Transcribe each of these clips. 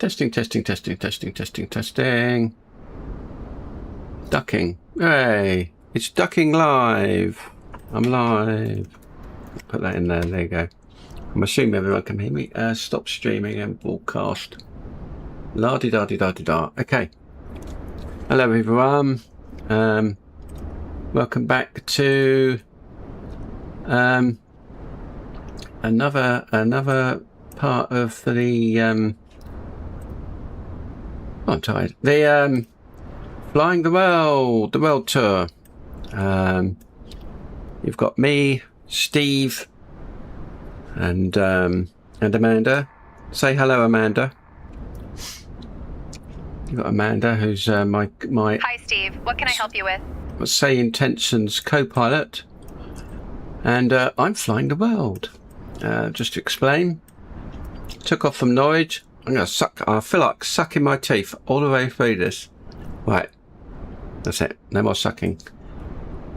Testing, testing, testing, testing, testing, testing. Ducking. Hey, it's ducking live. I'm live. Put that in there. There you go. I'm assuming everyone can hear me. Stop streaming and broadcast. La-di-da-di-da-di-da. Okay. Hello, everyone. Welcome back to another part of the I'm tired. The flying the world tour. You've got me, Steve, and Amanda. Say hello, Amanda. You've got Amanda, who's my Hi, Steve. What can I help you with? Say Intentions co-pilot, and I'm flying the world. Just to explain, took off from Norwich. I'm gonna suck. I feel like sucking my teeth all the way through this. Right, that's it. No more sucking.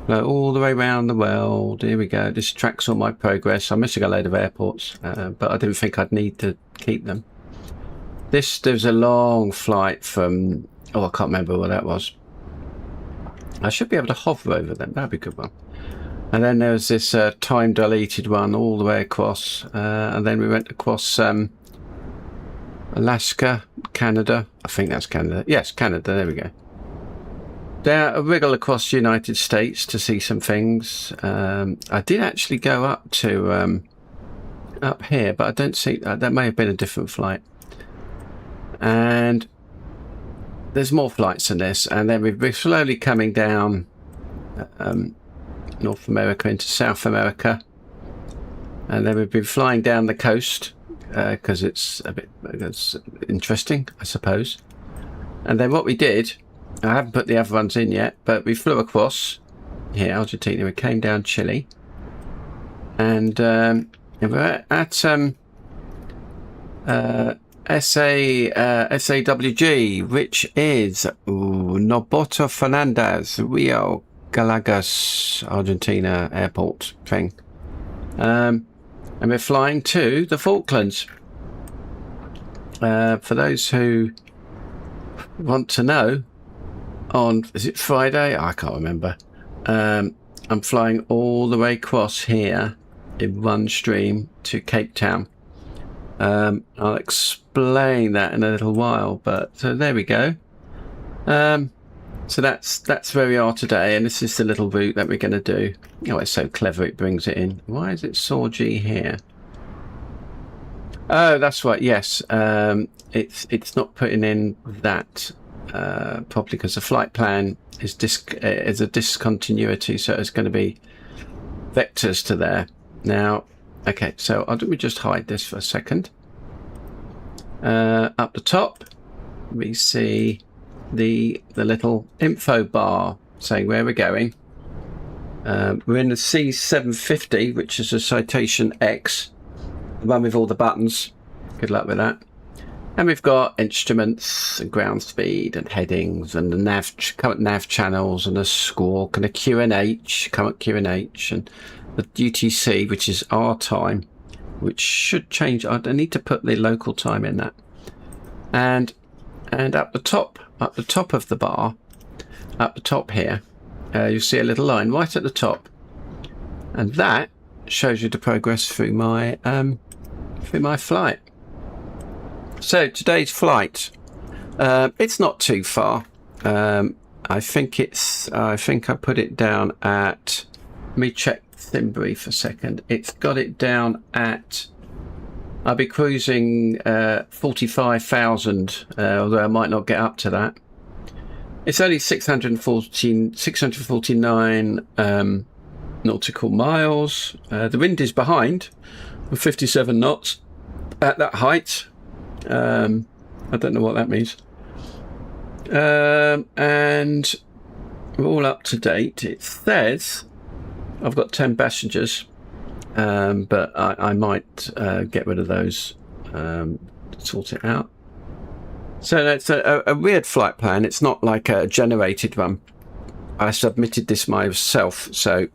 Go all the way around the world. Here we go. This tracks all my progress. I'm missing a load of airports, but I didn't think I'd need to keep them. There's a long flight from. Oh, I can't remember what that was. I should be able to hover over them. That'd be a good one. And then there was this time dilated one all the way across, and then we went across Alaska, Canada. I think that's Canada. Yes, Canada. There we go. There, a wriggle across the United States to see some things. I did actually go up to up here, but I don't see that may have been a different flight. And there's more flights than this, and then we're slowly coming down North America into South America, and then we've been flying down the coast because it's interesting, I suppose. And then what we did, I haven't put the other ones in yet, but we flew across here, Argentina. We came down Chile, and we're at SAWG, which is Noboto Fernandez, Rio Gallegos, Argentina airport thing. And we're flying to the Falklands. For those who want to know, is it Friday? I can't remember. I'm flying all the way across here in one stream to Cape Town. I'll explain that in a little while, but so there we go. So that's where we are today, and this is the little route that we're going to do. Oh, it's so clever, it brings it in. Why is it SAW-G here? Oh, that's right. Yes, it's not putting in that probably because the flight plan is a discontinuity, so it's going to be vectors to there now. Okay, so let me just hide this for a second. Up the top, we see the little info bar saying where we're going. We're in the C750, which is a Citation X, the one with all the buttons. Good luck with that. And we've got instruments and ground speed and headings and the current nav channels and a squawk and a QNH, current QNH, and the UTC, which is our time, which should change. I need to put the local time in that. And up the top of the bar, up the top here, you'll see a little line right at the top, and that shows you the progress through my flight. So today's flight, it's not too far. I think I put it down at. Let me check Thimbury for a second. It's got it down at. I'll be cruising 45,000, although I might not get up to that. It's only 649 nautical miles. The wind is behind, 57 knots at that height. I don't know what that means. And we're all up to date. It says I've got 10 passengers. But I might get rid of those, sort it out. So it's a weird flight plan. It's not like a generated one. I submitted this myself, so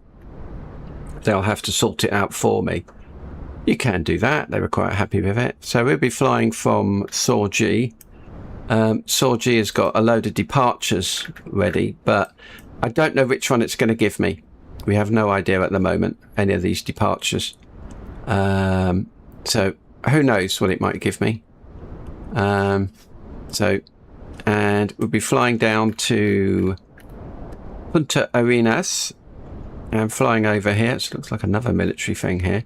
they'll have to sort it out for me. You can do that. They were quite happy with it. So we'll be flying from SAW-G Sorgy has got a load of departures ready, but I don't know which one it's going to give me. We have no idea at the moment, any of these departures. So who knows what it might give me. And we'll be flying down to Punta Arenas and flying over here. It looks like another military thing here.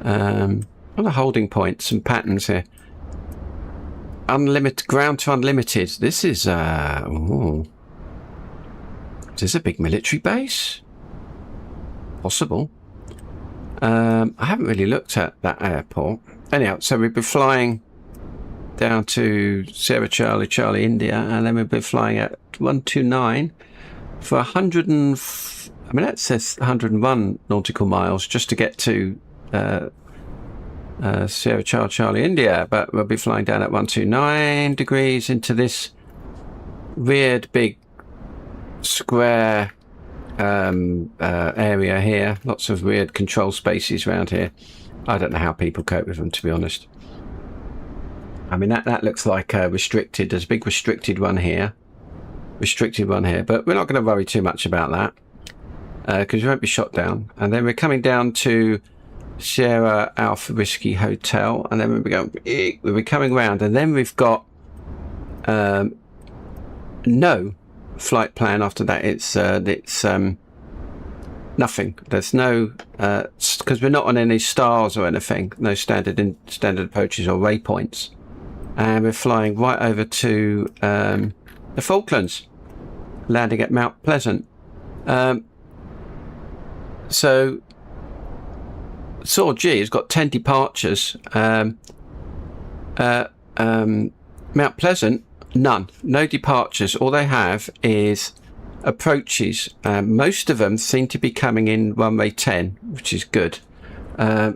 On a holding point, some patterns here. Unlimited ground to unlimited. This is is this a big military base? Possible. I haven't really looked at that airport. Anyhow, so we'll be flying down to Sierra Charlie, Charlie, India, and then we'll be flying at 129 for 100 and... I mean, that says 101 nautical miles just to get to Sierra Charlie, Charlie, India, but we'll be flying down at 129 degrees into this weird big square area here. Lots of weird control spaces around here. I don't know how people cope with them, to be honest. I mean, that looks like restricted. There's a big restricted one here, but we're not going to worry too much about that because we won't be shot down. And then we're coming down to Sierra Alpha Whiskey Hotel, and then we'll be coming round, and then we've got no flight plan after that. It's nothing. There's no because we're not on any stars or anything. No standard approaches or waypoints, and we're flying right over to the Falklands, landing at Mount Pleasant. So Saw G has got 10 departures. Mount Pleasant, none. No departures. All they have is approaches. Most of them seem to be coming in runway 10, which is good.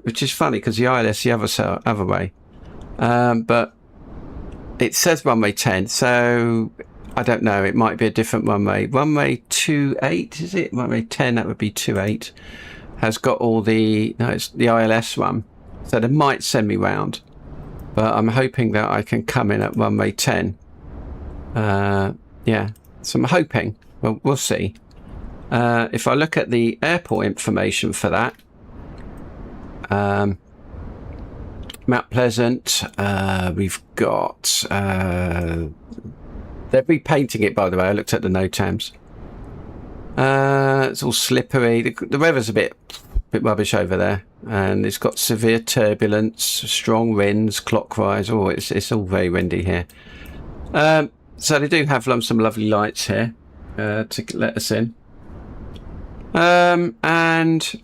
Which is funny because the ILS the other way. But it says runway 10, so I don't know. It might be a different runway. Runway 28, is it? Runway 10, that would be 28. Has got all the... No, it's the ILS one. So they might send me round. But I'm hoping that I can come in at runway 10. Yeah, so I'm hoping. Well, we'll see. If I look at the airport information for that, Mount Pleasant, we've got... they're repainting it, by the way. I looked at the NOTAMs. It's all slippery. The weather's a bit rubbish over there, and it's got severe turbulence, strong winds, clockwise. Oh, it's all very windy here. So they do have some lovely lights here to let us in, and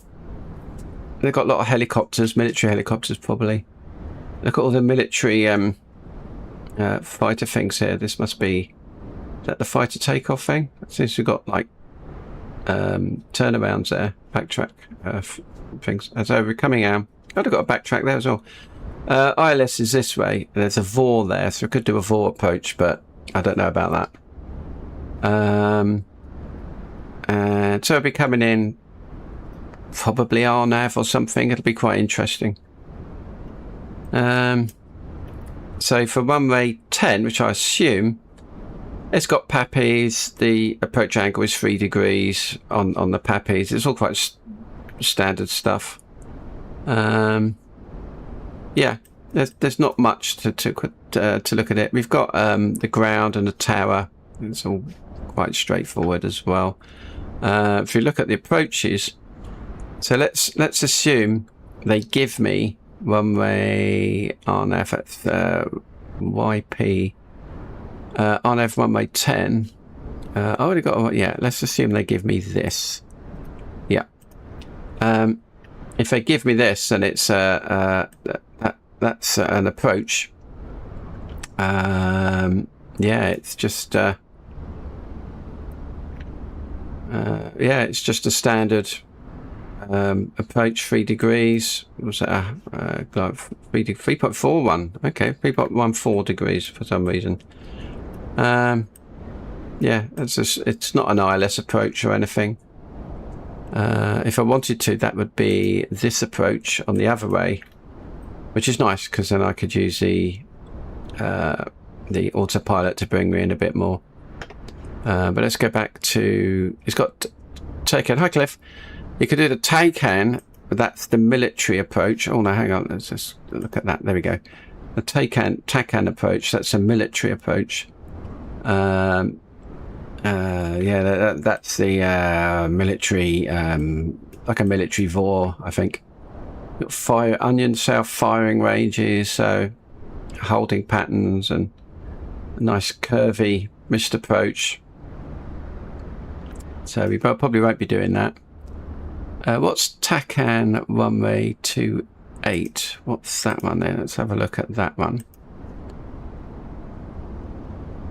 they've got a lot of helicopters, military helicopters probably. Look at all the military fighter things here. This must be, is that the fighter takeoff thing? Since we've got like turnarounds there, backtrack things. And so we're coming out. I've got a backtrack there as well. ILS is this way. There's a VOR there, so we could do a VOR approach, but I don't know about that. And so I'll be coming in probably RNAV or something. It'll be quite interesting. So for runway 10, which I assume it's got PAPIs, the approach angle is 3 degrees on the PAPIs. It's all quite standard stuff. Yeah, there's not much to look at it. We've got the ground and the tower. It's all quite straightforward as well. If you look at the approaches, so let's assume they give me runway RNAV YP. RNAV runway 10. I already got, yeah, let's assume they give me this. Yeah. If they give me this, then it's that's an approach. Yeah, it's just yeah, it's just a standard approach, 3 degrees. Was that 3.41? Okay, 3.14 degrees for some reason. Yeah, it's not an ILS approach or anything. If I wanted to, that would be this approach on the other way, which is nice because then I could use the the autopilot to bring me in a bit more. But let's go back to, it's got Taycan. Hi Cliff. You could do the Taycan, but that's the military approach. Oh no, hang on, let's just look at that. There we go. The Taycan approach, that's a military approach. Yeah, that's the military, like a military VOR, I think. Got onion south firing ranges, so holding patterns and a nice curvy missed approach. So we probably won't be doing that. What's Taycan runway 28? What's that one there? Let's have a look at that one.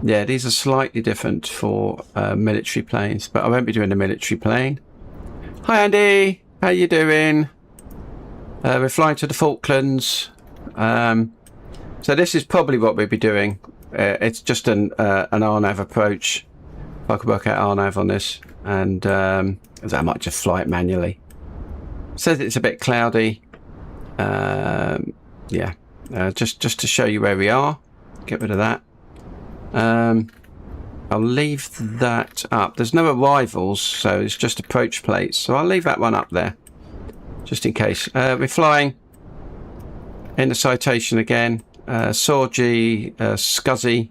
Yeah, these are slightly different for military planes, but I won't be doing a military plane. Hi Andy, how you doing? We're flying to the Falklands. So this is probably what we'll be doing. It's just an RNAV approach. If I could work out RNAV on this, and I might just fly it manually. Says it's a bit cloudy. Yeah, just to show you where we are. Get rid of that. I'll leave that up. There's no arrivals, so it's just approach plates. So I'll leave that one up there, just in case. We're flying in the Citation again. Sorgi, Scuzzy,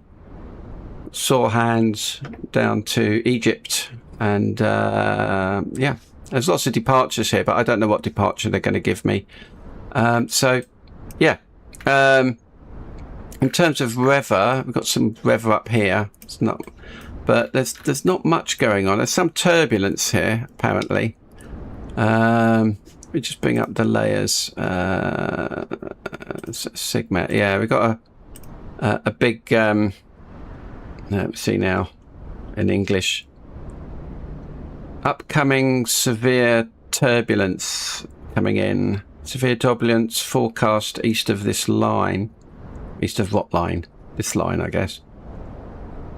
Sore Hands down to Egypt, and yeah, there's lots of departures here, but I don't know what departure they're going to give me. So yeah, in terms of weather, we've got some weather up here. It's not, but there's not much going on. There's some turbulence here apparently. We just bring up the layers. Sigma. Yeah, we've got a big. Let's see now, in English. Upcoming severe turbulence coming in. Severe turbulence forecast east of this line. East of what line? This line, I guess.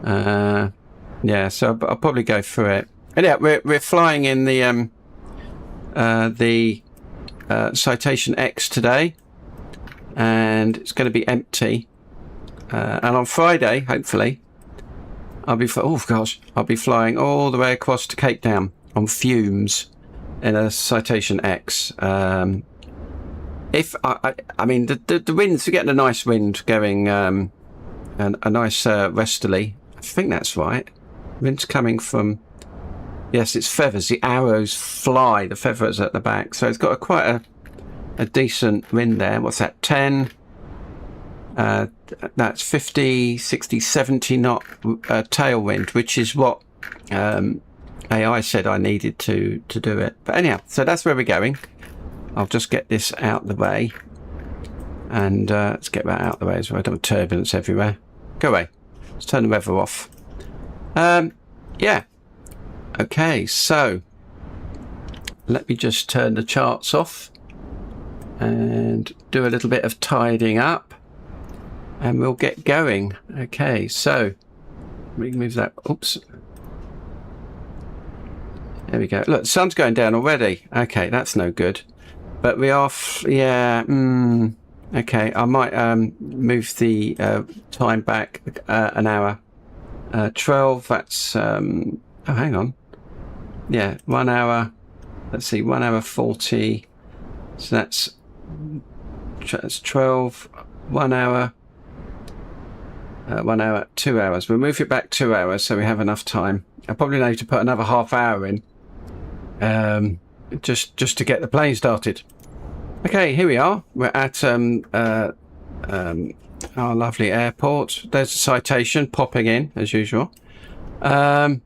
Yeah, so I'll probably go through it. And yeah, we're flying in the Citation X today, and it's going to be empty. And on Friday, hopefully, I'll be flying all the way across to Cape Town on fumes in a Citation X. If I mean the winds, we're getting a nice wind going, and a nice westerly. I think that's right. Wind's coming from, yes, it's feathers. The arrows fly. The feathers at the back, so it's got quite a decent wind there. What's that? 10. That's 50, 60, 70 knot tailwind, which is what AI said I needed to do it. But anyhow, so that's where we're going. I'll just get this out the way, and let's get that out the way as well. I don't have turbulence everywhere. Go away. Let's turn the weather off. Yeah. Okay, so let me just turn the charts off and do a little bit of tidying up, and we'll get going. Okay, so we can move that. Oops. There we go. Look, the sun's going down already. Okay, that's no good. But we are, yeah, okay, I might move the time back an hour. 12, that's, oh, hang on. Yeah, 1 hour, let's see, 1 hour 40. So that's 12, 1 hour, 1 hour, 2 hours. We'll move it back 2 hours so we have enough time. I probably need to put another half hour in. Just to get the plane started. Okay, here we are. We're at our lovely airport. There's a Citation popping in as usual. Come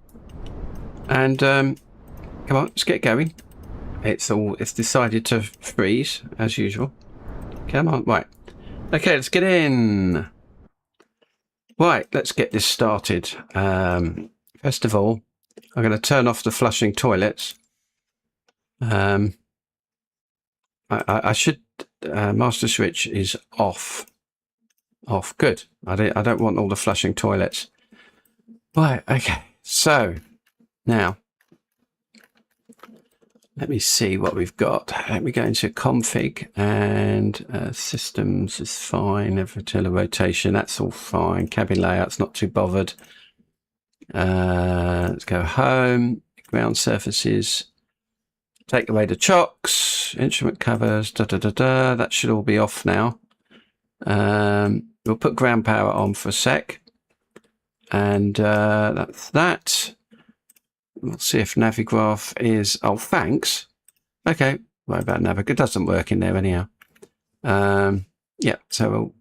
on, let's get going. It's decided to freeze as usual. Come on, right. Okay, let's get in. Right, let's get this started. First of all, I'm going to turn off the flushing toilets. I should, master switch is off. Good. I don't want all the flushing toilets. Right, okay. So now Let me see what we've got. Let me go into config, and systems is fine. Every rotation, that's all fine. Cabin layout's not too bothered. Let's go home. Ground surfaces. Take away the chocks. Instrument covers. That should all be off now. We'll put ground power on for a sec. And that's that. We'll see if Navigraph is... Oh, thanks. Okay. Worry about Navigraph. It doesn't work in there anyhow. Yeah, so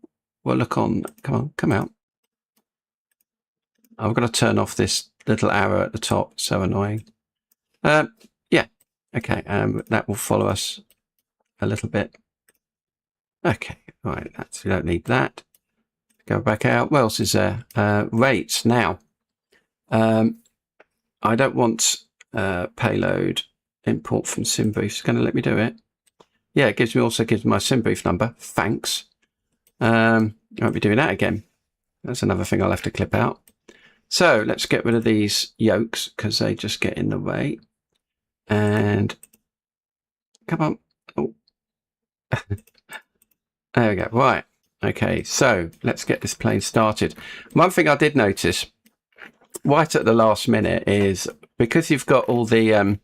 we'll look on... Come out. I've got to turn off this little arrow at the top. So annoying. Yeah. Okay. That will follow us a little bit. Okay. Right. We don't need that. Go back out. What else is there? Rates. Now, I don't want payload import from SimBrief. It's going to let me do it. Yeah, it also gives me my SimBrief number. Thanks. I won't be doing that again. That's another thing I'll have to clip out. So let's get rid of these yokes because they just get in the way. And come on. Oh. There we go. Right. Okay, so let's get this plane started. One thing I did notice right at the last minute is because you've got all the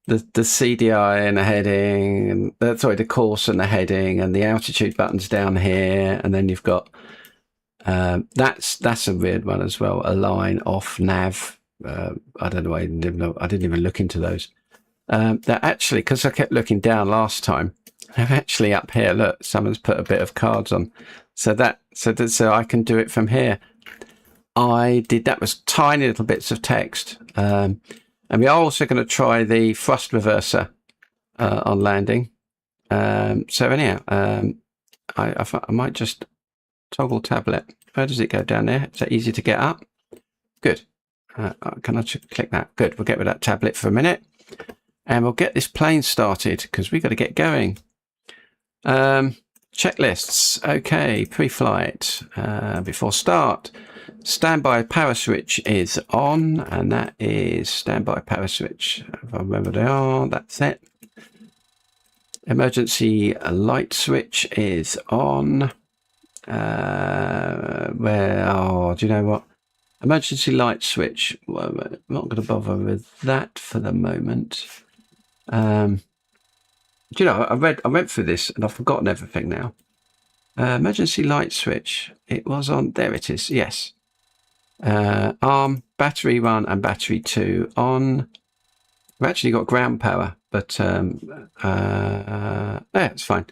CDI and the heading, and sorry, the course and the heading and the altitude buttons down here, and then you've got that's a weird one as well. Align, off, nav. I don't know. I didn't even look into those. That actually, because I kept looking down last time. I'm actually up here. Look, someone's put a bit of cards on, so I can do it from here. I did that was tiny little bits of text, and we are also going to try the thrust reverser on landing. So anyhow, I might just toggle tablet. Where does it go down there? Is that easy to get up? Good. Can I click that? Good. We'll get rid of that tablet for a minute, and we'll get this plane started because we've got to get going. Checklists. Okay, pre-flight. Before start, standby power switch is on, and that is standby power switch. If I remember they are, that's it. Emergency light switch is on. Do you know what? Emergency light switch. Well, I'm not going to bother with that for the moment. Do you know, I went through this and I've forgotten everything now. Emergency light switch. It was on. There it is. Yes. Arm, battery 1 and battery 2 on. We've actually got ground power, but yeah, it's fine.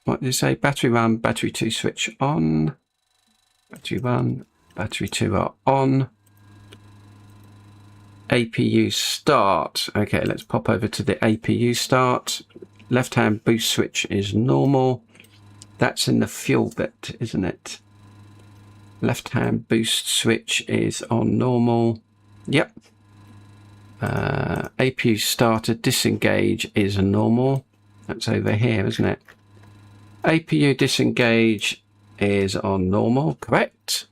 What did you say? Battery 1, battery 2 switch on. Battery 1, battery 2 are on. APU start. Okay, let's pop over to the APU start. Left hand boost switch is normal. That's in the fuel bit, isn't it? Left hand boost switch is on normal. Yep. APU starter disengage is normal. That's over here, isn't it? APU disengage is on normal, correct.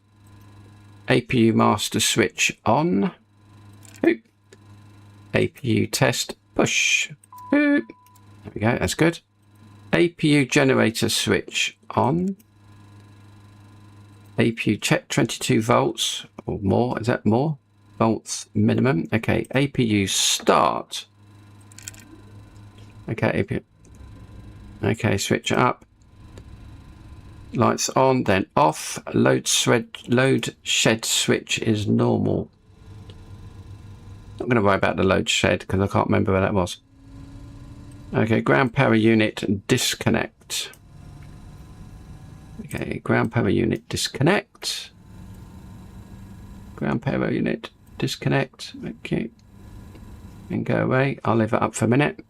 APU master switch on. Oop. APU test push. Oop. There we go, that's good. APU generator switch on. APU check 22 volts or more. Is that more? Volts minimum. Okay, APU start. Okay, APU. Okay, switch up. Lights on, then off. Load shed switch is normal. I'm going to worry about the load shed because I can't remember where that was. Okay, ground power unit disconnect. Okay, ground power unit disconnect. Ground power unit disconnect. Okay, and go away. I'll leave it up for a minute.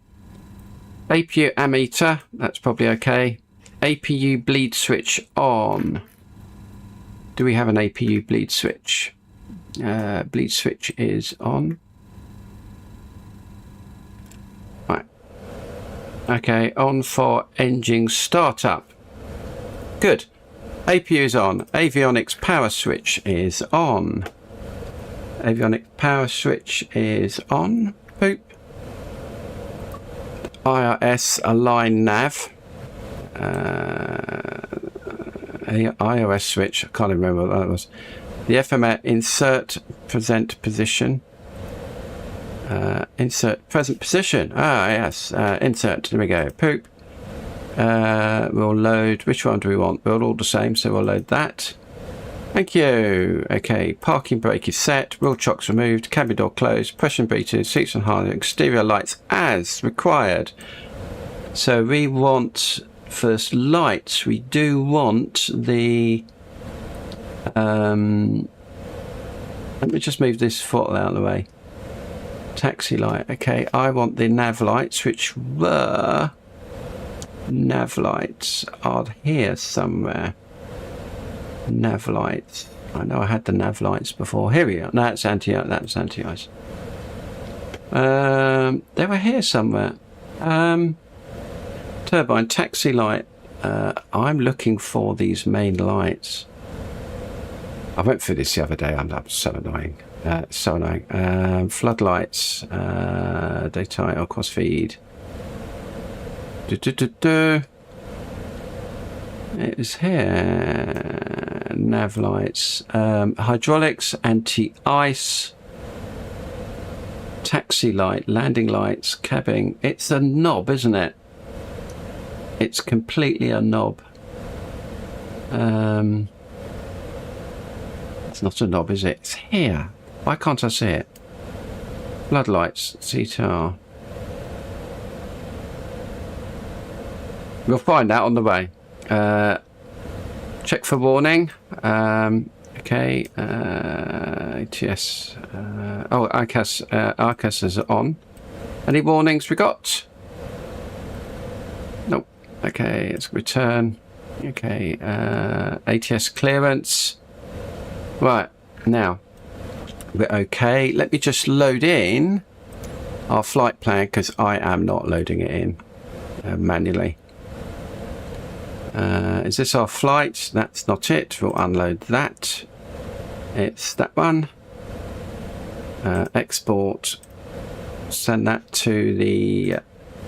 APU ammeter, that's probably okay. APU bleed switch on. Do we have an APU bleed switch? Bleed switch is on. Right. Okay, on for engine startup. Good. APU is on. Avionics power switch is on. Avionics power switch is on. Poop. IRS align nav. iOS switch. I can't remember what that was. The FMR insert present position. Insert present position. Ah, yes. Insert. There we go. Poop. We'll load. Which one do we want? We're all the same, so we'll load that. Thank you. Okay. Parking brake is set. Wheel chocks removed. Cabin door closed. Pressure breathing. Seats on high. Exterior lights as required. So we want first lights. We do want the. Let me just move this foot out of the way. Taxi light. Okay, I want the nav lights, which were nav lights are here somewhere. Nav lights. I know I had the nav lights before. Here we are. No, that's anti-ice. That's anti-ice. They were here somewhere. Turbine taxi light. I'm looking for these main lights. I went through this the other day. I'm so annoying. So annoying. Floodlights. Daytime or cross feed. It was here. Nav lights. Hydraulics. Anti-ice. Taxi light. Landing lights. Cabin. It's a knob, isn't it? It's completely a knob. It's not a knob, is it? It's here. Why can't I see it? Floodlights. CTR. We'll find out on the way. Check for warning. Okay. ATS. Oh, ICAS is on. Any warnings we got? Nope. Okay, let's return. Okay. ATS clearance. Right. Now, we're okay. Let me just load in our flight plan because I am not loading it in manually. Is this our flight? That's not it. We'll unload that. It's that one. Export. Send that to the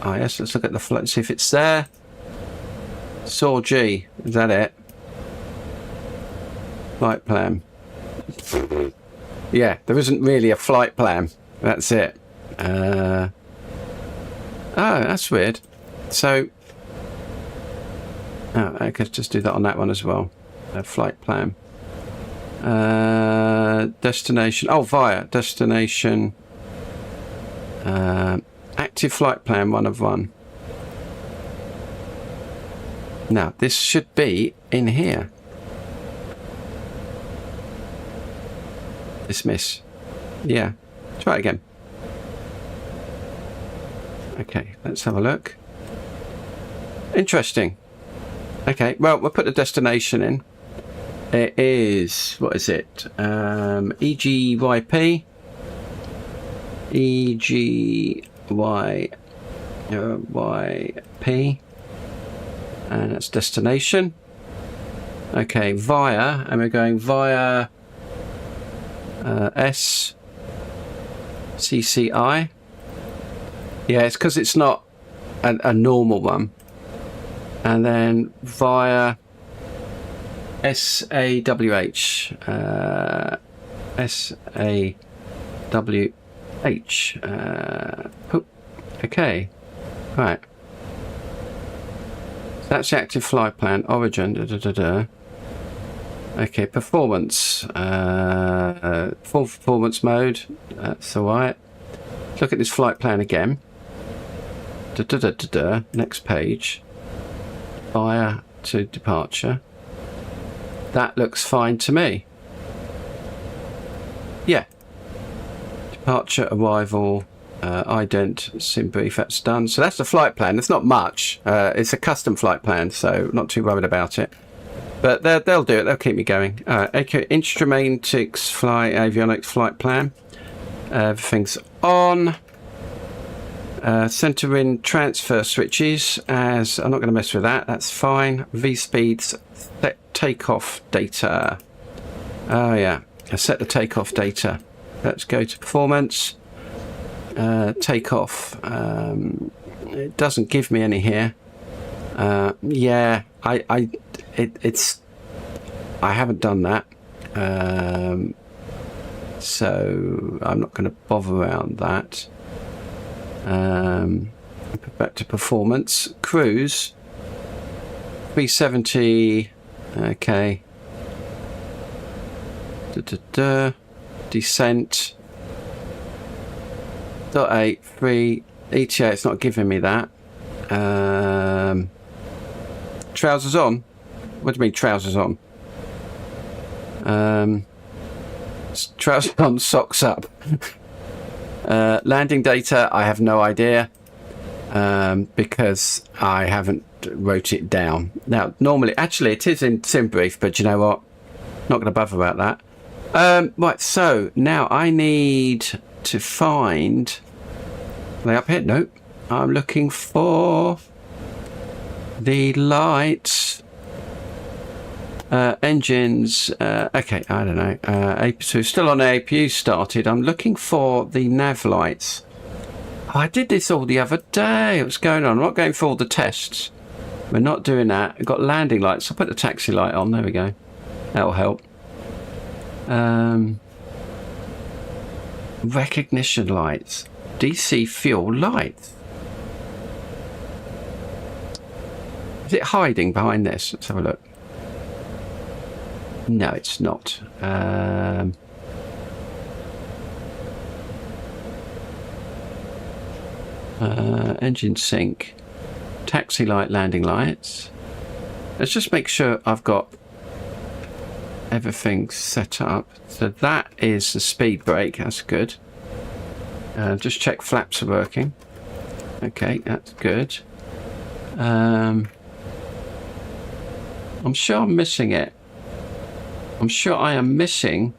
IS. Let's look at the flight, see if it's there. SAW G. Is that it? Flight plan. Yeah, there isn't really a flight plan. That's it. Oh, that's weird. So, I could just do that on that one as well. Flight plan. Destination. Oh, via destination. Active flight plan 1 of 1. Now, this should be in here. Dismiss. Yeah. Try it again. Okay, let's have a look. Interesting. Okay, well, we'll put the destination in. It is, what is it? EGYP. EGYP. And that's destination. Okay, via, and we're going via SCCI. Yeah, it's because it's not a normal one. And then via SAWH. SAWH. Okay. Right. That's the active flight plan. Origin. Okay, performance. Full performance mode. That's alright. Look at this flight plan again. Next page. Via to departure. That looks fine to me. Yeah. Departure, arrival, ident, sim brief, that's done. So that's the flight plan. It's not much. It's a custom flight plan, so not too worried about it. But they'll do it. They'll keep me going. Okay, instrumentics, avionics flight plan. Everything's on. Center in transfer switches. As I'm not going to mess with that. That's fine. V speeds. Set takeoff data. Oh yeah. I set the takeoff data. Let's go to performance. take off. It doesn't give me any here. Yeah, I haven't done that. So I'm not going to bother around that. Back to performance. Cruise. 370. Okay. Descent. 0.83. ETA, it's not giving me that. Trousers on? What do you mean trousers on? Trousers on, socks up. Landing data, I have no idea, because I haven't wrote it down. Now, normally, actually, it is in SimBrief, but you know what? Not going to bother about that. Right, so now I need to find... Are they up here? Nope. I'm looking for the lights. Engines. Okay, I don't know. So still on APU started. I'm looking for the nav lights. Oh, I did this all the other day. What's going on? I'm not going for all the tests. We're not doing that. I've got landing lights. I'll put the taxi light on. There we go. That'll help. Recognition lights. DC fuel lights. Is it hiding behind this? Let's have a look. No, it's not. Engine sync. Taxi light, landing lights. Let's just make sure I've got everything set up. So that is the speed brake. That's good. Just check flaps are working. Okay, that's good. I'm sure I'm missing it. I'm sure I am missing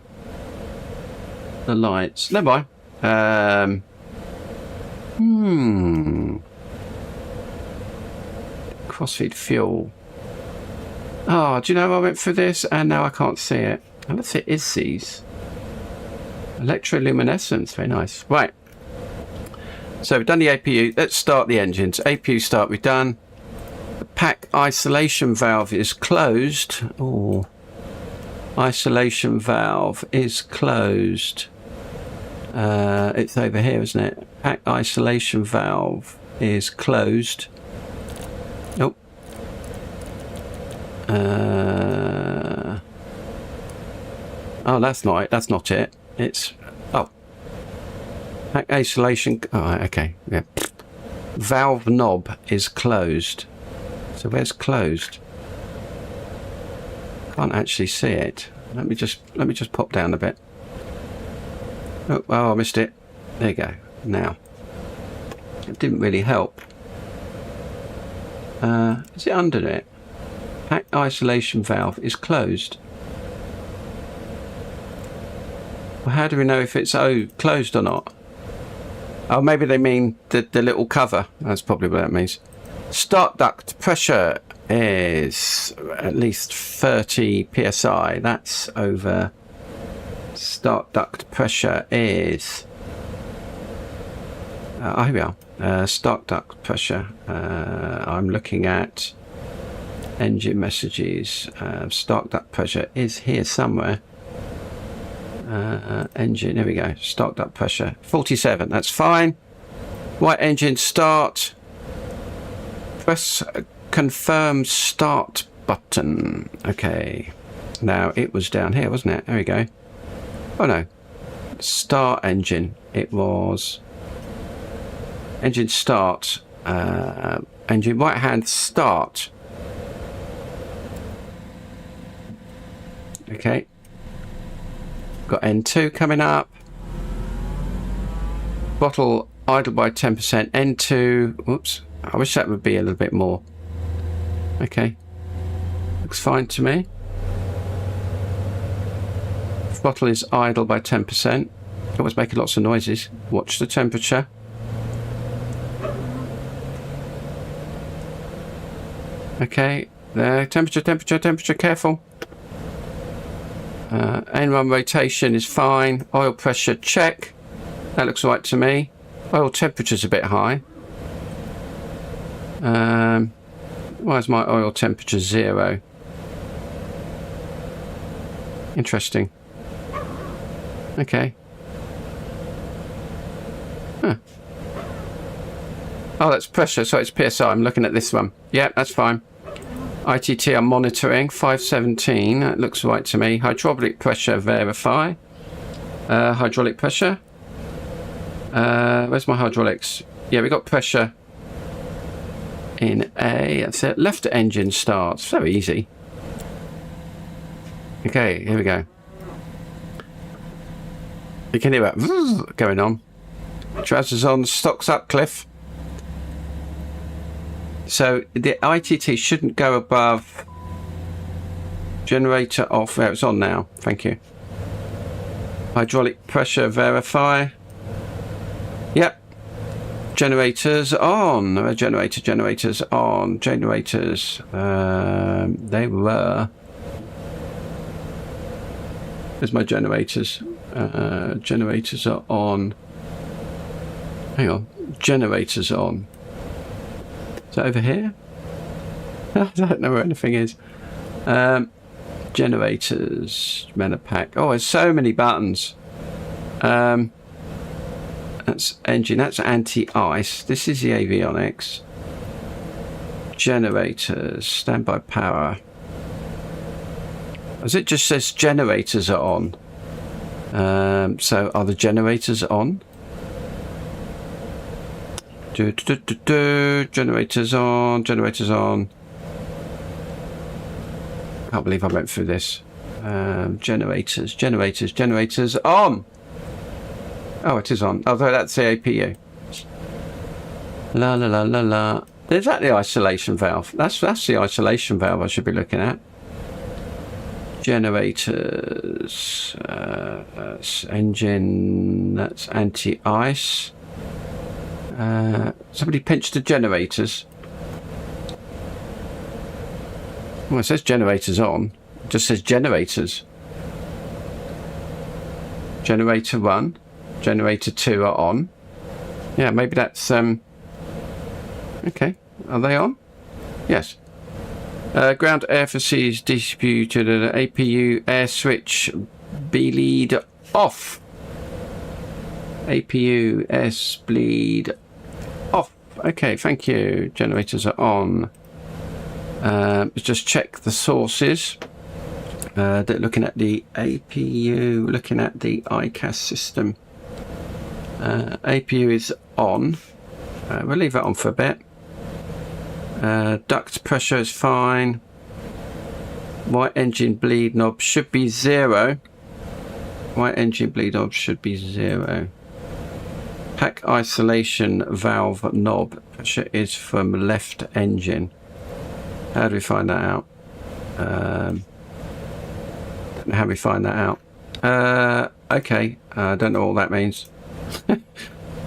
the lights. Never mind. Crossfeed fuel. Oh, do you know I went through this and now I can't see it? Unless it is these. Electroluminescence. Very nice. Right. So we've done the APU. Let's start the engines. APU start we've done. The pack isolation valve is closed. Oh. Isolation valve is closed. It's over here, isn't it? Pack isolation valve is closed. Nope. Oh, that's not it. That's not it. It's pack isolation. Oh, okay. Yeah. Valve knob is closed. So where's closed? Can't actually see it. Let me just pop down a bit. Oh, I missed it. There you go. Now, it didn't really help. Is it under it? Pack isolation valve is closed. Well, how do we know if it's closed or not? Oh, maybe they mean the little cover. That's probably what that means. Start duct pressure is at least 30 psi. That's over. Start duct pressure is here we are. Start duct pressure. I'm looking at engine messages. Start duct pressure is here somewhere. Engine, there we go. Start duct pressure 47. That's fine. White engine start. Press confirm start button. Okay. Now it was down here, wasn't it? There we go. Oh no. Start engine. It was engine start. Engine right hand start. Okay. Got N2 coming up. Throttle idle by 10%. N2. Whoops. I wish that would be a little bit more. Okay. Looks fine to me. Throttle is idle by 10%. Always making lots of noises. Watch the temperature. Okay. There. Temperature. Careful. N1 rotation is fine. Oil pressure check. That looks right to me. Oil temperature's a bit high. Why is my oil temperature 0? Interesting. Okay. Huh. Oh, that's pressure, so it's PSI. I'm looking at this one. Yeah, that's fine. ITT I'm monitoring, 517. That looks right to me. Hydraulic pressure, verify. Hydraulic pressure. Where's my hydraulics? Yeah, we got pressure in A. That's it. Left engine starts. Very easy. Okay, here we go. You can hear that going on. Trousers on, stocks up, Cliff. So the ITT shouldn't go above generator off. There, it's on now. Thank you. Hydraulic pressure verify. Yep. Generators on. Generators on. Generators. They were. There's my generators. Generators are on. Hang on. Generators on. Is that over here? I don't know where anything is. Generators. Metapack. Oh, there's so many buttons. That's engine. That's anti-ice. This is the avionics. Generators. Standby power. As it just says generators are on. So are the generators on? Generators on. Generators on. Can't believe I went through this. Generators on. Oh, it is on. Although that's the APU. La la la la la. Is that the isolation valve? That's the isolation valve I should be looking at. Generators. That's engine. That's anti-ice. Somebody pinched the generators. Well, it says generators on. It just says generators. Generator 1. Generator 2 are on. Yeah, maybe that's okay. Are they on? Yes. Ground air facilities distributed at APU air switch bleed off. APU S bleed off. Okay, thank you. Generators are on. Let's just check the sources. Looking at the APU, looking at the ICAS system. APU is on. We'll leave that on for a bit. Duct pressure is fine. White engine bleed knob should be 0. White engine bleed knob should be 0. Pack isolation valve knob pressure is from left engine. How do we find that out? Don't know how we find that out. Okay, I don't know what that means.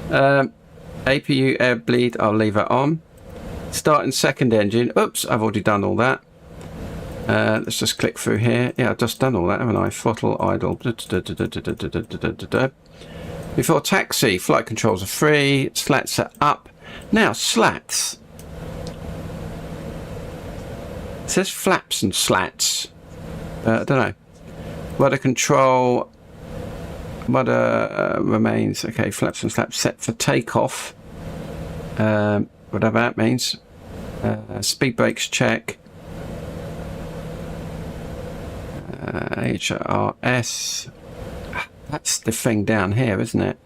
APU air bleed, I'll leave it on. Starting second engine. Oops, I've already done all that. Let's just click through here. Yeah, I've just done all that, haven't I? Throttle, idle. Before taxi, flight controls are free. Slats are up. Now, slats. It says flaps and slats. I don't know. Rudder control. Rudder remains. Okay, flaps and slats set for takeoff. Whatever that means. Speed brakes check. HRS. That's the thing down here, isn't it?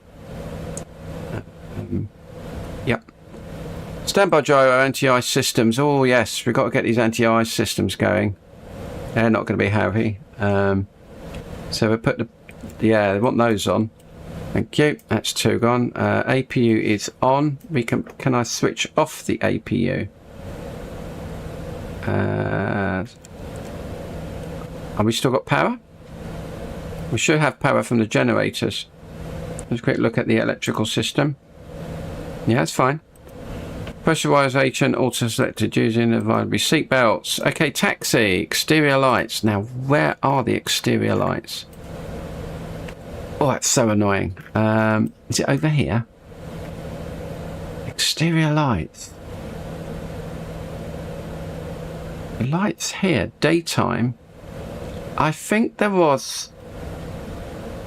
Yep. Standby gyro anti-ice systems. Oh yes, we've got to get these anti-ice systems going. They're not going to be happy. So we put they want those on. Thank you. That's 2 gone. APU is on. Can I switch off the APU? Have we still got power? We should have power from the generators. Let's quick look at the electrical system. Yeah, that's fine. Pressurization auto selected using advisory seat belts. Okay, taxi, exterior lights. Now, where are the exterior lights? Oh, that's so annoying. Is it over here? Exterior lights. The lights here, daytime. I think there was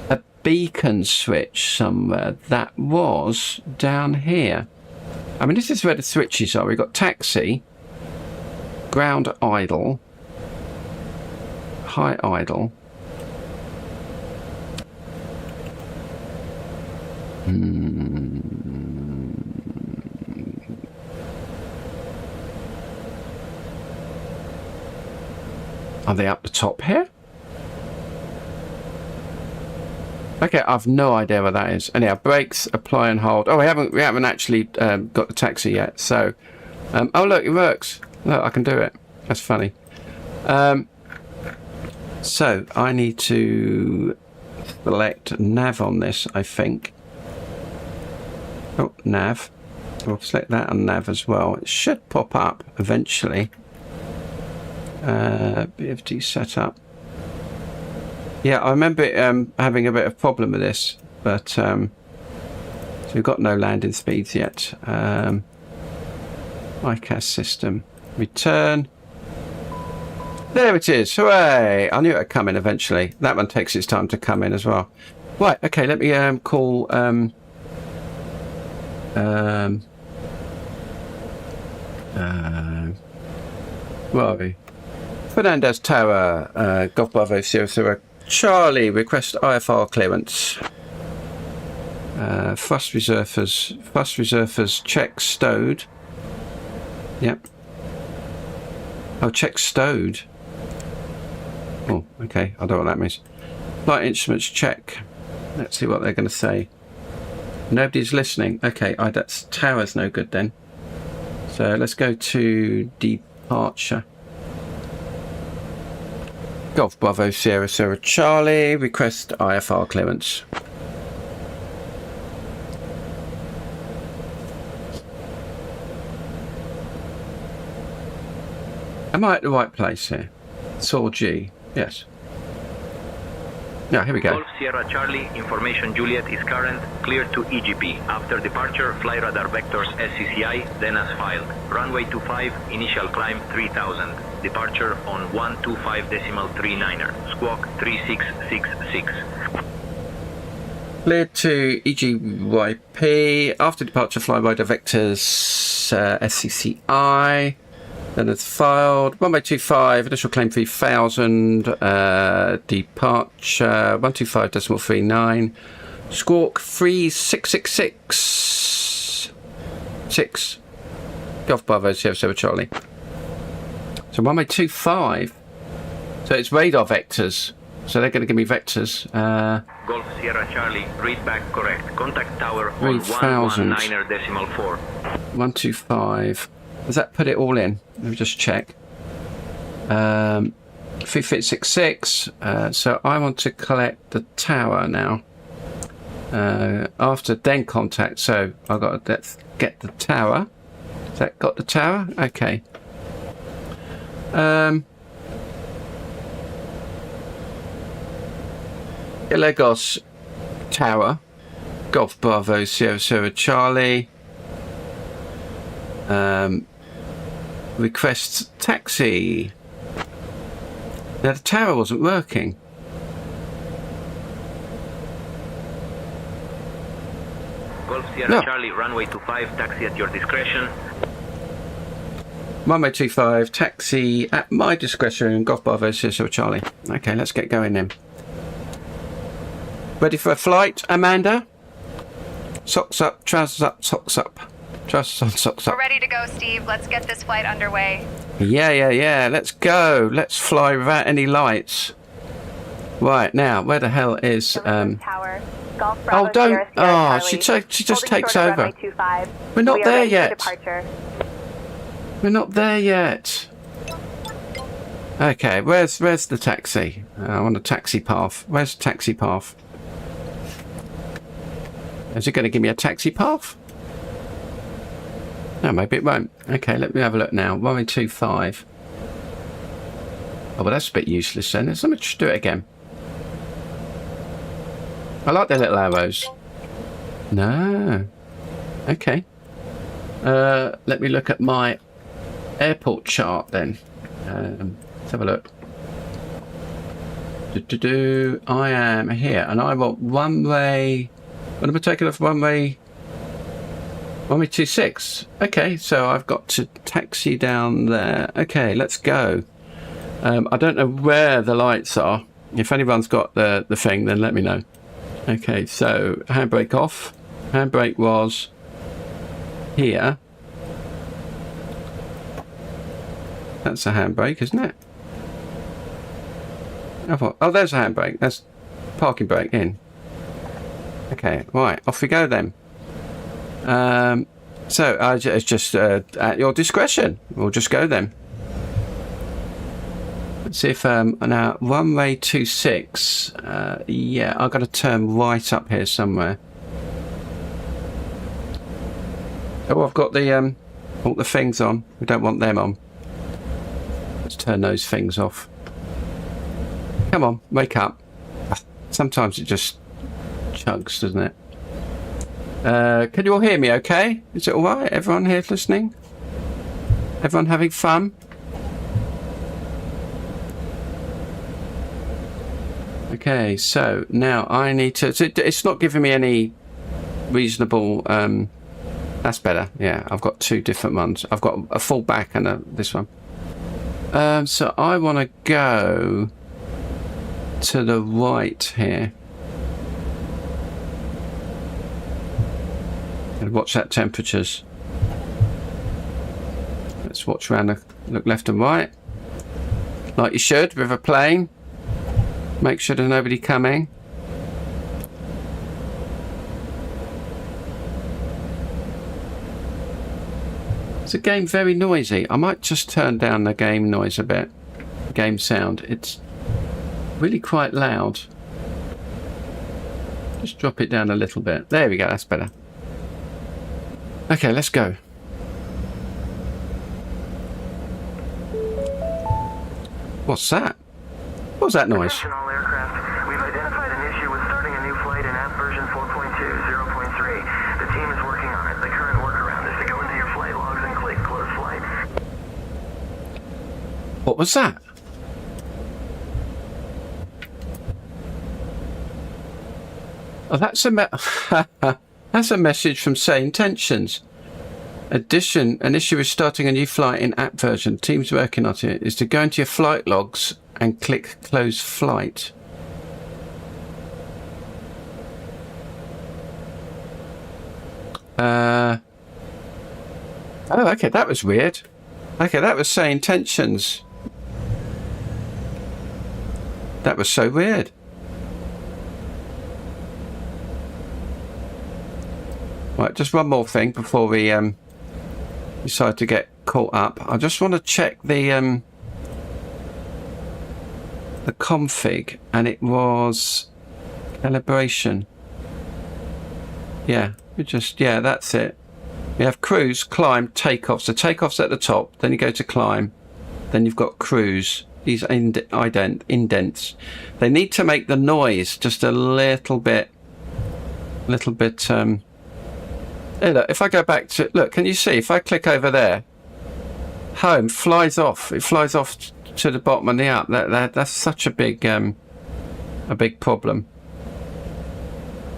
a beacon switch somewhere that was down here. I mean, this is where the switches are. We've got taxi, ground idle, high idle. Are they up the top here? Okay, I've no idea what that is. Anyhow, brakes, apply and hold. Oh, we haven't actually got the taxi yet. So, oh look, it works. Look, I can do it. That's funny. So I need to select nav on this, I think. Oh, nav. We'll select that on nav as well. It should pop up eventually. BFD setup. Yeah, I remember it, having a bit of problem with this, but so we've got no landing speeds yet. ICAS system. Return. There it is. Hooray! I knew it would come in eventually. That one takes its time to come in as well. Right, okay, let me call where are we? Fernandez Tower, Golf Bravo 00 Charlie, request IFR clearance. Thrust reservers check stowed. Yep. Oh, check stowed. Oh, okay, I don't know what that means. Flight instruments check. Let's see what they're going to say. Nobody's listening. Okay, that's tower's no good then. So let's go to departure. Golf Bravo Sierra Sierra Charlie, request IFR clearance. Am I at the right place here? Saw G, yes. Yeah, here we go. Golf Sierra Charlie, information Juliet is current, cleared to EGP. After departure, fly radar vectors SCCI, then as filed. Runway 25, initial climb 3000. Departure on 125.39er. Squawk 3666. Cleared to EGYP. After departure, fly radar vectors SCCI. Then it's filed. 125, initial claim 3000. Departure 125.39. Squawk 3666. 6. Golf Bravo 07 Charlie. So 125. So it's radar vectors. So they're going to give me vectors. Golf Sierra Charlie, read back correct. Contact tower on 119.4. 125. Does that put it all in? Let me just check. 366. So I want to collect the tower now. After then contact. So I've got to get the tower. Has that got the tower? Okay. Lagos Tower. Golf Bravo Sierra Sierra Charlie. Request taxi. Now the tower wasn't working. Golf Sierra Charlie, runway 25, taxi at your discretion. Runway 25, taxi at my discretion. Golf Bravo Sierra Charlie. Okay, let's get going then. Ready for a flight, Amanda? Socks up, trousers up, socks up. Trousers on, socks up. We're ready to go, Steve. Let's get this flight underway. Yeah. Let's go. Let's fly without any lights. Right, now, where the hell is... Tower. Golf Bravo oh, don't... Sierra Oh, Charlie. she just Holding takes short of over. runway 25. We're not We are there ready for yet. departure. We're not there yet. Okay, where's the taxi? I want a taxi path. Where's the taxi path? Is it going to give me a taxi path? No, maybe it won't. Okay, let me have a look now. 125. Oh, well, that's a bit useless then. Let me just do it again. I like their little arrows. No. Okay. Let me look at my airport chart then. Let's have a look. I am here, and I want one-way. What am I taking off? One-way 26. Okay, so I've got to taxi down there. Okay, let's go. I don't know where the lights are. If anyone's got the thing, then let me know. Okay, so handbrake off. Handbrake was here. That's a handbrake, isn't it? Oh, there's a handbrake. That's parking brake in. Okay, right, off we go then. So it's just at your discretion. We'll just go then. Let's see if now one-way 26. Yeah, I've got to turn right up here somewhere. Oh, I've got the all the things on. We don't want them on. Let's turn those things off. Come on, wake up. Sometimes it just chugs, doesn't it? Can you all hear me okay? Is it alright? Everyone here listening? Everyone having fun? Okay, so now I need to... It's not giving me any reasonable... that's better. Yeah, I've got two different ones. I've got a full back and this one. So I want to go to the right here. And watch that temperatures. Let's watch around, look left and right. Like you should with a plane. Make sure there's nobody coming. Is the game very noisy? I might just turn down the game noise a bit. Game sound. It's really quite loud. Just drop it down a little bit. There we go, that's better. Okay, let's go. What's that? What's that noise? Attention all aircraft. We've identified an issue with starting a new flight in app version 4.2.0.3. The team is working on it. The current workaround is to go into your flight logs and click close flight. What was that? Oh, that's that's a message from Say Intentions. An issue with starting a new flight in app version. Teams working on it is to go into your flight logs and click close flight. Oh, okay, that was weird. Okay, that was Say Intentions. That was so weird. Right, just one more thing before we decide to get caught up. I just want to check the config, and it was calibration. Yeah, that's it. We have cruise, climb, takeoff. So takeoff's at the top, then you go to climb, then you've got cruise. These indents. They need to make the noise just a little bit. Hey, look, if I go back to look, can you see? If I click over there, home flies off. It flies off to the bottom and the up. That's such a big problem.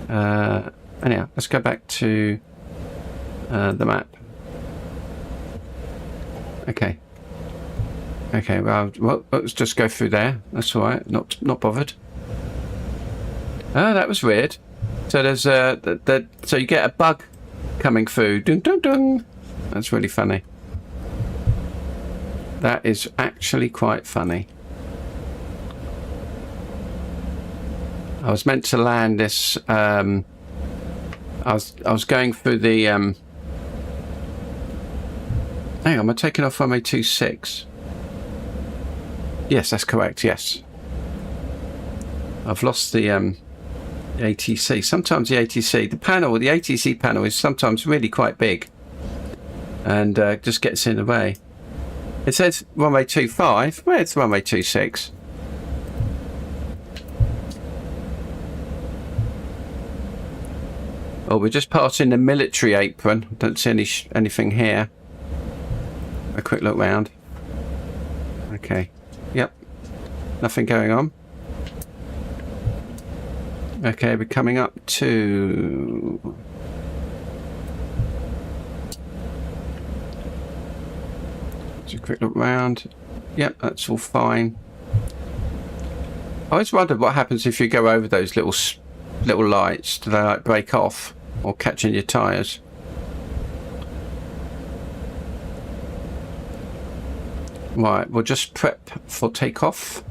Anyhow, let's go back to the map. Okay. Well, let's just go through there. That's all right. Not bothered. Oh, that was weird. So there's so you get a bug coming through. Dun, dun, dun. That's really funny. That is actually quite funny. I was meant to land this. I was going through the. Hang on, am I taking off runway 26? Yes, that's correct. Yes. I've lost the ATC. Sometimes the ATC, the ATC panel is sometimes really quite big and just gets in the way. It says runway 25. Where's runway 26? Oh, we're just passing the military apron. Don't see anything here. A quick look round. Okay. Yep. Nothing going on. Okay, we're coming up to... Just a quick look round. Yep, that's all fine. I always wondered what happens if you go over those little lights. Do they like break off or catch in your tyres? Right, we'll just prep for takeoff.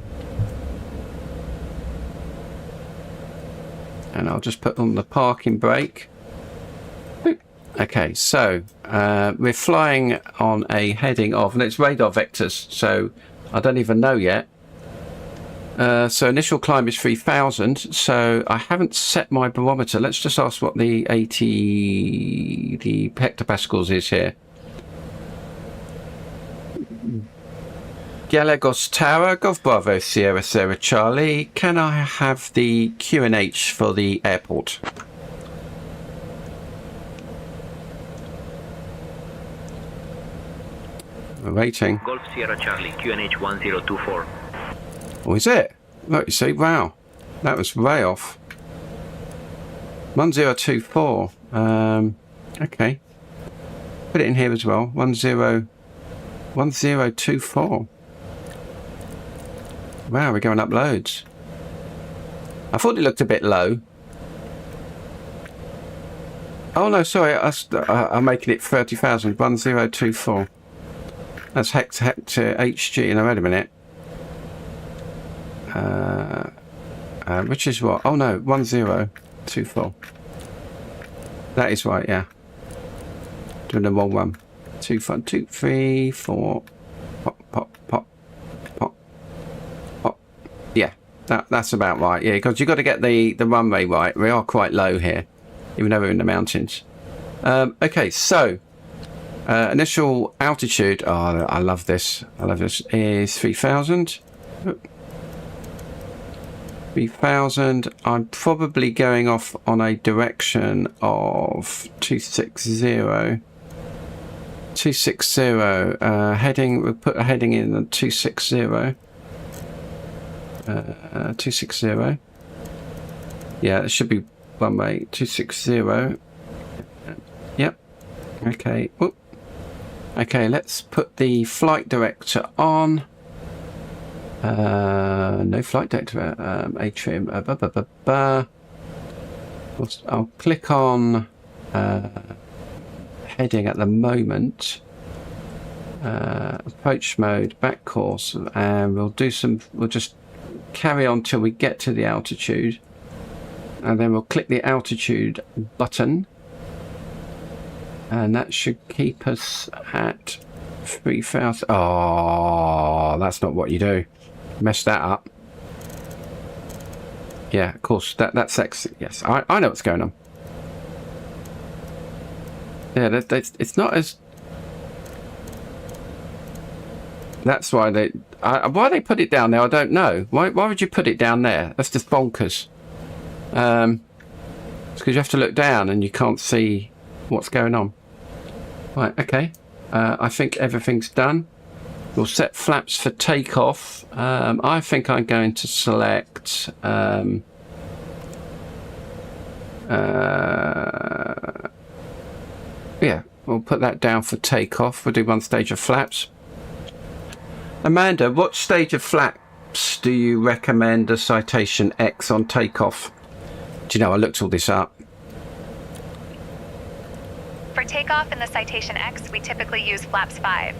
And I'll just put on the parking brake. Okay, so we're flying on a heading of, and it's radar vectors, so I don't even know yet. So initial climb is 3,000, so I haven't set my barometer. Let's just ask what the hectopascals is here. Galagos Tower, Golf Bravo, Sierra Sierra Charlie. Can I have the QNH for the airport? We're waiting. Golf Sierra Charlie, QNH 1024. Oh, is it? Look, you see, wow. That was way off. 1024. Okay. Put it in here as well. 1024. Wow, we're going up loads. I thought it looked a bit low. Oh no, sorry, I'm making it 30,000. 1024. That's hector HG. Now wait a minute. Which is what? Oh no, 1024. That is right, yeah. Doing the wrong one. 2, 5, 2, 3, 4. Pop, pop, pop, pop, pop. Yeah, that's about right. Yeah, because you've got to get the runway right. We are quite low here, even though we're in the mountains. Okay, so initial altitude. Oh, I love this. I love this. Is 3,000. 3,000. I'm probably going off on a direction of 260. 260. Heading. We'll put a heading in the 260. 260. Yeah, it should be runway 260. Yep. Okay. Oop. Okay, let's put the flight director on. No flight director. Atrium. I'll click on heading at the moment. Approach mode, back course, and we'll just carry on till we get to the altitude, and then we'll click the altitude button, and that should keep us at 3,000. Oh, that's not what you do. Messed that up. Yeah, of course, that's X. Yes, I know what's going on. Yeah, it's not as... That's why why they put it down there, I don't know. Why would you put it down there? That's just bonkers. It's because you have to look down and you can't see what's going on. Right, okay. I think everything's done. We'll set flaps for takeoff. I think I'm going to select... yeah, we'll put that down for takeoff. We'll do one stage of flaps. Amanda, what stage of flaps do you recommend a Citation X on takeoff? Do you know, I looked all this up. For takeoff in the Citation X, we typically use flaps 5.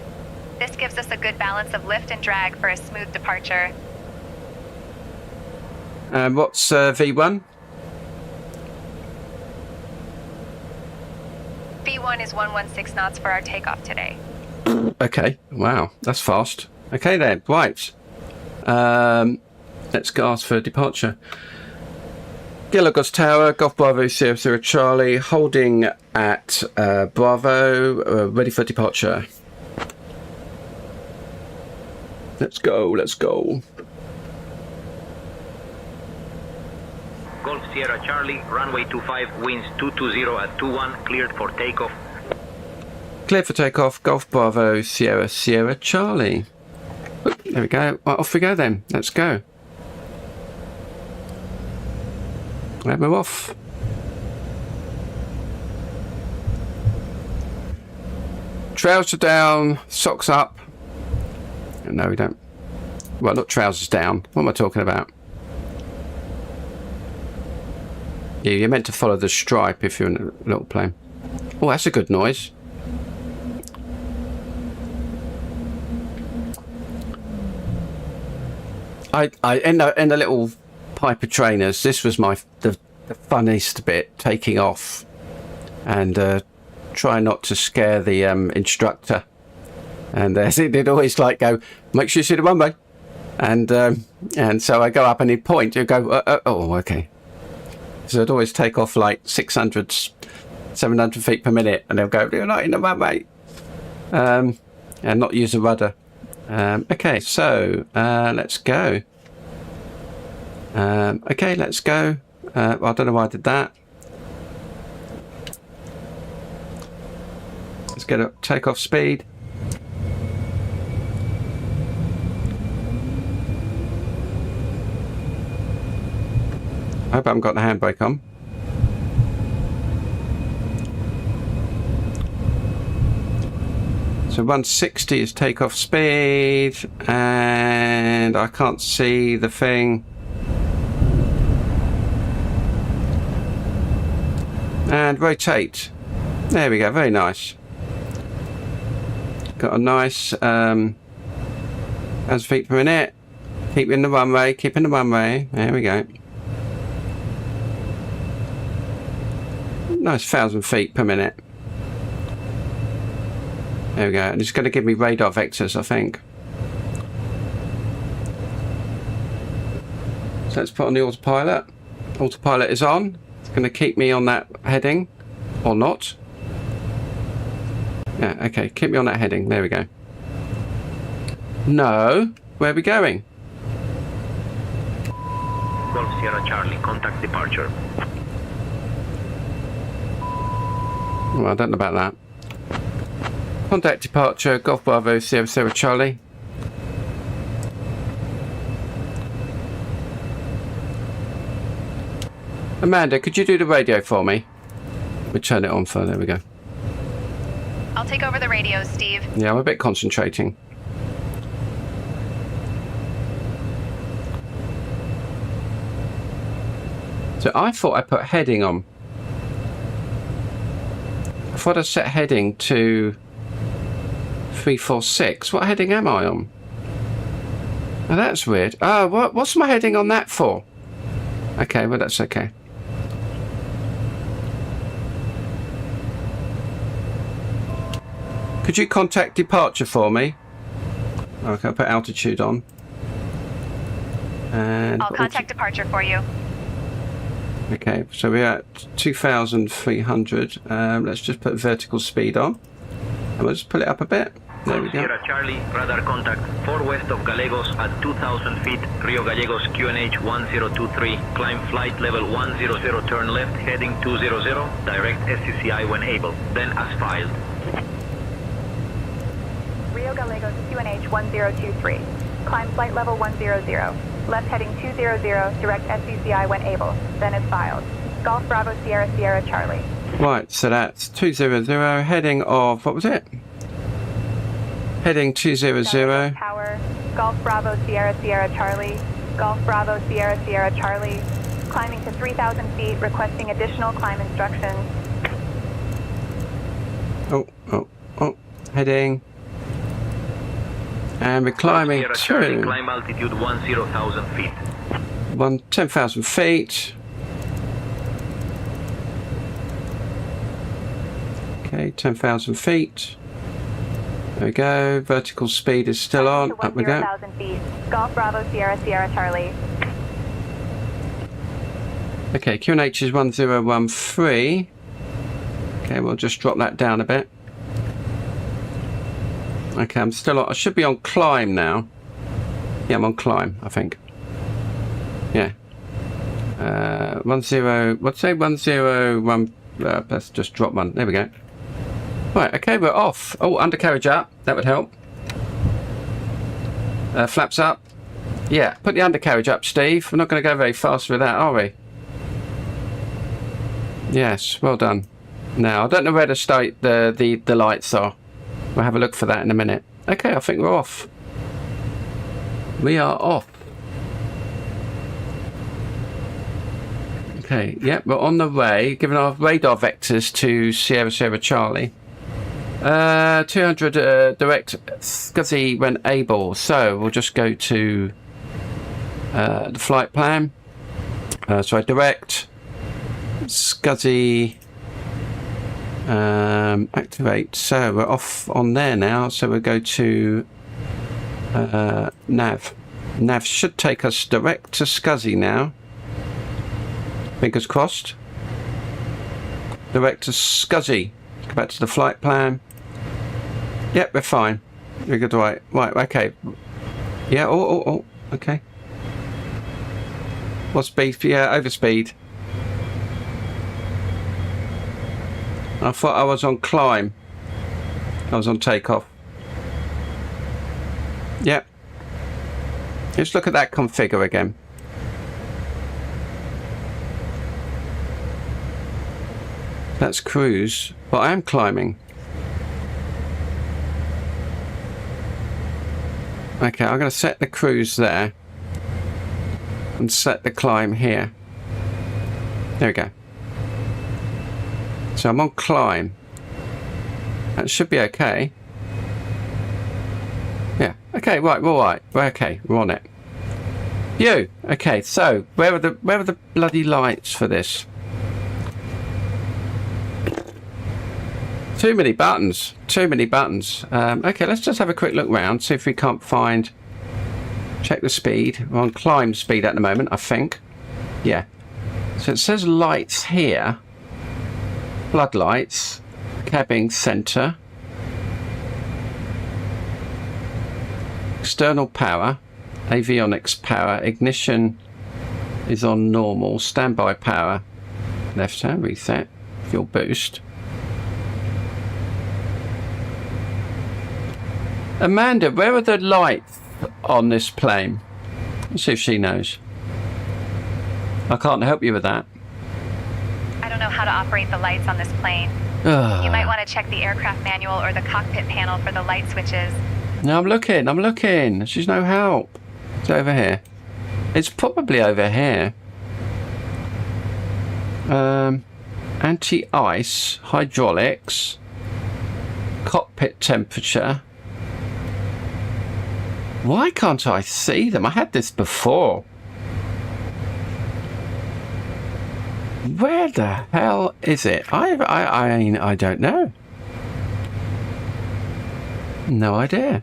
This gives us a good balance of lift and drag for a smooth departure. And what's V1? V1 is 116 knots for our takeoff today. Okay, wow, that's fast. Okay then, right. Let's go ask for departure. Galagos Tower, Golf Bravo, Sierra Sierra Charlie, holding at Bravo, ready for departure. Let's go, let's go. Golf Sierra Charlie, runway 25, winds 220 at 21, cleared for takeoff. Cleared for takeoff, Golf Bravo, Sierra, Sierra Charlie. Oop, there we go. Well, off we go then. Let's go. And we're off. Trousers down, socks up. No, we don't. Well, not trousers down. What am I talking about? Yeah, you're meant to follow the stripe if you're in a little plane. Oh, that's a good noise. I in the little Piper trainers, this was the funniest bit, taking off and try not to scare the instructor. And they'd always like go, make sure you see the runway. And so I go up and he'd point, he'd go, oh, okay. So I'd always take off like 600, 700 feet per minute, and they'll go, you're not in the runway. And not use a rudder. Okay, so let's go. Okay, let's go. Well, I don't know why I did that. Let's get up takeoff speed. I hope I haven't got the handbrake on. So 160 is takeoff speed, and I can't see the thing. And rotate. There we go, very nice. Got a nice 1,000 feet per minute. Keep in the runway, keep in the runway. There we go. Nice 1,000 feet per minute. There we go. And it's going to give me radar vectors, I think. So let's put on the autopilot. Autopilot is on. It's going to keep me on that heading. Or not. Yeah, okay. Keep me on that heading. There we go. No. Where are we going? Golf Sierra Charlie, contact departure. Well, I don't know about that. Contact departure, Golf Bravo, Sierra, Sierra Charlie. Amanda, could you do the radio for me? We'll turn it on for, there we go. I'll take over the radios, Steve. Yeah, I'm a bit concentrating. So I thought I put heading on. I thought I set heading to 346. What heading am I on? Oh, that's weird. Oh, what's my heading on that for? Okay, well, that's okay. Could you contact departure for me? Okay, I'll put altitude on. And I'll contact departure for you. Okay, so we're at 2,300. Let's just put vertical speed on. And we'll just pull it up a bit. There we go. Sierra Charlie, radar contact 4 west of Gallegos at 2,000 feet, Rio Gallegos QNH 1023, climb flight level 100, turn left, heading 200, direct SCCI when able, then as filed. Rio Gallegos QNH 1023. Climb flight level 100. Left heading 200, direct SCCI when able, then as filed. Golf Bravo Sierra Sierra Charlie. Right, so that's 200, heading of, what was it? Heading 200. Tower. Golf Bravo Sierra Sierra Charlie. Golf Bravo Sierra Sierra Charlie. Climbing to 3,000 feet, requesting additional climb instructions. Oh, heading. And we're climbing Sierra Charlie, to climb altitude 10,000 feet. 10,000 feet. Okay, 10,000 feet. There we go. Vertical speed is still on. Up we go. 10,000 feet. Golf Bravo Sierra Sierra Charlie. Okay, QNH is 1013. Okay, we'll just drop that down a bit. Okay, I'm still on. I should be on climb now. Yeah, I'm on climb, I think. Yeah. Let's say 101. Let's just drop one. There we go. Right, okay, we're off. Oh, undercarriage up. That would help. Flaps up. Yeah, put the undercarriage up, Steve. We're not going to go very fast with that, are we? Yes, well done. Now, I don't know where the lights are. We'll have a look for that in a minute. Okay, I think we're off. We are off. Okay, yep, we're on the way. Giving our radar vectors to Sierra Charlie. 200 direct SCSI when able. So we'll just go to the flight plan. So I direct SCSI activate. So we're off on there now. So we'll go to nav. Nav should take us direct to SCSI now. Fingers crossed. Direct to SCSI. Go back to the flight plan. Yep, we're fine. We're good. Right, okay. Yeah, oh, okay. What speed? Yeah, overspeed. I thought I was on climb. I was on takeoff. Yep. Let's look at that configure again. That's cruise, but I am climbing. Okay, I'm going to set the cruise there and set the climb here. There we go. So I'm on climb. That should be okay. Yeah. Okay. Right. We're all right. We're okay. We're on it. You. Okay. So where are the bloody lights for this? Too many buttons. Too many buttons. Okay, let's just have a quick look round, see if we can't find... Check the speed. We're on climb speed at the moment, I think. Yeah. So it says lights here. Floodlights. Cabin centre. External power. Avionics power. Ignition is on normal. Standby power. Left hand reset. Fuel boost. Amanda, where are the lights on this plane? Let's see if she knows. I can't help you with that. I don't know how to operate the lights on this plane. You might want to check the aircraft manual or the cockpit panel for the light switches. No, I'm looking. She's no help. It's over here. It's probably over here. Anti-ice, hydraulics, cockpit temperature. Why can't I see them? I had this before. Where the hell is it? I don't know. No idea.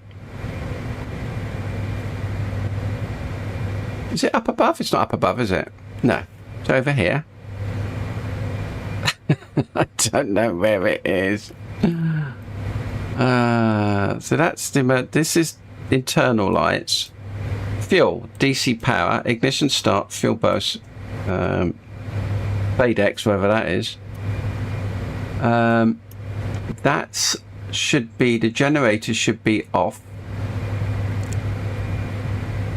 Is it up above? It's not up above, is it? No. It's over here. I don't know where it is. So that's the... This is... internal lights, fuel, DC power, ignition start, fuel burst, FADEX, wherever that is. That should be, the generator should be off.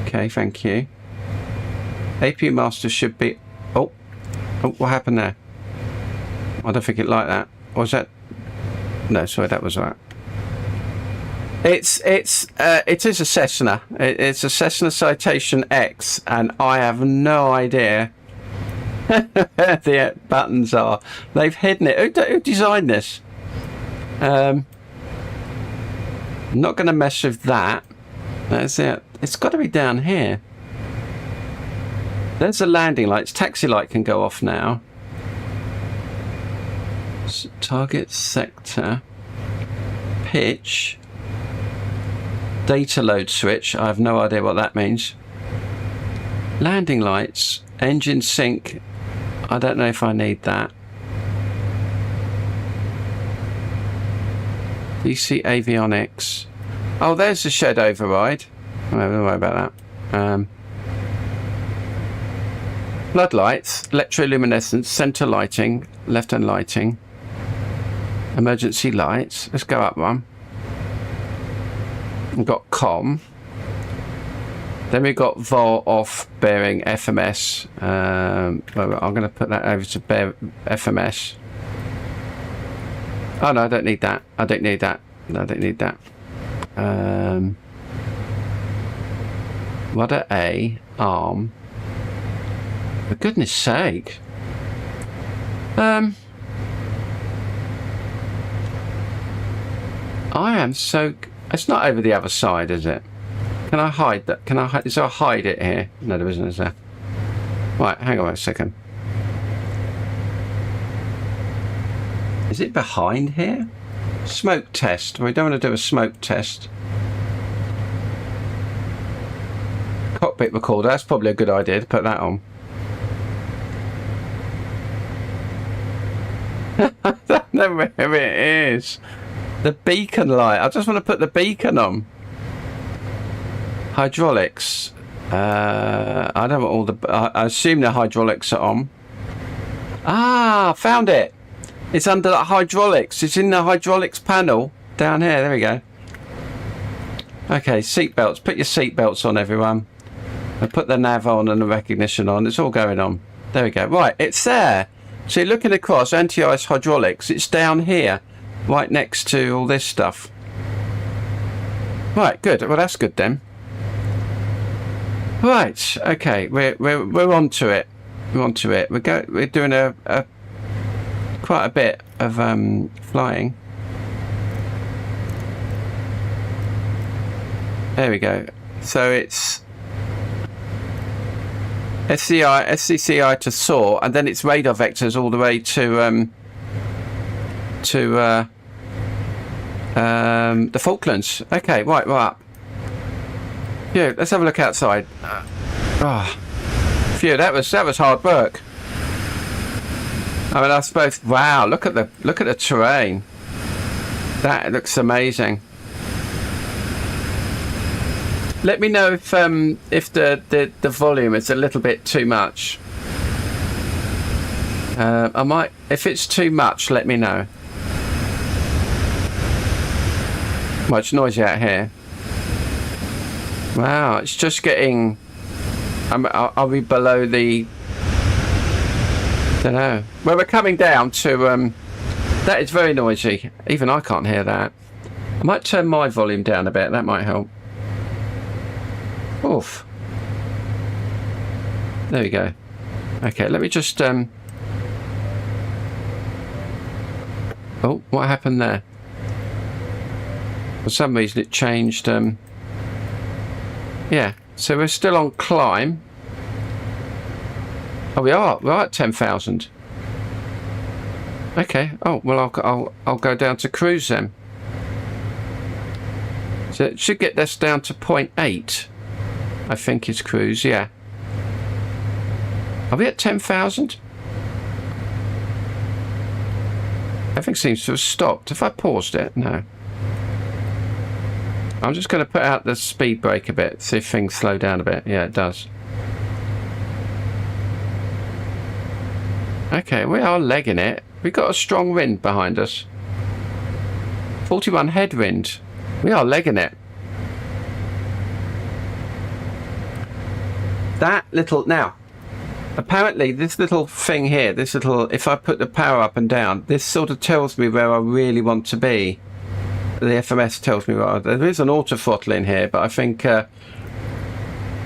Okay, thank you. APU master should be, oh, what happened there? I don't think it like that. Was that? No, sorry, that was that. It is a Cessna. It's a Cessna Citation X, and I have no idea where the buttons are. They've hidden it. Who designed this? I'm not going to mess with that. That's it. It's got to be down here. There's the landing lights. Taxi light can go off now. Target sector. Pitch. Data load switch. I have no idea what that means. Landing lights. Engine sync. I don't know if I need that. DC avionics. Oh, there's the shed override. Don't worry about that. Floodlights, electroluminescence, centre lighting, left-hand lighting, emergency lights. Let's go up one. We've got comm. Then we've got vol off bearing FMS. Well, I'm going to put that over to bear FMS. Oh no, I don't need that. I don't need that. No, I don't need that. Rudder A, arm. For goodness sake. I am so... It's not over the other side, is it? Can I hide that? Can I hide? Is there a hide it here? No, there isn't, is there? Right, hang on a second. Is it behind here? Smoke test. We don't want to do a smoke test. Cockpit recorder. That's probably a good idea to put that on. I don't know where it is. The beacon light. I just want to put the beacon on. Hydraulics. I don't know what all the... I assume the hydraulics are on. Ah, found it. It's under the hydraulics. It's in the hydraulics panel down here. There we go. Okay, seatbelts. Put your seatbelts on, everyone. And put the nav on and the recognition on. It's all going on. There we go. Right, it's there. So you're looking across anti-ice hydraulics. It's down here, right next to all this stuff. Right, good. Well, that's good then. Right. Okay, we're on to it. We're on to it. We're doing quite a bit of flying. There we go. So it's SCCI to SOAR, and then it's radar vectors all the way to the Falklands. Okay, right, we're up. Yeah, let's have a look outside. Phew, that was hard work. I mean, I suppose. Wow, look at the terrain. That looks amazing. Let me know if the volume is a little bit too much. I might, if it's too much, let me know. Well, it's noisy out here. Wow, it's just getting. Are we below the? Don't know. Well, we're coming down to. That is very noisy. Even I can't hear that. I might turn my volume down a bit. That might help. Oof. There we go. Okay, let me just oh, what happened there? For some reason it changed. Yeah, so we're still on climb. Oh, we're at 10,000. Okay. Oh, well, I'll go down to cruise then. So it should get this down to 0.8. I think it's cruise, yeah. Are we at 10,000? Everything seems to have stopped. Have I paused it? No. I'm just going to put out the speed brake a bit, see if things slow down a bit. Yeah, it does. Okay, we are legging it. We've got a strong wind behind us. 41 headwind. We are legging it. That little, now, apparently this little thing here, this little, if I put the power up and down, this sort of tells me where I really want to be. The FMS tells me where there is an auto throttle in here, but I think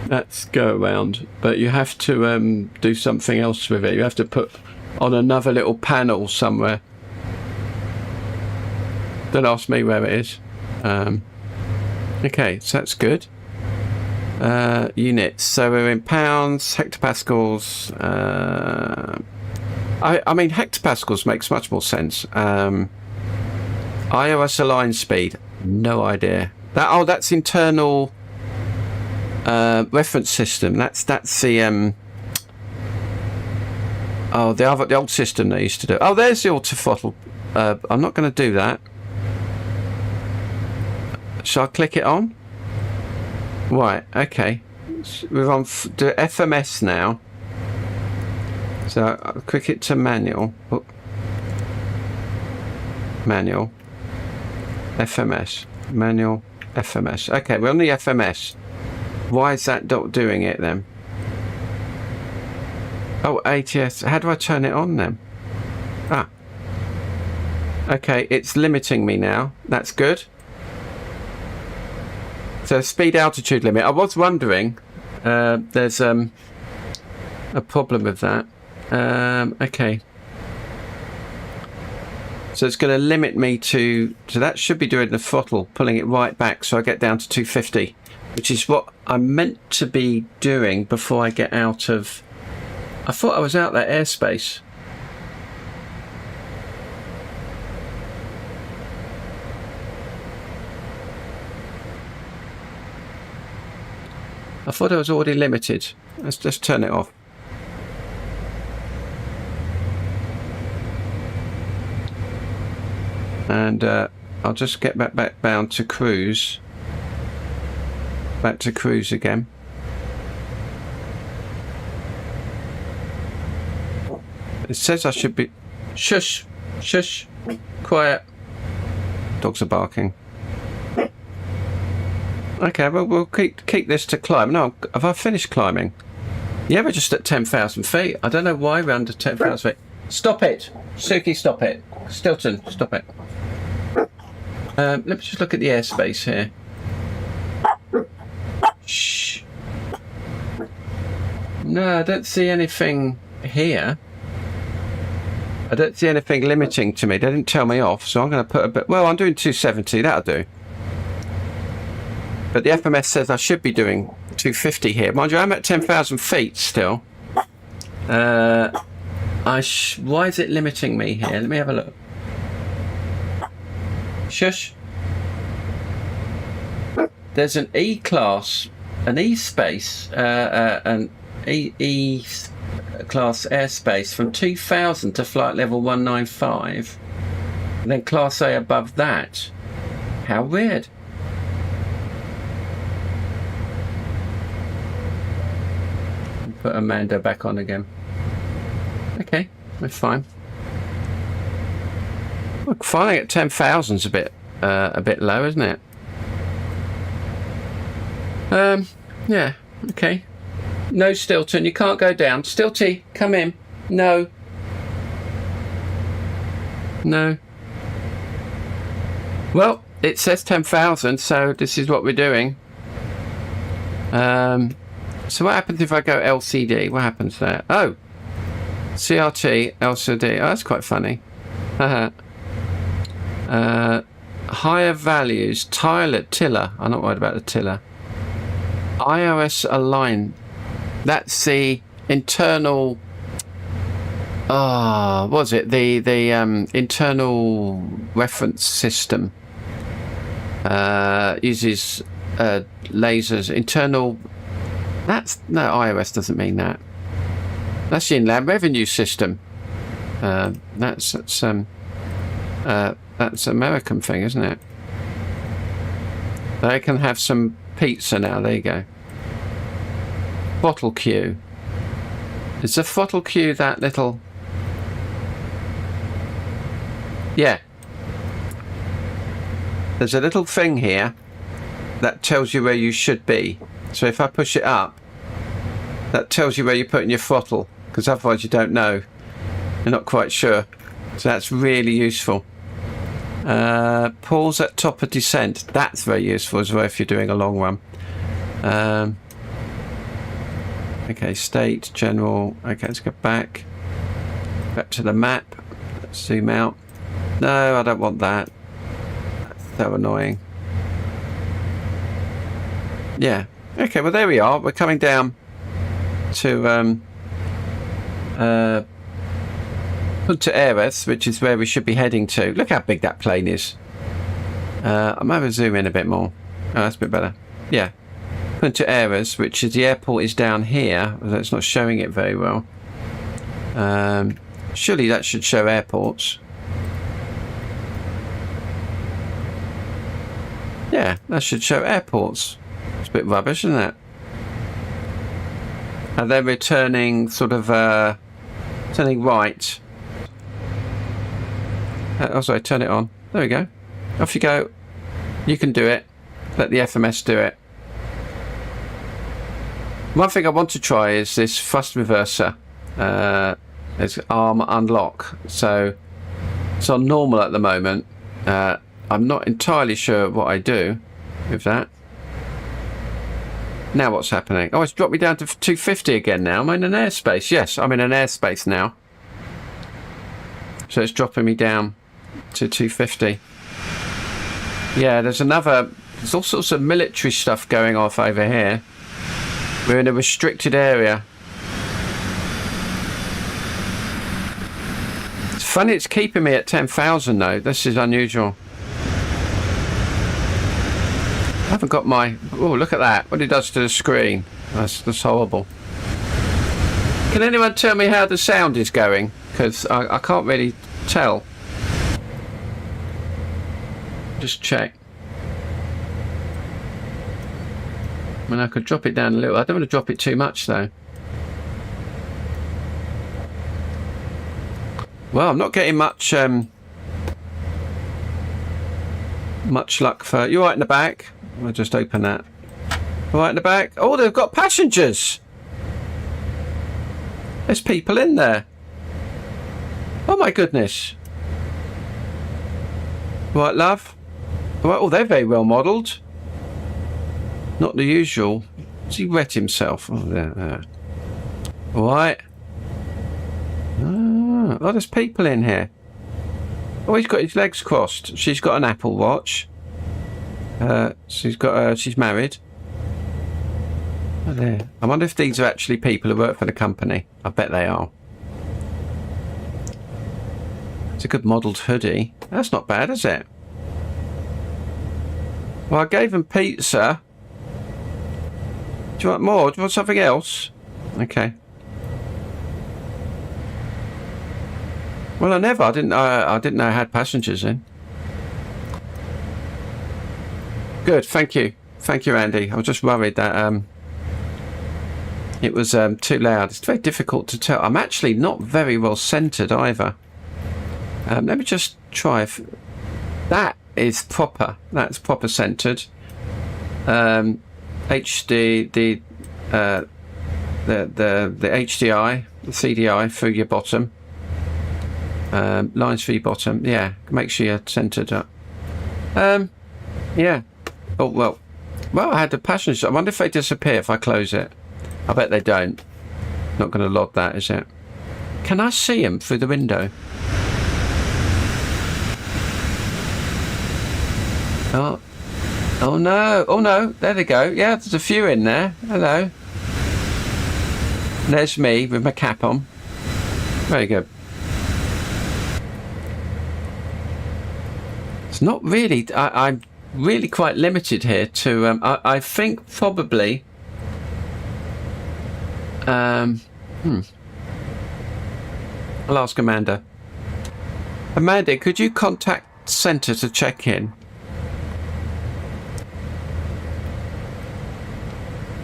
that's go around. But you have to do something else with it. You have to put on another little panel somewhere. Don't ask me where it is. Okay, so that's good. Units, so we're in pounds, hectopascals. I mean, hectopascals makes much more sense. iOS align speed, no idea. That's internal reference system. That's the the old system they used to do. Oh, there's the auto throttle. I'm not going to do that. Shall I click it on? Right, okay. We're on to FMS now. So I'll click it to manual. Oh. Manual. FMS. Manual. FMS. Okay, we're on the FMS. Why is that not doing it then? Oh, ATS. How do I turn it on then? Ah. Okay, it's limiting me now. That's good. So speed altitude limit. I was wondering, there's a problem with that. Okay. So it's going to limit me to, so that should be doing the throttle, pulling it right back so I get down to 250, which is what I'm meant to be doing before I get out of, I thought I was out that airspace. I thought I was already limited. Let's just turn it off. And I'll just get back down to cruise. Back to cruise again. It says I should be... Shush! Shush! Quiet! Dogs are barking. Okay, well, we'll keep this to climb. No, have I finished climbing? Yeah, we're just at 10,000 feet. I don't know why we're under 10,000 feet. Stop it! Suki, stop it! Stilton, stop it. Let me just look at the airspace here. Shh. No, I don't see anything here. I don't see anything limiting to me. They didn't tell me off, so I'm going to put a bit... Well, I'm doing 270, that'll do. But the FMS says I should be doing 250 here. Mind you, I'm at 10,000 feet still. Why is it limiting me here? Let me have a look. Shush. There's an E-class, an E-space, an E-class airspace from 2000 to flight level 195. And then Class A above that. How weird. Put Amanda back on again. Okay, that's fine. Look, flying at 10,000's a bit low, isn't it? Yeah, okay. No, Stilton, you can't go down. Stilty, come in. No. No. Well, it says 10,000, so this is what we're doing. So what happens if I go LCD? What happens there? Oh, CRT, LCD. Oh, that's quite funny. Higher values, tiller. I'm not worried about the tiller. iOS align. That's the internal. Was it the internal reference system? Uses lasers. Internal. That's no, iOS doesn't mean that. That's the inland revenue system. That's American thing, isn't it? They can have some pizza now. There you go. Throttle queue. Is the throttle queue that little? Yeah. There's a little thing here that tells you where you should be. So if I push it up, that tells you where you're putting your throttle, because otherwise you don't know. You're not quite sure. So that's really useful. Pause at top of descent. That's very useful as well if you're doing a long run. Okay, state, general. Okay, let's go back to the map. Let's zoom out. No, I don't want that. That's so annoying. Yeah. Okay, well there we are. We're coming down to Punta Arenas, which is where we should be heading to. Look how big that plane is. I might have to zoom in a bit more. Oh, that's a bit better. Yeah. Punta Arenas, which is the airport, is down here, although it's not showing it very well. Surely that should show airports. Yeah, that should show airports. It's a bit rubbish, isn't it? And then returning sort of happening right. Oh, sorry, turn it on. There we go. Off you go. You can do it. Let the FMS do it. One thing I want to try is this thrust reverser. It's arm unlock. So it's on normal at the moment. I'm not entirely sure what I do with that. Now what's happening? Oh, it's dropped me down to 250 again now. Am I in an airspace? Yes, I'm in an airspace now. So it's dropping me down to 250. Yeah, there's all sorts of military stuff going off over here. We're in a restricted area. It's funny it's keeping me at 10,000 though. This is unusual. I haven't got my... Oh, look at that. What it does to the screen. That's horrible. Can anyone tell me how the sound is going? Because I can't really tell. Just check. I mean, I could drop it down a little. I don't want to drop it too much, though. Well, I'm not getting much luck for... You right in the back? I'll just open that. Right in the back. Oh, they've got passengers. There's people in there. Oh my goodness. Right, love. Right, oh, they're very well modelled. Not the usual. Has he wet himself? Oh, there. Right. Oh, there's people in here. Oh, he's got his legs crossed. She's got an Apple Watch. She's married. Oh, there. I wonder if these are actually people who work for the company. I bet they are. It's a good modelled hoodie. That's not bad, is it? Well, I gave them pizza. Do you want more? Do you want something else? Okay. Well, I didn't know I had passengers in. Good, thank you, Andy. I was just worried that it was too loud. It's very difficult to tell. I'm actually not very well centered either. Let me just try. That is proper. That's proper centered. HD, the HDI, the CDI through your bottom. Lines for your bottom. Yeah, make sure you're centered up. Yeah. Oh, well, I had the passengers. I wonder if they disappear if I close it. I bet they don't. Not going to log that, is it? Can I see them through the window? Oh no. Oh no. There they go. Yeah, there's a few in there. Hello. There's me with my cap on. Very good. It's not really... I'm really quite limited here to... I think probably... I'll ask Amanda. Amanda, could you contact Centre to check in?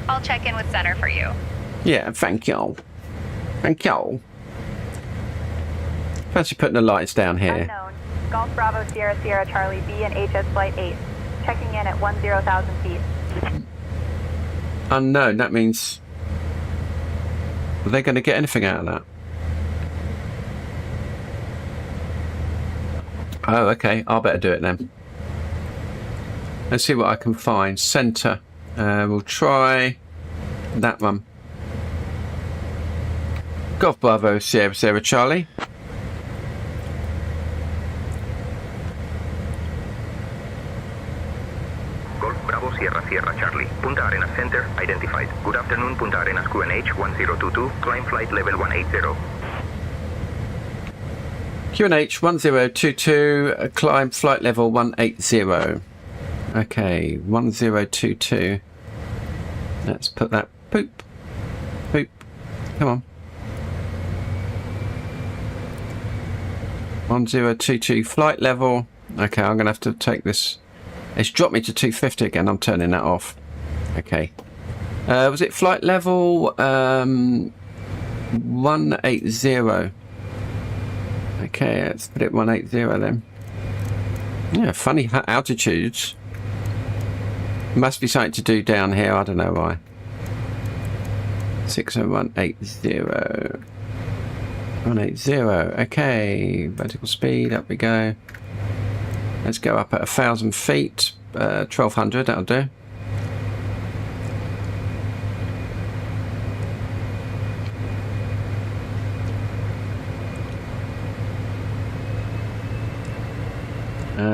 I'll check in with Center for you. Yeah, thank you. Thank you. Fancy putting the lights down here. Unknown. Golf Bravo Sierra Sierra Charlie B and HS Flight 8. Checking in at 10,000 feet. Unknown, that means... Are they going to get anything out of that? Oh, okay. I'll better do it then. Let's see what I can find. Centre. We'll try that one. Golf Bravo Sierra Sierra Charlie. Golf Bravo Sierra Sierra Charlie. Punta Arenas Center identified. Good afternoon, Punta Arenas QNH 1022. Climb flight level 180. QNH 1022. Climb flight level 180. Okay, 1022. Let's put that. Poop. Come on. 1022 flight level. Okay, I'm going to have to take this. It's dropped me to 250 again. I'm turning that off. Okay. Was it flight level 180? Okay, let's put it 180 then. Yeah, funny altitudes. Must be something to do down here. I don't know why. 60180. 180. Okay, vertical speed. Up we go. Let's go up at 1,000 feet. 1,200. That'll do.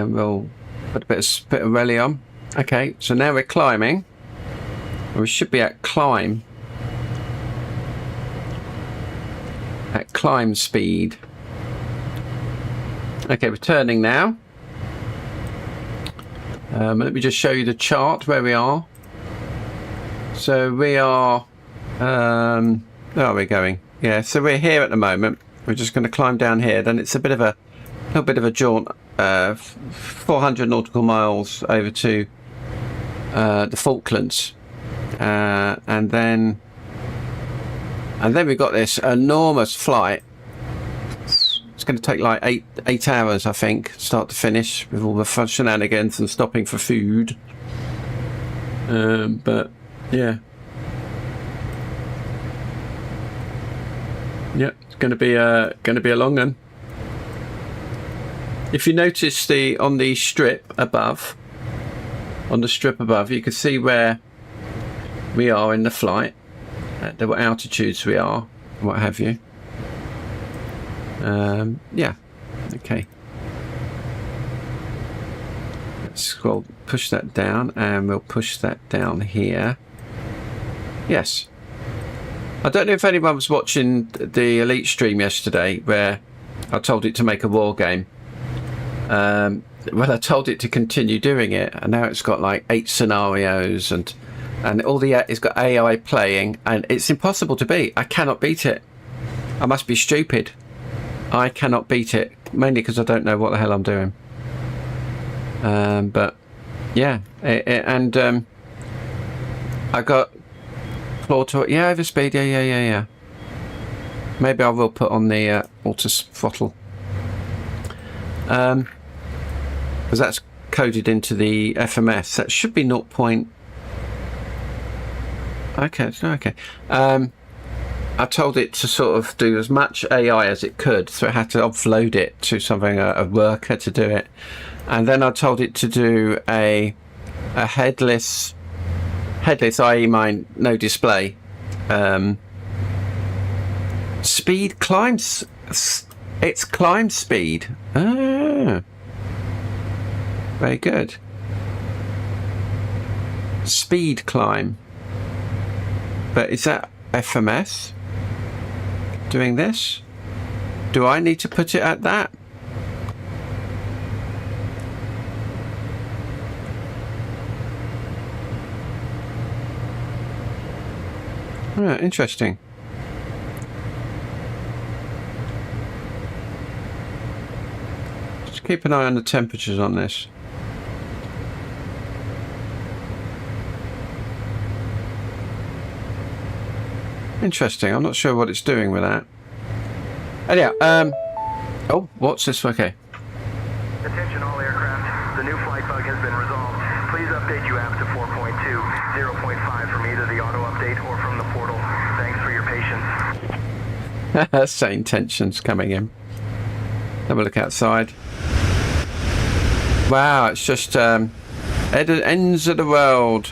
We'll put a bit of rally on. Okay, so now we're climbing. We should be at climb. At climb speed. Okay, we're turning now. Let me just show you the chart where we are. So we are... where are we going? Yeah, so we're here at the moment. We're just going to climb down here. Then it's a little bit of a jaunt. 400 nautical miles over to the Falklands, and then we've got this enormous flight. It's going to take like eight hours, I think, start to finish, with all the fun shenanigans and stopping for food. But yeah, it's going to be a long one. If you notice on the strip above, you can see where we are in the flight, at what altitudes we are, what have you. Yeah, okay. Let's scroll, push that down, and we'll push that down here. Yes. I don't know if anyone was watching the Elite stream yesterday, where I told it to make a war game. Well, I told it to continue doing it, and now it's got like 8 scenarios, and it's got AI playing, and it's impossible to beat. I cannot beat it. I must be stupid. I cannot beat it, mainly because I don't know what the hell I'm doing. But yeah, I got auto, yeah, overspeed, yeah. Maybe I will put on the auto throttle. Because that's coded into the FMS. That should be 0. Okay. I told it to sort of do as much AI as it could, so it had to offload it to something, a worker to do it, and then I told it to do a headless, i.e. mine, no display. Speed climbs. It's climb speed. Ah. Very good. Speed climb. But is that FMS doing this? Do I need to put it at that? Ah, interesting. Just keep an eye on the temperatures on this. Interesting. I'm not sure what it's doing with that. Anyhow, oh, what's this? Okay. Attention all aircraft. The new flight bug has been resolved. Please update UAP to 4.2, 0.5 from either the auto update or from the portal. Thanks for your patience. Same tensions coming in. Have a look outside. Wow, it's just ends of the world.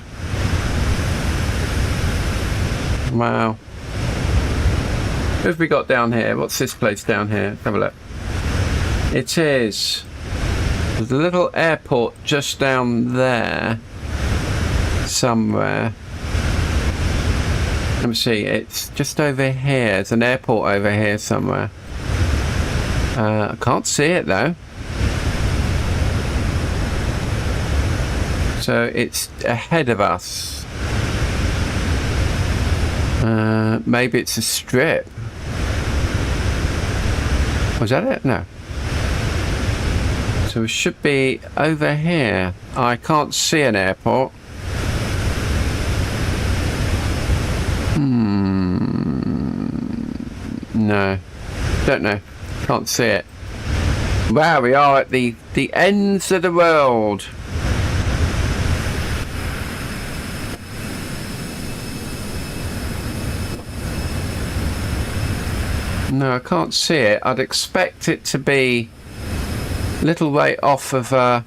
Wow. Who have we got down here? What's this place down here? Have a look. It is. There's a little airport just down there. Somewhere. Let me see. It's just over here. There's an airport over here somewhere. I can't see it though. So it's ahead of us. Maybe it's a strip. Was that it? No. So we should be over here. I can't see an airport. No. Don't know. Can't see it. Wow, we are at the ends of the world. No, I can't see it. I'd expect it to be a little way off of the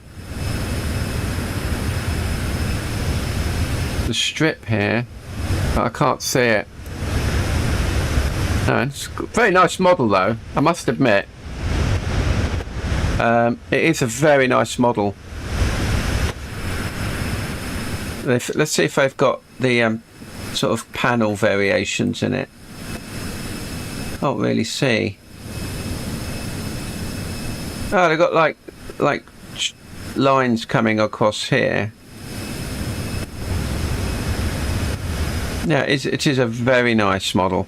strip here, but I can't see it. No, it's a very nice model though, I must admit. It is a very nice model. Let's see if they've got the sort of panel variations in it. Can't really see. Oh, they've got like lines coming across here. Yeah, it is a very nice model.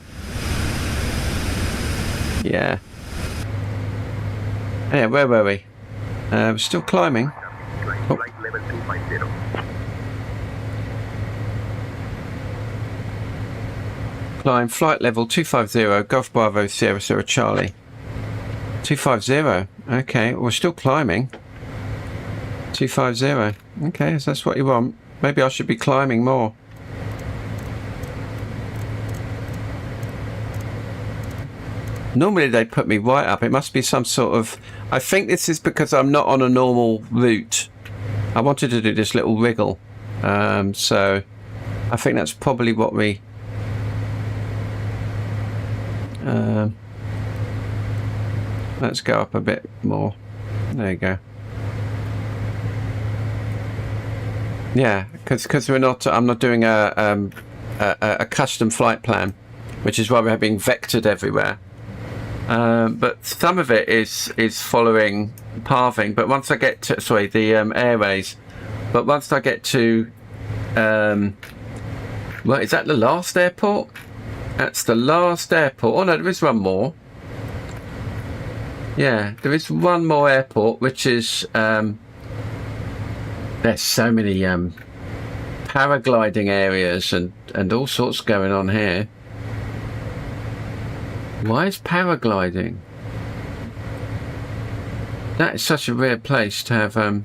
Yeah. Yeah, where were we? We're still climbing. Oh. Climb flight level 250, Golf Bravo Sierra Sierra Charlie. 250. Okay, we're still climbing. 250. Okay, so that's what you want. Maybe I should be climbing more. Normally they put me right up. It must be some sort of... I think this is because I'm not on a normal route. I wanted to do this little wriggle. So I think that's probably what we... let's go up a bit more. There you go. Yeah, because we're not... I'm not doing a custom flight plan, which is why we're being vectored everywhere. But some of it is following pathing. But once I get to the airways, but once I get to well, is that the last airport? That's the last airport. Oh no, there is one more. Yeah, there is one more airport, which is there's so many paragliding areas and all sorts going on here. Why is paragliding? That is such a rare place to have. Let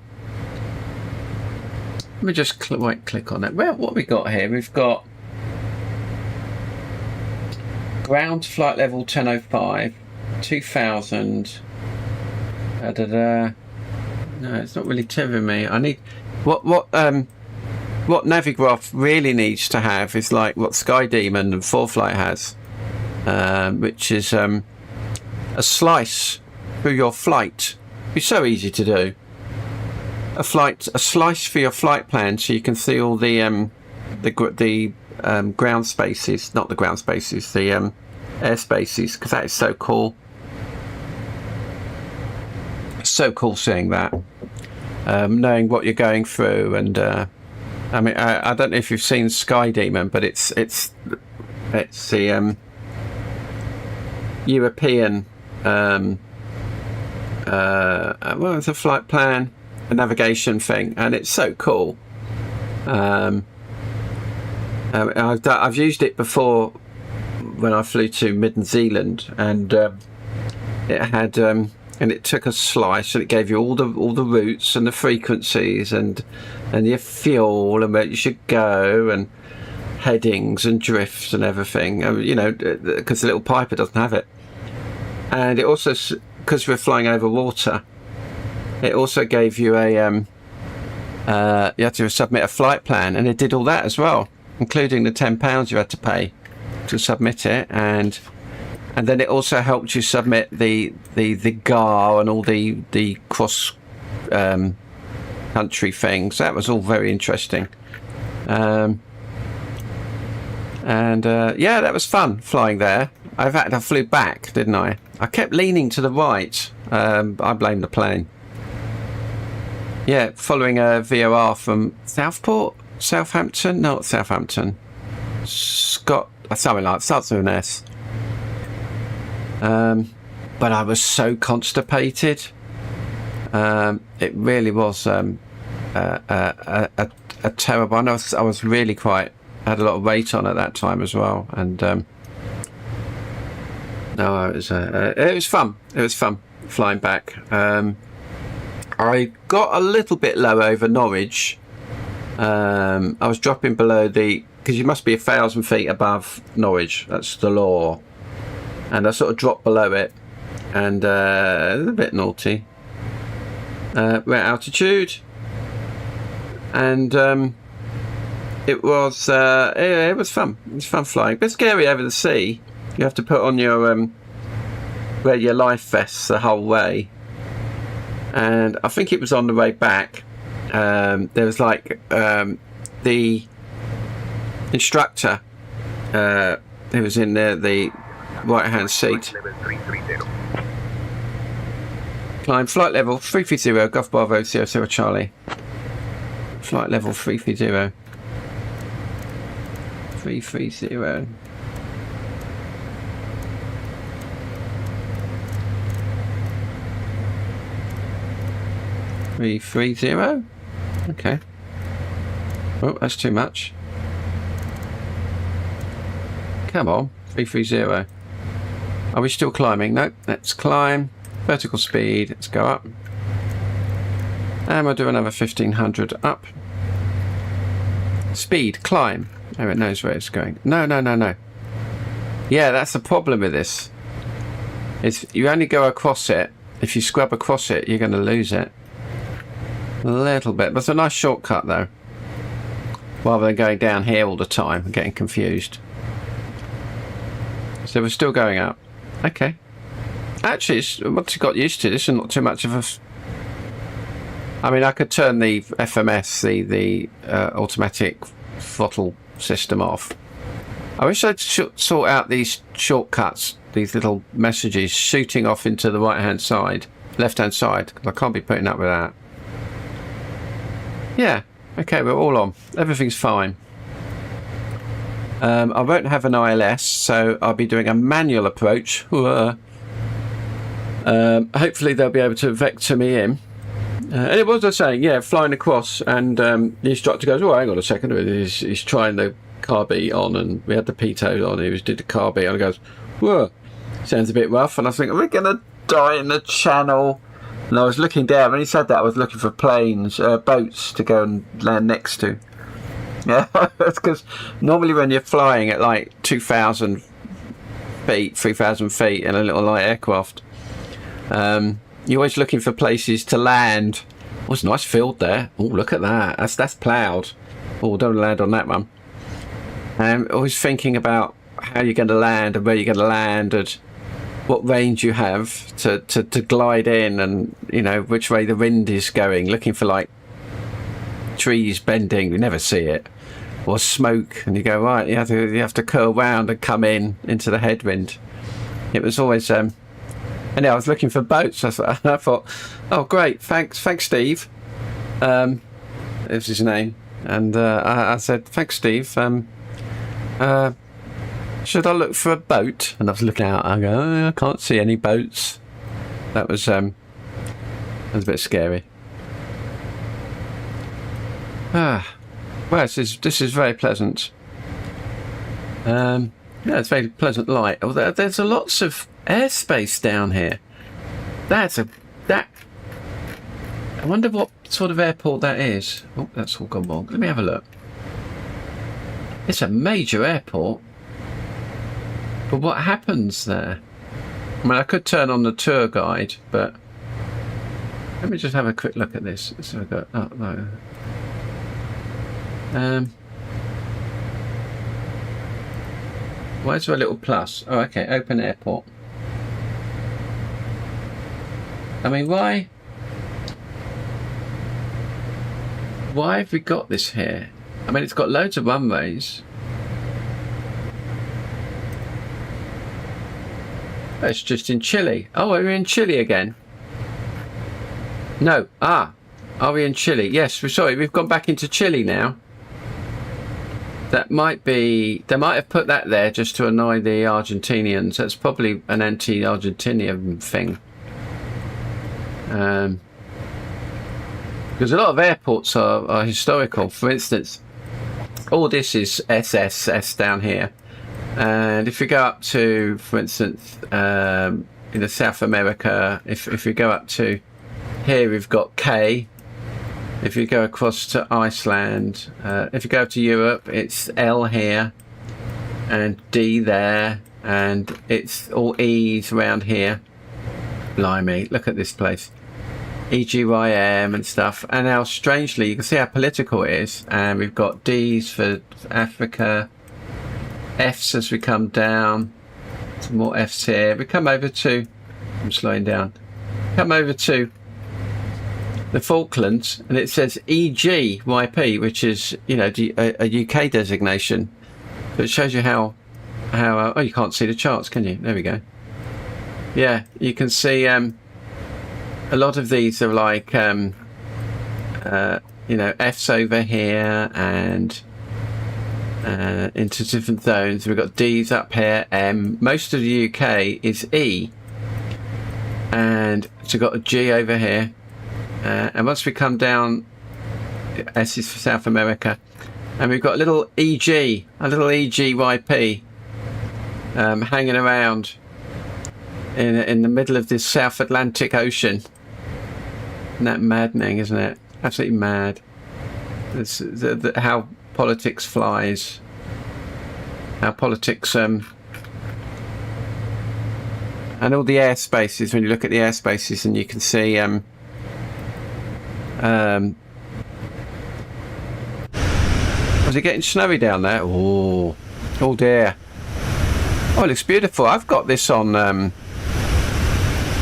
me just click on that. Well, what we got here? We've got ground flight level 1005, 2000. No, it's not really telling me. I need what Navigraph really needs to have is like what Sky Demon and 4Flight has. Which is a slice through your flight. It'd be so easy to do. A slice for your flight plan, so you can see all the ground spaces, not the ground spaces, the air spaces, because that is so cool. So cool seeing that, knowing what you're going through, and I mean, I don't know if you've seen Sky Demon, but it's the European well, it's a flight plan, a navigation thing, and it's so cool. I've used it before when I flew to Mid Zealand, and it had and it took a slice and it gave you all the routes and the frequencies and your fuel and where you should go and headings and drifts and everything, you know, because the little Piper doesn't have it. And it also, because we're flying over water, it also gave you a you had to submit a flight plan, and it did all that as well, including the £10 you had to pay to submit it, and then it also helped you submit the GAR and all the cross country things. That was all very interesting. Yeah, that was fun flying there. I flew back, didn't I? I kept leaning to the right. I blame the plane. Yeah, following a VOR from Southampton, not Southampton. Something like, starts with an S. But I was so constipated. It really was a terrible. I was really quite. Had a lot of weight on at that time as well, and No, it was fun. It was fun flying back. I got a little bit low over Norwich. I was dropping below because you must be 1,000 feet above Norwich. That's the law. And I sort of dropped below it, and it was a bit naughty. We're at altitude, and it was fun. It was fun flying. A bit scary over the sea. You have to put on your wear your life vests the whole way. And I think it was on the way back. There was like the instructor who was in the right hand seat. Climb flight level 330, Golf Bravo 00 Charlie. Flight level 330. 330. Okay. Oh, that's too much. Come on, 330. Are we still climbing? No, let's climb. Vertical speed, let's go up. And we'll do another 1500 up. Speed, climb. Oh, it knows where it's going. No. Yeah, that's the problem with this. Is you only go across it. If you scrub across it, you're going to lose it. A little bit, but it's a nice shortcut though. Rather than going down here all the time and getting confused. So we're still going up. Okay. Actually, once you got used to this, and not too much of a. I mean, I could turn the FMS, the automatic throttle system off. I wish I'd sort out these shortcuts, these little messages shooting off into the right-hand side, left-hand side, because I can't be putting up with that. Yeah, okay, we're all on. Everything's fine. I won't have an ILS, so I'll be doing a manual approach. Hopefully they'll be able to vector me in. And it was, I was saying, yeah, flying across, and the instructor goes, oh, hang on a second. He's trying the carby on, and we had the pitot on. He did the carby on, and goes, whoa, sounds a bit rough. And I was thinking, are we going to die in the channel? And I was looking down. When he said that, I was looking for planes, boats to go and land next to. Yeah, because normally when you're flying at like 2,000 feet, 3,000 feet in a little light aircraft, you're always looking for places to land. Oh, it's a nice field there. Oh, look at that. That's ploughed. Oh, don't land on that one. Always thinking about how you're going to land and where you're going to land and what range you have to glide in, and you know which way the wind is going, looking for like trees bending, you never see it, or smoke, and you go, right, you have to curl round and come into the headwind. It was always and yeah, I was looking for boats. I thought, oh great, thanks Steve, it was his name, and I said, thanks Steve, should I look for a boat? And I was looking out. I go, oh, I can't see any boats. That was a bit scary. Well, this is very pleasant. Yeah, it's very pleasant light. Oh, there's lots of airspace down here. I wonder what sort of airport that is. Oh, that's all gone wrong. Let me have a look. It's a major airport. But what happens there? I mean, I could turn on the tour guide, but let me just have a quick look at this. So I go, oh no. Where's there a little plus? Oh, okay, open airport. I mean, why have we got this here? I mean, it's got loads of runways. It's just in Chile. Oh, we're in Chile again. No. Are we in Chile? Yes, we're sorry. We've gone back into Chile now. That might be... They might have put that there just to annoy the Argentinians. That's probably an anti-Argentinian thing. Because a lot of airports are historical. For instance, all this is SSS down here. And if we go up to, for instance, in the South America, if we go up to here, we've got K. If you go across to Iceland, if you go to Europe, it's L here and D there, and it's all E's around here. Blimey, look at this place. EGYM and stuff. And now, strangely, you can see how political it is. And we've got D's for Africa, F's as we come down. Some more F's here. We come over to, I'm slowing down, come over to the Falklands, and it says EGYP, which is, you know, a UK designation. So it shows you how oh, you can't see the charts, can you? There we go. Yeah, you can see a lot of these are like you know, F's over here and into different zones. We've got D's up here, M. Most of the UK is E, and so we've got a G over here. And once we come down, S is for South America, and we've got a little EG, a little EGYP hanging around in the middle of this South Atlantic Ocean. Isn't that maddening, isn't it? Absolutely mad. It's how politics flies. How politics and all the airspaces. When you look at the airspaces, and you can see was it getting snowy down there? Oh dear. Oh, it looks beautiful. I've got this on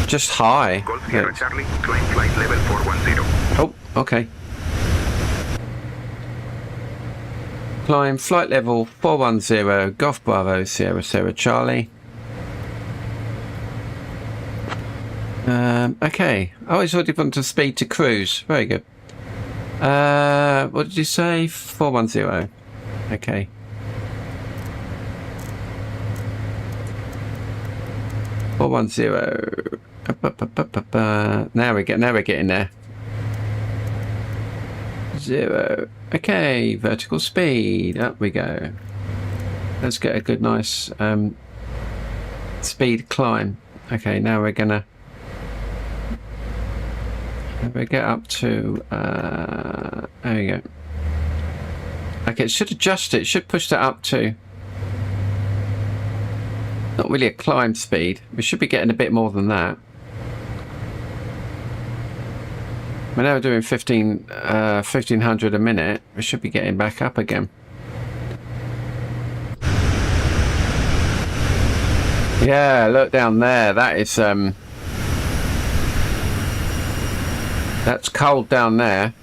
just high. Golf Sierra Charlie, climb flight level 410. Oh, okay. Climb flight level 410, Golf Bravo Sierra Sierra Charlie. Okay. Oh, it's already gone to speed to cruise. Very good. What did you say? 410. Okay. Four 410. Now we're getting there. 0. Okay, vertical speed. Up we go. Let's get a good, nice speed climb. Okay, now we're gonna. We get up to there we go. Okay, it should adjust it. It should push that up to not really a climb speed. We should be getting a bit more than that. We're now doing 1500 a minute. We should be getting back up again. Yeah, look down there. That is that's cold down there.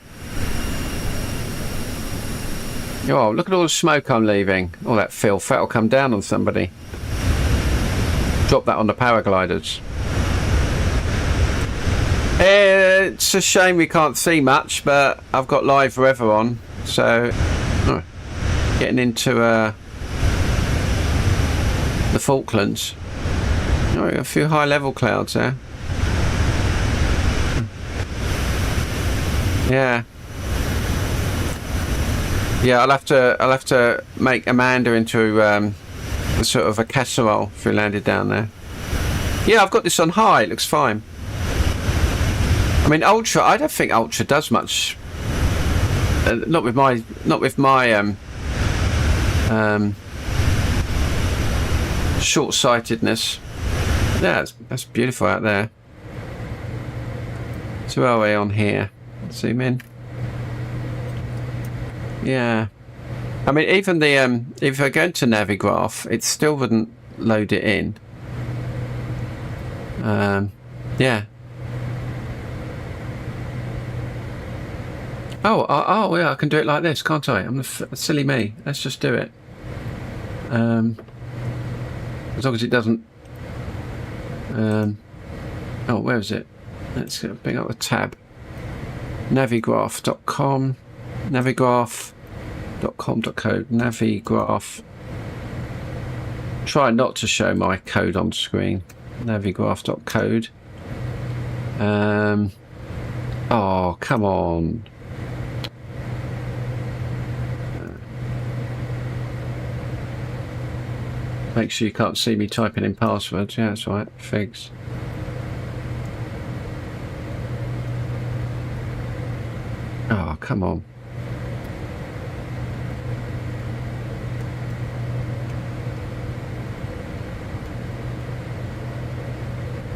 Oh, look at all the smoke I'm leaving. All that filth. That'll come down on somebody. Drop that on the paragliders. It's a shame we can't see much, but I've got live forever on, so getting into the Falklands. Oh, we've got a few high level clouds there. Yeah. Yeah, I'll have to make Amanda into a sort of a casserole if we landed down there. Yeah, I've got this on high. It looks fine. I mean, ultra. I don't think ultra does much. Not with my short-sightedness. Yeah, that's beautiful out there. So where are we on here? Zoom in. Yeah. I mean, even the if I go to Navigraph, it still wouldn't load it in. Yeah. Oh, yeah, I can do it like this, can't I? I'm silly me. Let's just do it. As long as it doesn't. Oh, where is it? Let's bring up a tab. Navigraph.com. Navigraph.com.code. Navigraph. Try not to show my code on screen. Navigraph.code. Oh, come on. Make sure you can't see me typing in passwords. Yeah, that's right. Figs. Oh, come on.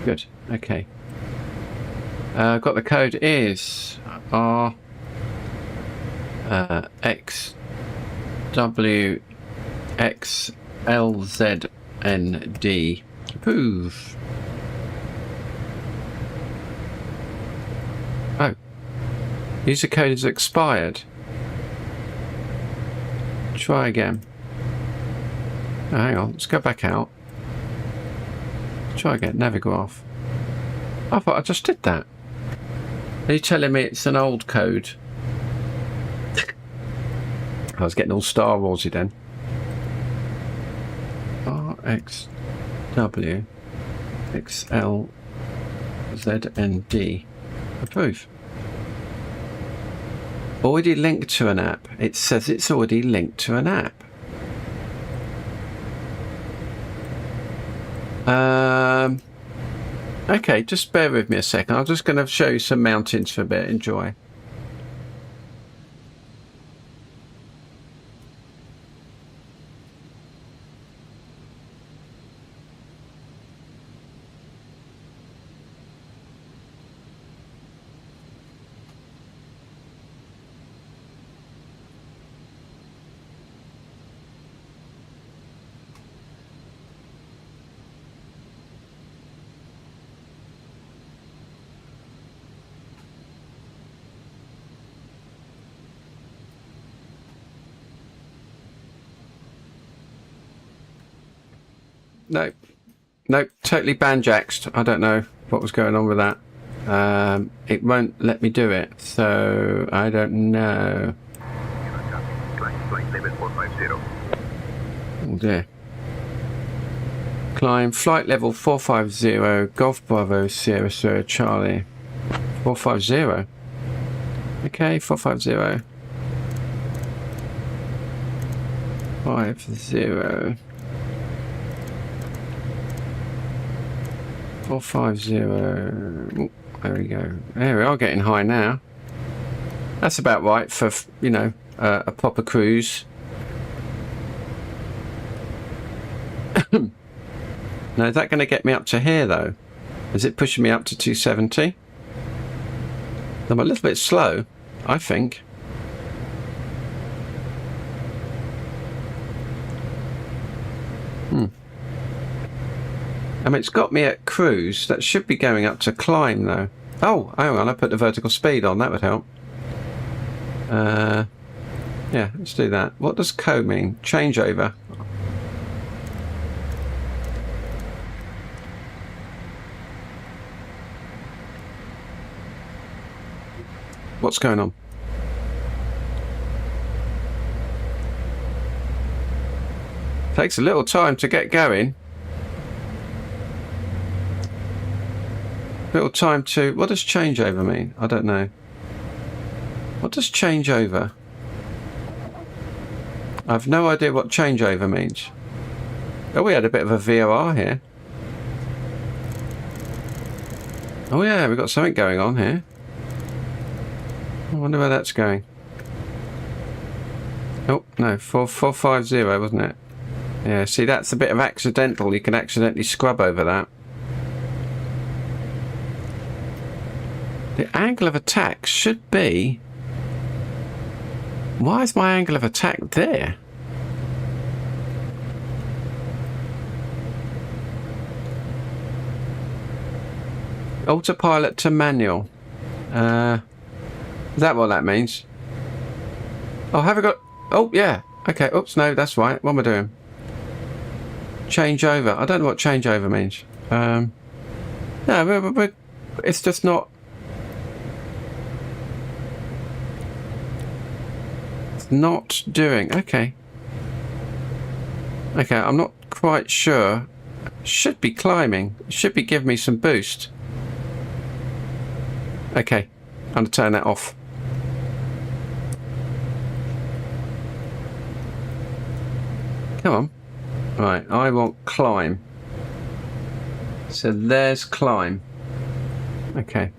Good. Okay. I've got the code is R X W X L Z N D. Approve. Oh. User code is expired. Try again. Oh, hang on. Let's go back out. Try again. Navigraph. I thought I just did that. Are you telling me it's an old code? I was getting all Star Warsy then. RXW XLZND. Approve. Already linked to an app. It says it's already linked to an app. Okay, just bear with me a second. I'm just going to show you some mountains for a bit. Enjoy. Nope, totally banjaxed. I don't know what was going on with that. It won't let me do it, so I don't know. Flight limit 450. Oh dear. Climb flight level 450, Golf Bravo Sierra Sierra Charlie. 450. Okay, 450. 50. 450. Ooh, there we go. There we are, getting high now. That's about right for, you know, a proper cruise. Now, is that going to get me up to here though? Is it pushing me up to 270? I'm a little bit slow, I think. I mean, it's got me at cruise. That should be going up to climb, though. Oh, hang on. I put the vertical speed on. That would help. Yeah, let's do that. What does co mean? Changeover. What's going on? Takes a little time to get going. Little time to... What does changeover mean? I don't know. What does changeover? I have no idea what changeover means. Oh, we had a bit of a VOR here. Oh yeah, we've got something going on here. I wonder where that's going. Oh, no, 450, wasn't it? Yeah, see, that's a bit of accidental. You can accidentally scrub over that. The angle of attack should be... Why is my angle of attack there? Autopilot to manual. Is that what that means? Oh, have I got... Oh, yeah. Okay, oops, no, that's right. What am I doing? Change over. I don't know what change over means. No, it's just not... Not doing. Okay, I'm not quite sure. Should be climbing. Should be giving me some boost. Okay, I'm going to turn that off. Come on. Right, I want climb. So there's climb. Okay.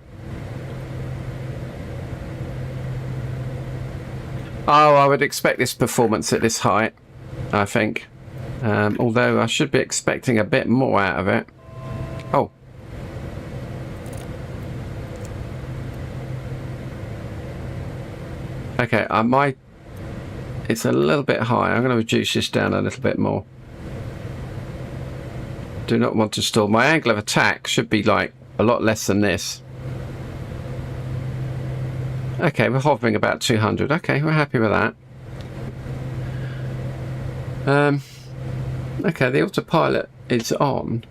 Oh, I would expect this performance at this height, I think. Although I should be expecting a bit more out of it. Oh. Okay, it's a little bit high. I'm going to reduce this down a little bit more. Do not want to stall. My angle of attack should be like a lot less than this. Okay, we're hovering about 200. Okay, we're happy with that. Okay, the autopilot is on.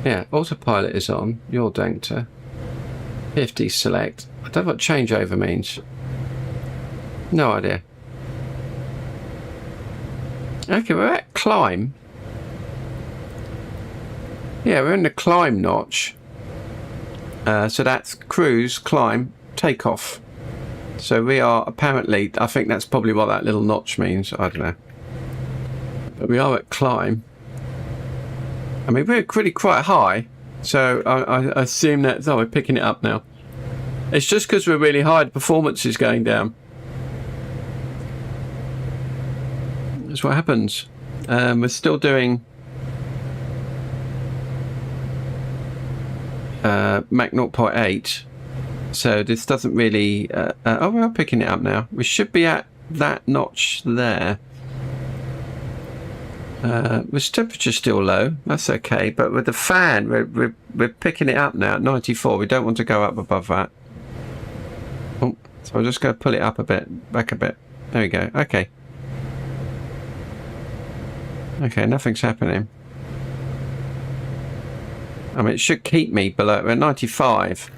Yeah, autopilot is on. Your Dankter. 50 select. I don't know what changeover means. No idea. Okay, we're at climb. Yeah, we're in the climb notch. So that's cruise, climb, takeoff. So we are apparently, I think that's probably what that little notch means. I don't know. But we are at climb. I mean, we're really quite high. So I assume that, oh, we're picking it up now. It's just because we're really high, the performance is going down. That's what happens. We're still doing Mach 0.8, so this doesn't really oh, we're picking it up now. We should be at that notch there. With temperature still low, that's okay, but with the fan we're picking it up now at 94. We don't want to go up above that. Oh, so I'm just going to pull it up a bit, back a bit. There we go. Okay, nothing's happening. I mean, it should keep me below. We're at 95.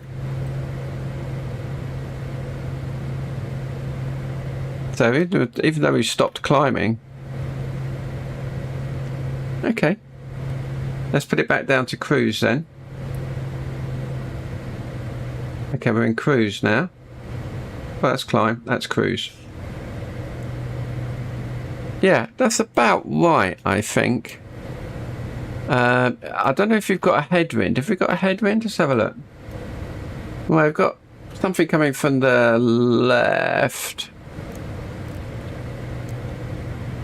So even though we've stopped climbing. Okay. Let's put it back down to cruise then. Okay, we're in cruise now. Well, that's climb. That's cruise. Yeah, that's about right, I think. I don't know if you've got a headwind. Have we got a headwind? Let's have a look. Well, we've got something coming from the left.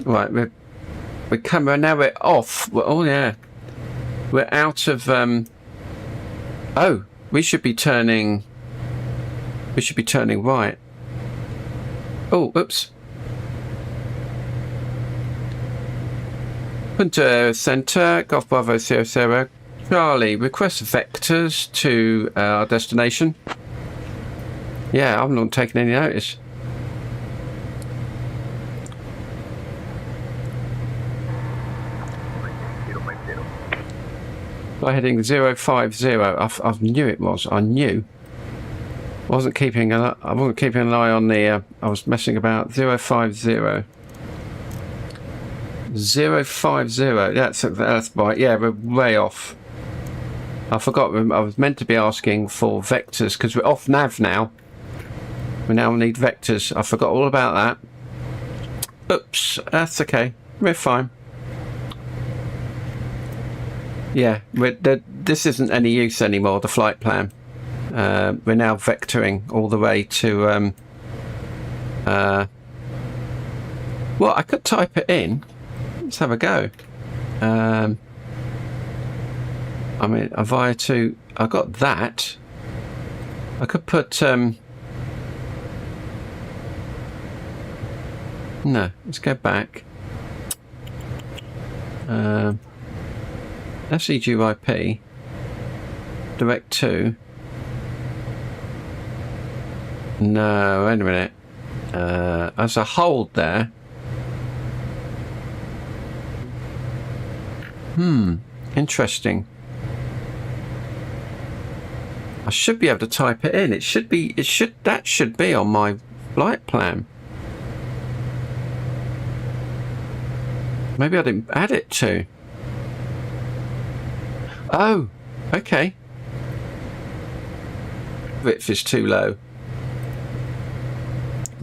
Right, we're coming now. We're off. Oh yeah, we're out of. Oh, we should be turning. We should be turning right. Oh, oops. Punta Center, Golf Bravo 00, Charlie, request vectors to our destination. Yeah, I'm not taking any notice. By heading 050, I knew it was. I knew. I wasn't keeping an eye on the. I was messing about. 050. 050. That's right. Yeah, we're way off. I forgot. I was meant to be asking for vectors because we're off nav now. We now need vectors. I forgot all about that. Oops. That's okay. We're fine. Yeah, this isn't any use anymore. The flight plan. We're now vectoring all the way to. Well, I could type it in. Let's have a go. I mean, via to. I got that. I could put. No, let's go back. SEGYP. Direct to. No, wait a minute. As a hold there. Interesting. I should be able to type it in. That should be on my flight plan. Maybe I didn't add it to. Oh, okay. Width is too low.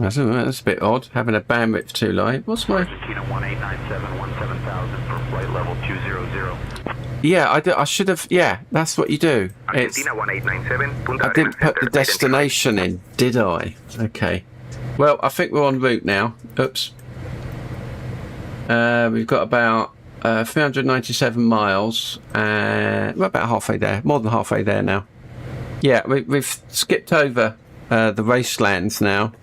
That's a bit odd, having a bandwidth too low. What's my... Argentina 1897, 17,000 for flight level 200. Yeah, I should have... Yeah, that's what you do. Argentina 1897, Punta I didn't Arenas put the Center, destination in, did I? Okay. Well, I think we're en route now. Oops. We've got about 397 miles. We're about halfway there. More than halfway there now. Yeah, we've skipped over the wastelands now.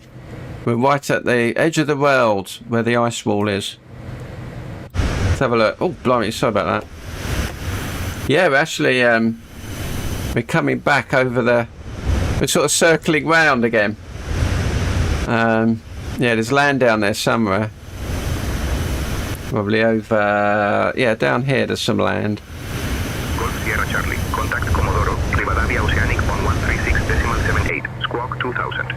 We're right at the edge of the world where the ice wall is. Let's have a look. Oh, blimey, sorry about that. Yeah, we're actually we're coming back over the... We're sort of circling round again. Yeah, there's land down there somewhere. Probably over... yeah, down here there's some land. Golf Sierra Charlie, contact Comodoro, Rivadavia Oceanic on 136.78, squawk 2000.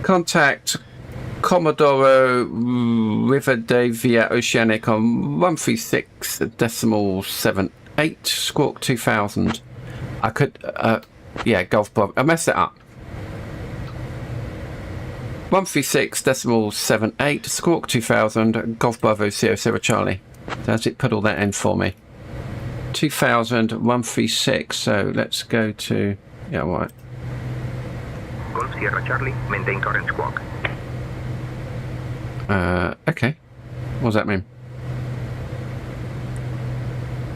Contact Commodore Rivadavia Oceanic on 136.78, squawk 2000. I could, yeah, Golf Bob. I messed it up. 136.78, squawk 2000, Golf Bravo 00 Charlie. Does it put all that in for me? 2000, 136, so let's go to, yeah, right. Golf Sierra Charlie, maintain current squawk. Okay. What does that mean?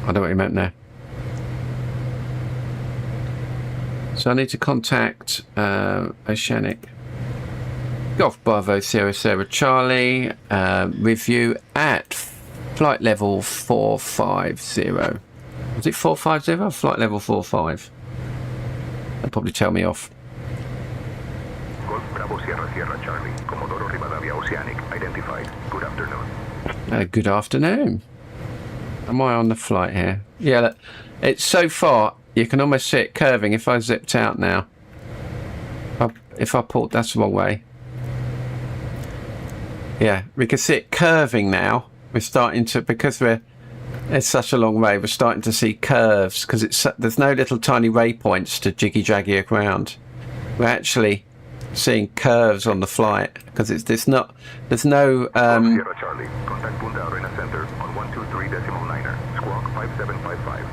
I don't know what you meant there. So I need to contact Oceanic. Golf Bravo 00 Charlie. Review at flight level 450. Was it 450? Flight level 45. That'll probably tell me off. Golf Bravo Sierra Sierra Charlie, Comodoro Rivadavia Oceanic, identified. Good afternoon. Good afternoon. Am I on the flight here? Yeah, look, it's so far you can almost see it curving. If I zipped out now, if I pulled, that's the wrong way. Yeah, we can see it curving now. We're starting to, because it's such a long way, we're starting to see curves because there's no little tiny waypoints to jiggy jaggy around. We're actually seeing curves on the flight because there's no Sierra Charlie, contact Punta Arenas Center on 123.9er, squawk 5755.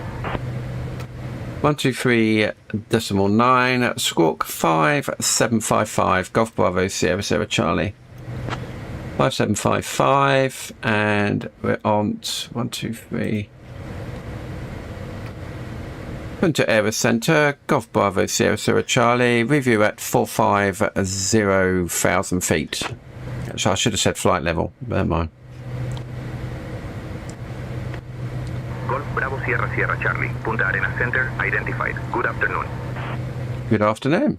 123.9, squawk 5755, Golf Bravo 00 Charlie. 5755, and we're on 123. Punta Arenas Center, Golf Bravo 00 Charlie, review at 450,000 feet. So I should have said flight level, never mind. Golf Bravo Sierra Sierra Charlie, Punta Arenas Center, identified. Good afternoon. Good afternoon.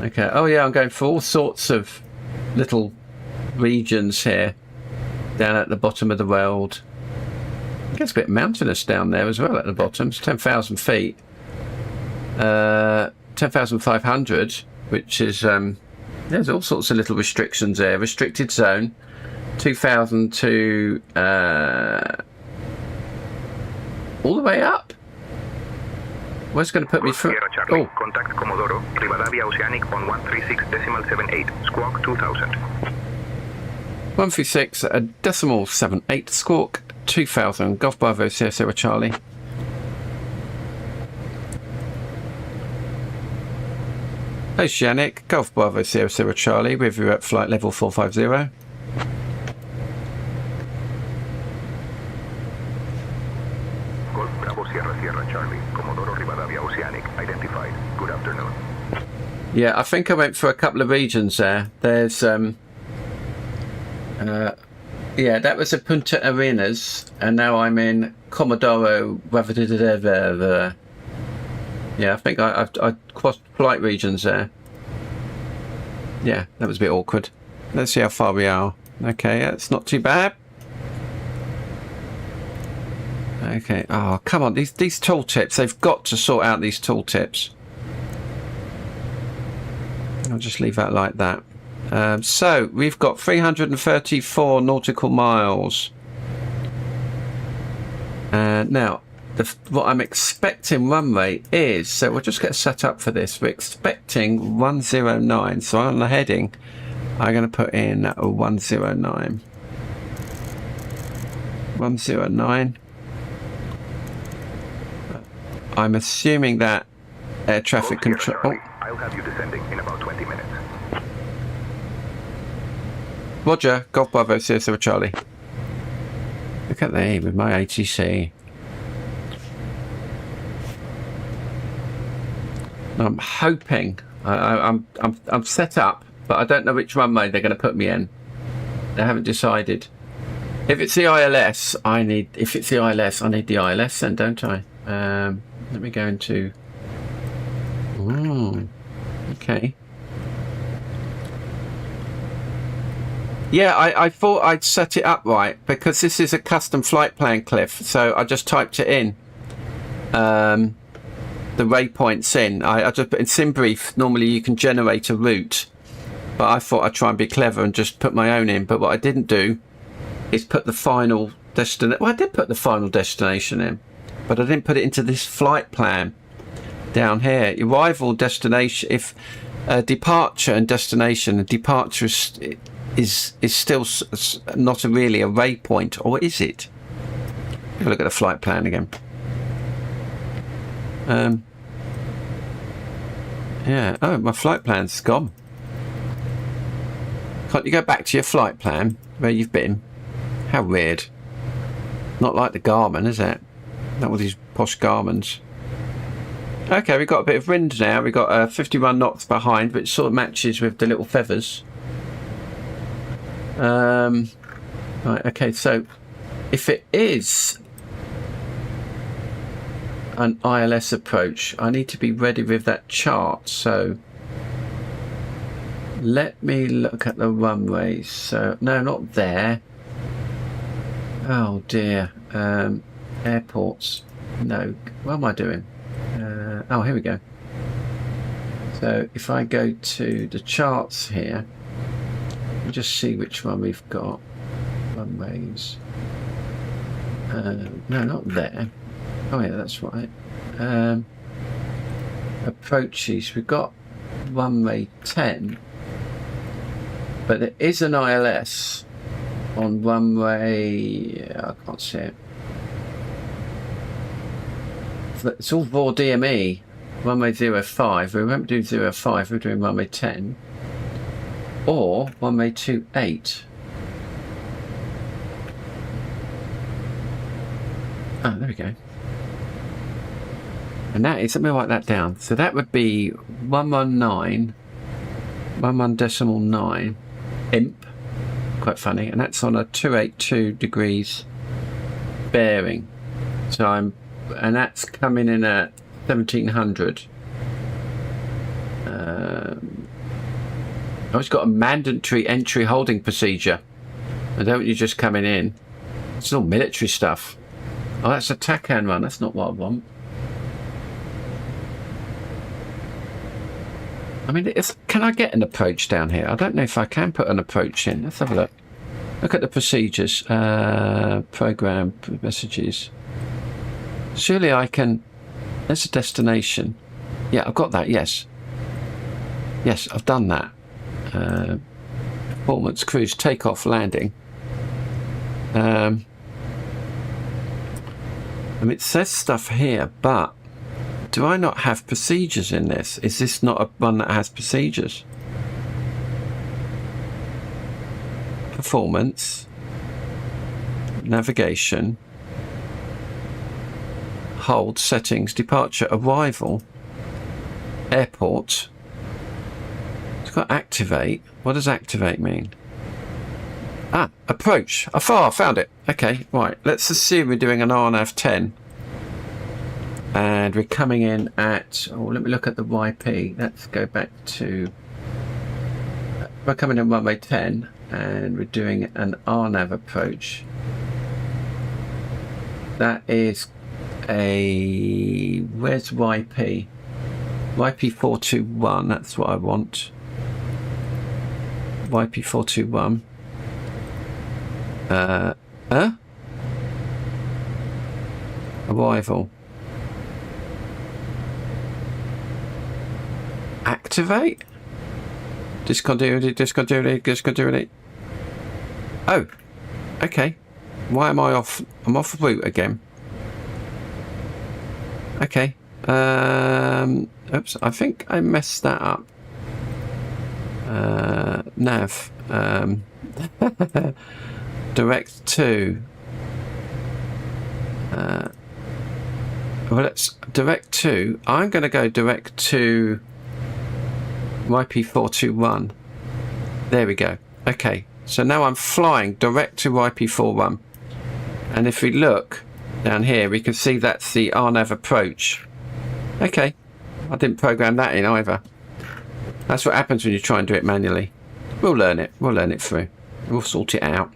Okay, oh yeah, I'm going for all sorts of little regions here, down at the bottom of the world. It gets a bit mountainous down there as well at the bottom. It's 10,000 feet. 10,500, which is, there's all sorts of little restrictions there. Restricted zone, 2,000 to, all the way up. Where's it going to put me through? Sierra Charlie, contact Comodoro, Rivadavia Oceanic on 136.78, squawk 2000. 136.78, squawk 2000, Golf Bravo 00 Charlie. Oceanic, Golf Bravo 00 Charlie, with you at flight level 450. Golf Bravo Sierra Sierra Charlie, Comodoro Rivadavia Oceanic, identified. Good afternoon. Yeah, I think I went for a couple of regions there. There's yeah, that was a Punta Arenas, and now I'm in Comodoro. Yeah, I think I crossed flight regions there. Yeah, that was a bit awkward. Let's see how far we are. Okay, that's not too bad. Okay, oh, come on, these tooltips, they've got to sort out these tooltips. I'll just leave that like that. So, we've got 334 nautical miles. Now, what I'm expecting runway is, so we'll just get set up for this. We're expecting 109. So on the heading, I'm going to put in a 109. 109. I'm assuming that air traffic control. Oh. I'll have you descending in about 20 minutes. Roger, Golf Bravo, Sierra Charlie. Look at me with my ATC. I'm hoping I'm set up, but I don't know which runway they're going to put me in. They haven't decided. If it's the ILS, I need the ILS then, don't I? Let me go into. Ooh, okay. Yeah, I thought I'd set it up right because this is a custom flight plan, Cliff. So I just typed it in. The waypoints in. I just put in SimBrief. Normally you can generate a route, but I thought I'd try and be clever and just put my own in. But what I didn't do is put the final destination. Well, I did put the final destination in, but I didn't put it into this flight plan down here. Arrival, destination. If departure and destination, and departure is still not really a waypoint, or is it? Have a look at the flight plan again. Yeah. Oh, my flight plan's gone. Can't you go back to your flight plan where you've been? How weird. Not like the Garmin, is it? Not all these posh Garmins. Okay, we've got a bit of wind now. We've got 51 knots behind, which sort of matches with the little feathers. Right. Okay. So, if it is an ILS approach, I need to be ready with that chart. So let me look at the runways. So no, not there. Oh dear. Airports. No. What am I doing? Oh, here we go. So if I go to the charts here, we'll just see which one we've got. Runways. No, not there. Oh yeah, that's right. Approaches. We've got runway 10, but there is an ILS on runway. I can't see it. It's all VOR DME. Runway 05. We won't do 05. We're doing runway 10 or runway 28. Oh, there we go. And that is, let me write that down. So that would be 119, 11.9 imp. Quite funny. And that's on a 282 degrees bearing. So and that's coming in at 1700. I've just got a mandatory entry holding procedure. I don't want you just coming in. It's all military stuff. Oh, that's a TACAN run. That's not what I want. I mean, can I get an approach down here? I don't know if I can put an approach in. Let's have a look. Look at the procedures. Program messages. Surely I can. There's a destination. Yeah, I've got that. Yes. Yes, I've done that. Performance, cruise, takeoff, landing. I mean, it says stuff here, but do I not have procedures in this? Is this not a one that has procedures? Performance, navigation, hold, settings, departure, arrival, airport. It's got activate. What does activate mean? Ah, approach. I found it. Okay, right. Let's assume we're doing an RNAV 10. And we're coming in at, oh, let me look at the YP. Let's go back to, we're coming in runway 10 and we're doing an RNAV approach. That is a, where's YP? YP 421, that's what I want. YP 421. A Arrival. Activate? Discontinuity. Oh, okay. Why am I off? I'm off route again. Okay. Oops, I think I messed that up. Nav. Direct to. Well, let's direct to. I'm going to go direct to YP421. There we go. Okay, so now I'm flying direct to YP41. And if we look down here, we can see that's the RNAV approach. Okay, I didn't program that in either. That's what happens when you try and do it manually. We'll learn it. We'll learn it through. We'll sort it out.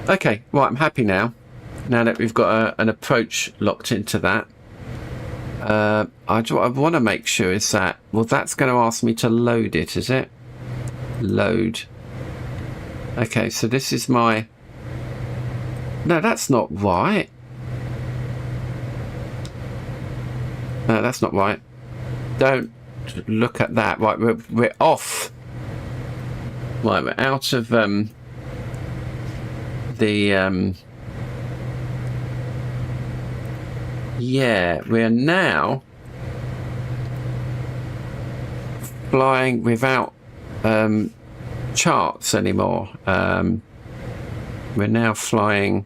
Okay, right, I'm happy now. Now that we've got an approach locked into that. What I want to make sure is that, well, that's going to ask me to load it, is it? Load. Okay, so this is my... No, that's not right. No, that's not right. Don't look at that. Right, we're off. Right, we're out of yeah, we're now flying without charts anymore. We're now flying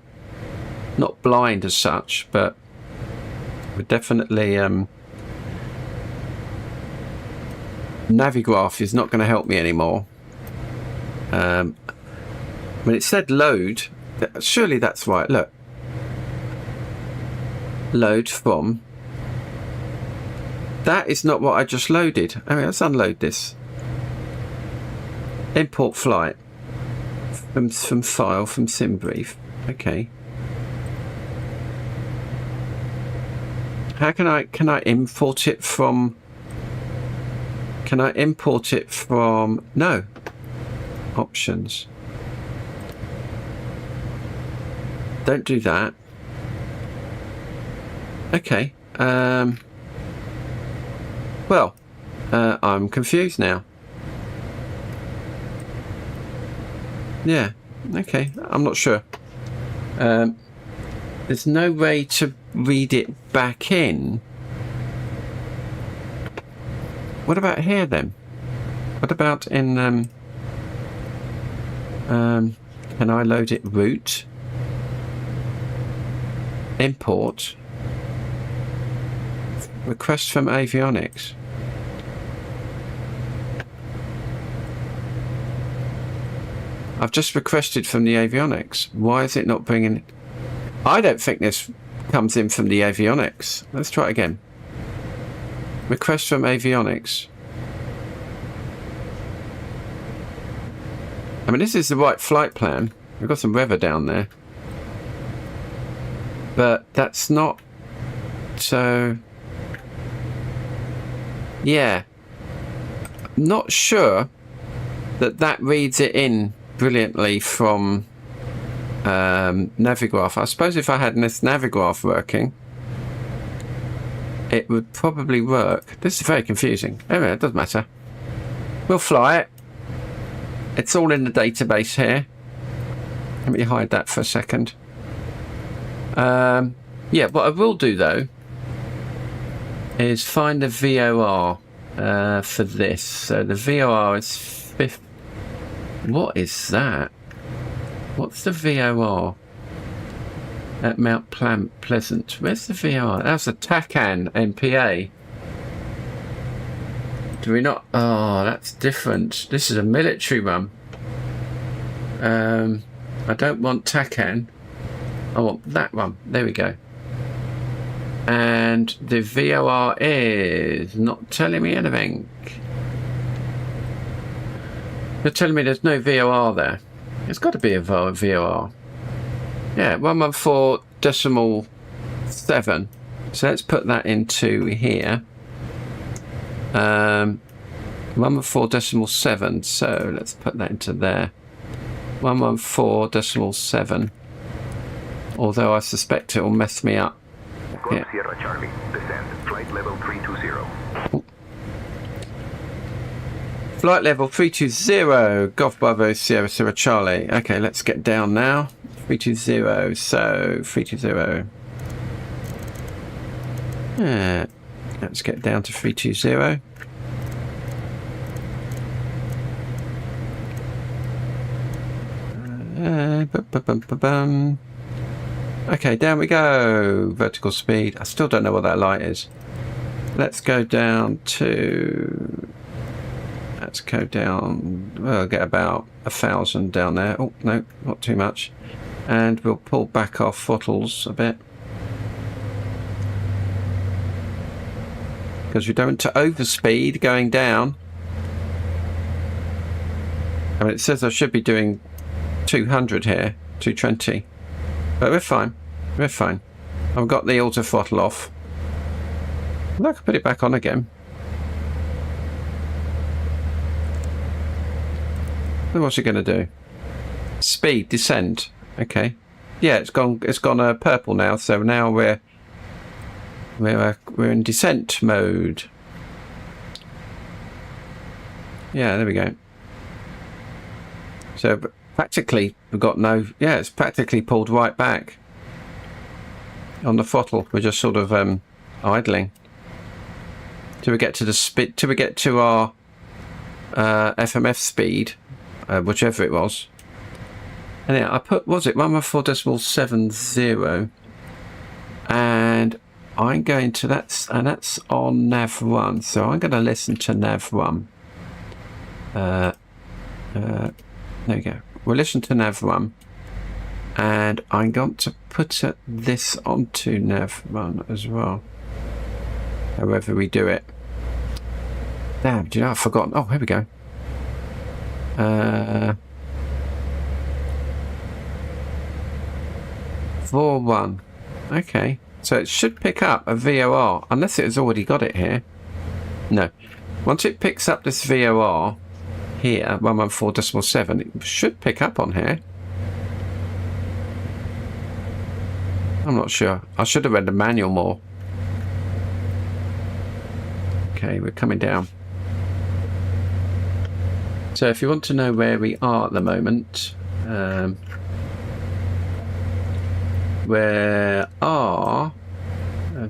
not blind as such, but we're definitely Navigraph is not going to help me anymore. When it said load, surely that's right. Look, load from. That is not what I just loaded. I mean, let's unload this. Import flight from file from SimBrief. Okay. How can I import it from? Can I import it from? No. Options. Don't do that. Okay. Well, I'm confused now. Yeah. Okay. I'm not sure. There's no way to read it back in. What about here then? What about in can I load it route? Import. Request from avionics. I've just requested from the avionics. Why is it not bringing it? I don't think this comes in from the avionics. Let's try it again. Request from avionics. I mean, this is the right flight plan. We've got some weather down there. But that's not... So... Yeah. Not sure that reads it in brilliantly from Navigraph. I suppose if I had this Navigraph working, it would probably work. This is very confusing. Anyway, it doesn't matter. We'll fly it. It's all in the database here. Let me hide that for a second. Yeah, what I will do though is find the VOR for this. So the VOR is 5th. What is that? What's the VOR at Mount Pleasant? Where's the VOR? That's a TACAN MPA. Do we not? Oh, that's different. This is a military one. I don't want TACAN. I want that one. There we go. And the VOR is not telling me anything. You're telling me there's no VOR there. There's got to be a VOR. Yeah, 114.7. So let's put that into here. 114.7. So let's put that into there. 114.7. Although I suspect it will mess me up. Golf Yeah. Sierra Charlie, descend, flight level 320. Flight level 320, Golf Bravo Sierra Sierra Charlie. Okay, let's get down now. 320, so 320. Yeah, let's get down to 320. Okay, down we go. Vertical speed. I still don't know what that light is. Let's go down to... Let's go down... Well, I'll get about 1,000 down there. Oh, no, not too much. And we'll pull back our throttles a bit. Because we don't want to overspeed going down. I mean, it says I should be doing 200 here, 220. But we're fine. We're fine. I've got the auto throttle off. I can put it back on again. Then what's it going to do? Speed, descend. Okay. Yeah, it's gone purple now. So now we're in descent mode. Yeah, there we go. So practically we've got no... Yeah, it's practically pulled right back on the throttle. We're just sort of idling till we get to the speed, till we get to our FMF speed, whichever it was. And yeah, I put, was it 114.70, and I'm going to that's on nav 1. So I'm going to listen to nav 1. There we go. We'll listen to nav 1, and I'm going to put this onto nav 1 as well. However we do it. Damn, do you know, I've forgotten. Oh, here we go. 4.1. Okay. So it should pick up a VOR, unless it has already got it here. No. Once it picks up this VOR here, 114.7, it should pick up on here. I'm not sure. I should have read the manual more. Okay, we're coming down. So if you want to know where we are at the moment, I'll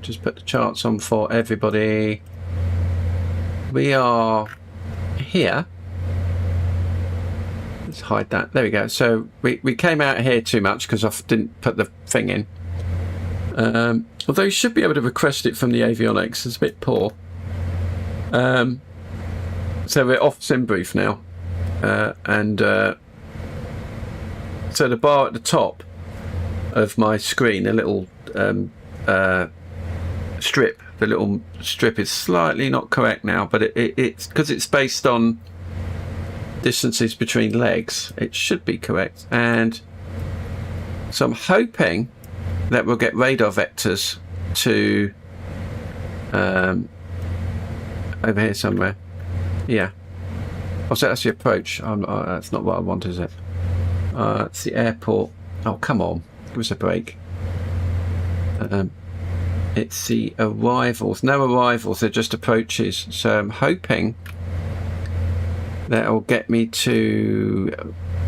just put the charts on for everybody. We are here. Let's hide that. There we go. So we came out here too much because I didn't put the thing in. Although you should be able to request it from the avionics. It's a bit poor. So we're off sim brief now. So the bar at the top of my screen, a little strip, the little strip is slightly not correct now, but it's because it's based on distances between legs, it should be correct. And so I'm hoping that we'll get radar vectors to over here somewhere. Yeah. Oh, so that's the approach. That's not what I want, is it? It's the airport. Oh, come on. Give us a break. It's the arrivals. No arrivals, they're just approaches. So I'm hoping that'll get me to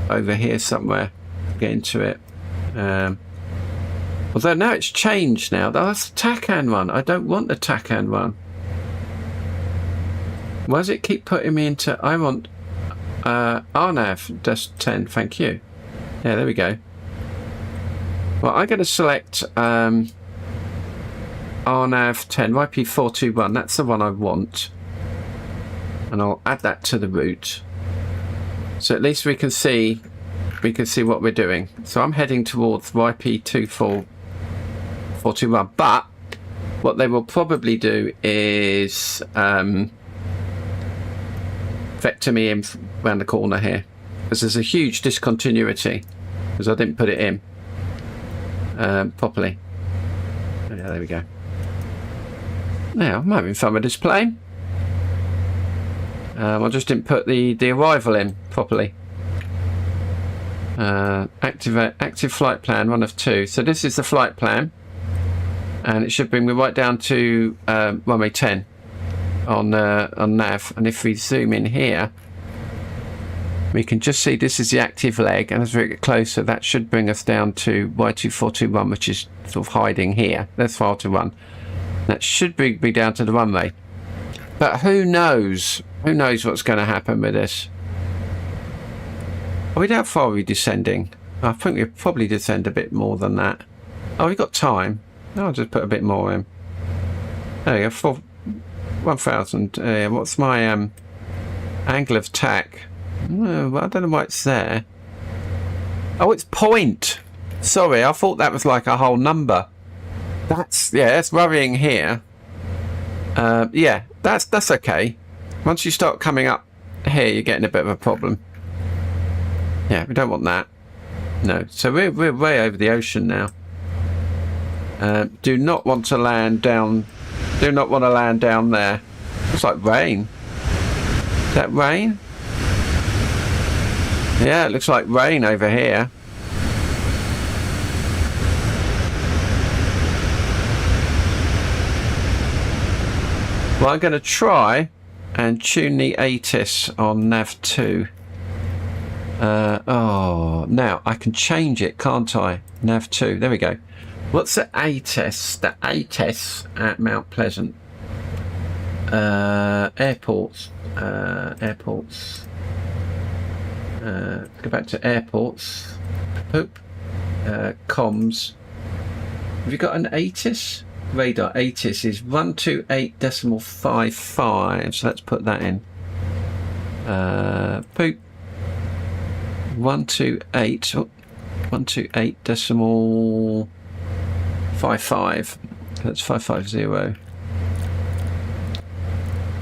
over here somewhere. Get into it. Although now it's changed now. That's the TACAN one. I don't want the TACAN one. Why does it keep putting me into... I want RNAV just 10, thank you. Yeah, there we go. Well, I'm going to select RNAV 10, YP421. That's the one I want. And I'll add that to the route. So at least we can see what we're doing. So I'm heading towards YP421. But what they will probably do is... vector me in around the corner here, because there's a huge discontinuity because I didn't put it in properly. Yeah, there we go. Now I'm having fun with this plane. I just didn't put the arrival in properly. Active flight plan, 1 of 2. So this is the flight plan, and it should bring me right down to runway 10 on nav. And if we zoom in here, we can just see this is the active leg, and as we get closer, that should bring us down to Y2421, which is sort of hiding here. That's far to run. That should bring me down to the runway. But who knows? Who knows what's going to happen with this? Are we how far are we descending? I think we'll probably descend a bit more than that. Oh, we've got time. I'll just put a bit more in. There you go, 1,000. What's my angle of attack? Well, I don't know why it's there. Oh, it's point. Sorry, I thought that was like a whole number. That's worrying here. Yeah, that's okay. Once you start coming up here, you're getting a bit of a problem. Yeah, we don't want that. No, so we're way over the ocean now. Do not want to land down. Do not want to land down there. Looks like rain. Is that rain? Yeah, it looks like rain over here. Well, I'm going to try and tune the ATIS on nav 2. Now I can change it, can't I? Nav 2, there we go. What's the ATIS? The ATIS at Mount Pleasant. Airports. Airports. Go back to airports. Poop. Comms. Have you got an ATIS? Radar ATIS is 128.55. So let's put that in. Poop. 128.55. That's 550.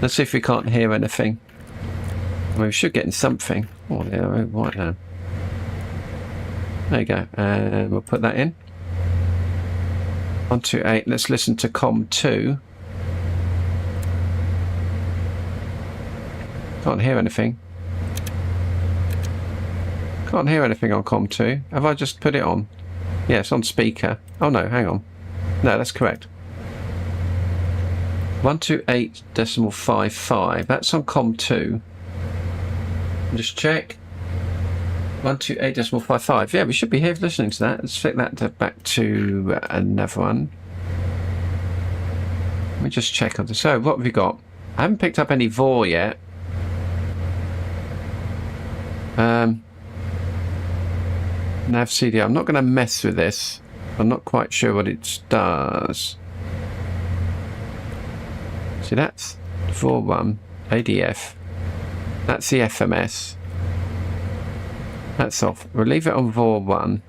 Let's see if we can't hear anything. Well, we should get in something. Oh, yeah, right now. There you go. And we'll put that in. 128. Let's listen to COM 2. Can't hear anything. Can't hear anything on COM 2. Have I just put it on? Yeah, it's on speaker. Oh no, hang on. No, that's correct. 128.55. That's on COM 2. Just check. 128.55. Yeah, we should be here listening to that. Let's flick that back to another one. Let me just check on this. So, what have we got? I haven't picked up any VOR yet. Nav CD. I'm not going to mess with this. I'm not quite sure what it does. See, that's 4.1 ADF. That's the FMS. That's off. We'll leave it on VOR 1.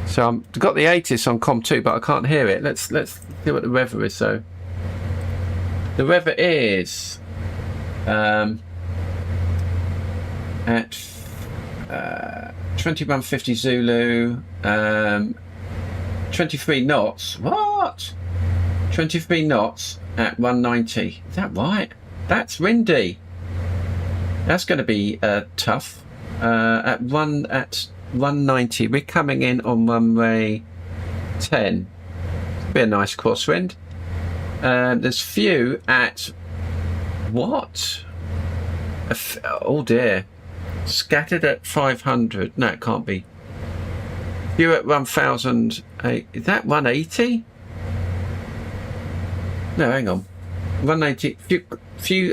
So I've got the ATIS on COM 2, but I can't hear it. Let's see what the weather is. So the weather is at 2150 Zulu, 23 knots. What? 23 knots at 190. Is that right? That's windy. That's going to be tough. At 190, we're coming in on runway 10. It'll be a nice crosswind. There's few at what? Oh dear. Scattered at 500. No, it can't be. Few at 1,000. Is that 180? No, hang on. 180. Few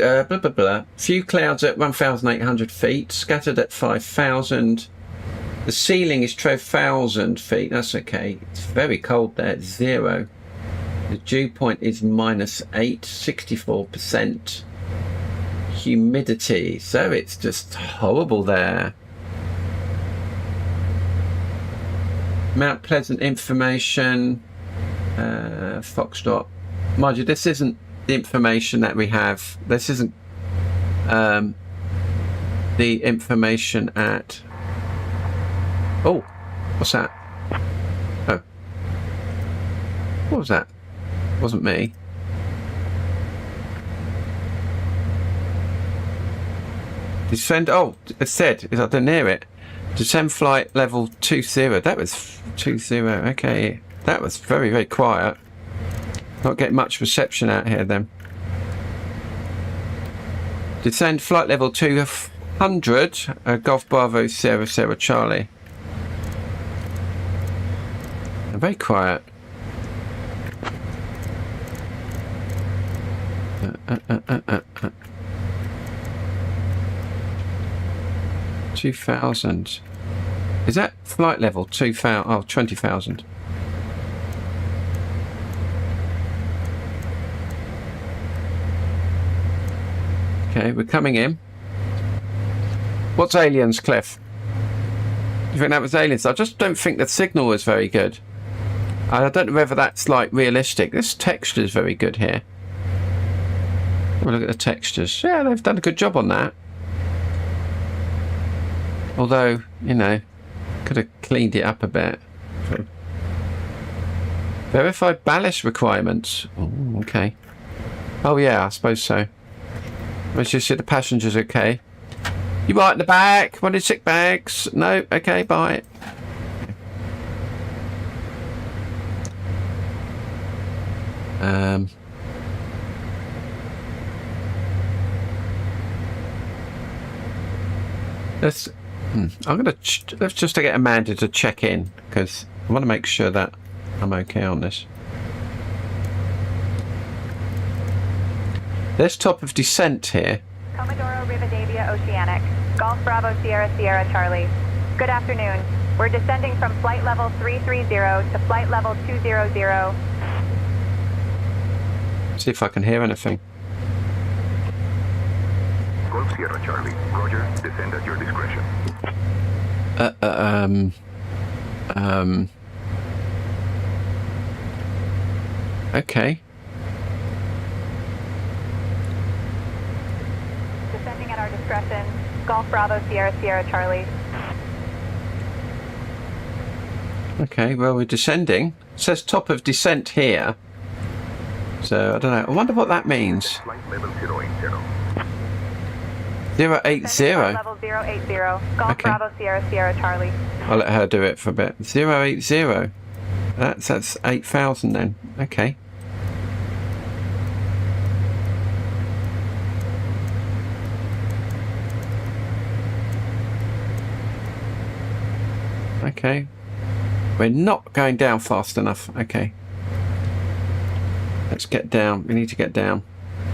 clouds at 1,800 feet. Scattered at 5,000. The ceiling is 12,000 feet. That's okay. It's very cold there. It's 0. The dew point is -8. 64%. Humidity. So it's just horrible there. Mount Pleasant information. Foxtrot. Mind you, this isn't the information that we have. This isn't the information at... Oh, what's that? Oh. What was that? It wasn't me. Descend. Oh, it said. I didn't hear it. Descend flight level 20. That was 20. Okay. That was very, very quiet. Not getting much reception out here then. Descend flight level 200. Golf Bravo Sierra Sierra Charlie. Very quiet. 2,000. Is that flight level 2,000? Oh, 20,000. Okay, we're coming in. What's aliens, Cliff? Do you think that was aliens? I just don't think the signal was very good. I don't know whether that's like realistic. This texture is very good here. We'll look at the textures. Yeah, they've done a good job on that. Although, you know, could have cleaned it up a bit. Verify ballast requirements. Oh, okay. Oh yeah, I suppose so. Let's just see the passengers okay. You right in the back? Wanted sick bags? No? Okay, bye. Let's just to get Amanda to check in, because I want to make sure that I'm okay on this. There's top of descent here. Comodoro Rivadavia Oceanic, Golf Bravo Sierra Sierra Charlie. Good afternoon. We're descending from flight level 330 to flight level 200. See if I can hear anything. Golf Sierra Charlie. Roger. Descend at your discretion. Okay. Descending at our discretion. Golf Bravo Sierra Sierra Charlie. Okay, well, we're descending. It says top of descent here. So, I don't know. I wonder what that means. Flight level 080. 080. Level 080. Golf Okay. Bravo Sierra Sierra Charlie. I'll let her do it for a bit. 080. That's 8,000 then. Okay. Okay. We're not going down fast enough. Okay. Let's get down. We need to get down.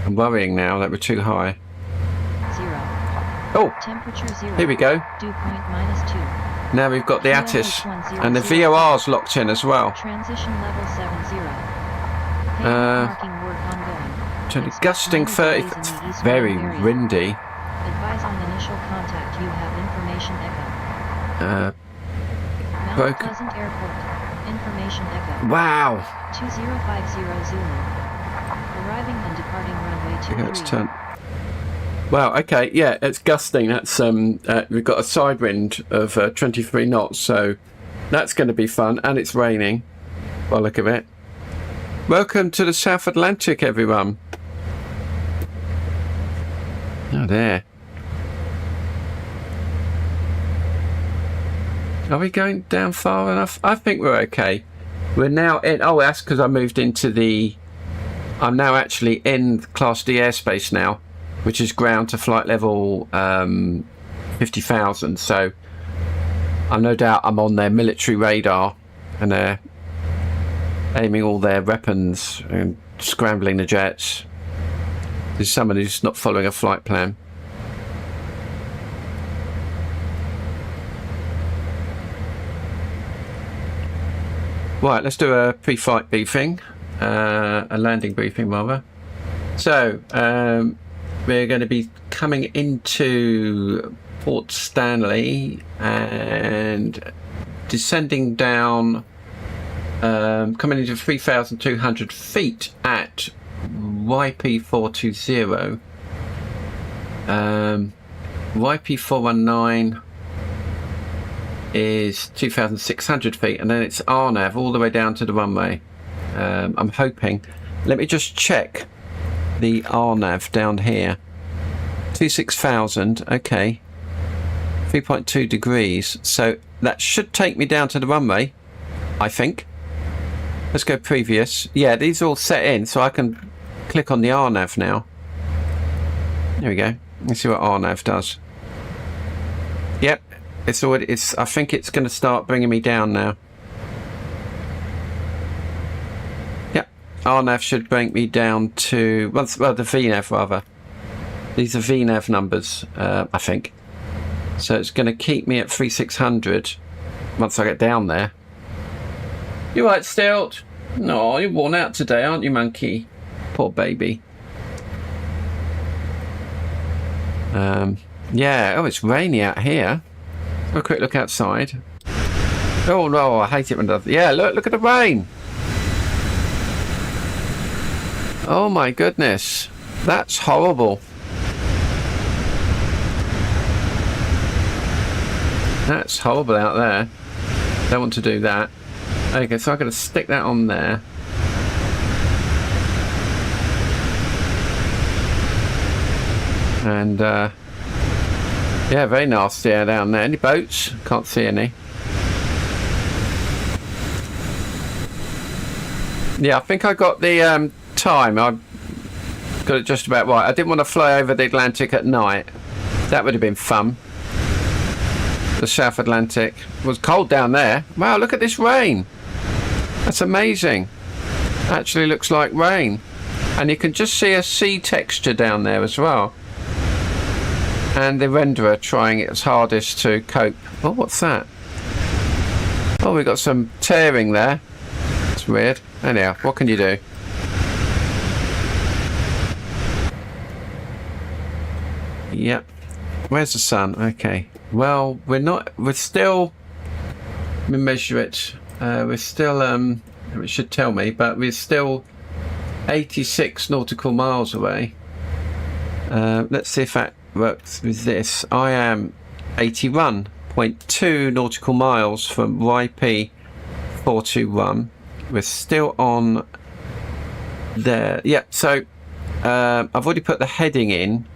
I'm worrying now that we're too high. 0. Oh, Temperature 0. here we go. Dew point -2. Now we've got the Attis. And the VOR's locked in as well. Transition level 70. Marking work ongoing. To the gusting 30. It's very windy. Advise on initial contact. You have information echo. Mount broken. Pleasant Airport. Information echo. Wow. 2050 Zulu. Arriving and departing runway 23. Okay, let's turn. Wow, okay, yeah, it's gusting. That's we've got a side wind of 23 knots, so that's going to be fun, and it's raining by the look of it. Welcome to the South Atlantic, everyone. Oh, there. Are we going down far enough? I think we're okay. We're now in. Oh, that's because I moved into the. I'm now actually in Class D airspace now, which is ground to flight level 50,000. So I'm no doubt I'm on their military radar, and they're aiming all their weapons and scrambling the jets. There's someone who's not following a flight plan. Right, let's do a pre-flight briefing, a landing briefing rather. So we're going to be coming into Port Stanley and descending down, coming into 3,200 feet at YP420. YP419 is 2,600 feet, and then it's RNAV all the way down to the runway. I'm hoping. Let me just check the RNAV down here. 26,000. Okay. 3.2 degrees. So that should take me down to the runway, I think. Let's go previous. Yeah, these are all set in, so I can click on the RNAV now. There we go. Let's see what RNAV does. Yep, it's already. I think it's going to start bringing me down now. Yep, RNAV should bring me down to well, the VNAV rather. These are VNAV numbers, I think. So it's going to keep me at 3600 once I get down there. You right, Stilt? No, you're worn out today, aren't you, monkey? Poor baby. Yeah. Oh, it's rainy out here. Let's have a quick look outside. Oh no, I hate it when it does. Yeah, look at the rain. Oh my goodness, that's horrible. That's horrible out there. Don't want to do that. Okay, so I'm going to stick that on there. And yeah, very nasty air down there. Any boats? Can't see any. Yeah, I think I got the time. I got it just about right. I didn't want to fly over the Atlantic at night. That would have been fun. The South Atlantic. It was cold down there. Wow, look at this rain. That's amazing. Actually looks like rain. And you can just see a sea texture down there as well. And the renderer trying its hardest to cope. Oh, what's that? Oh, we got some tearing there. That's weird. Anyhow, what can you do? Yep. Where's the sun? Okay. Well, we're still, let me measure it. We're still, it should tell me, but we're still 86 nautical miles away. Let's see if that works with this. I am 81.2 nautical miles from YP 421. We're still on there. Yeah, so I've already put the heading in.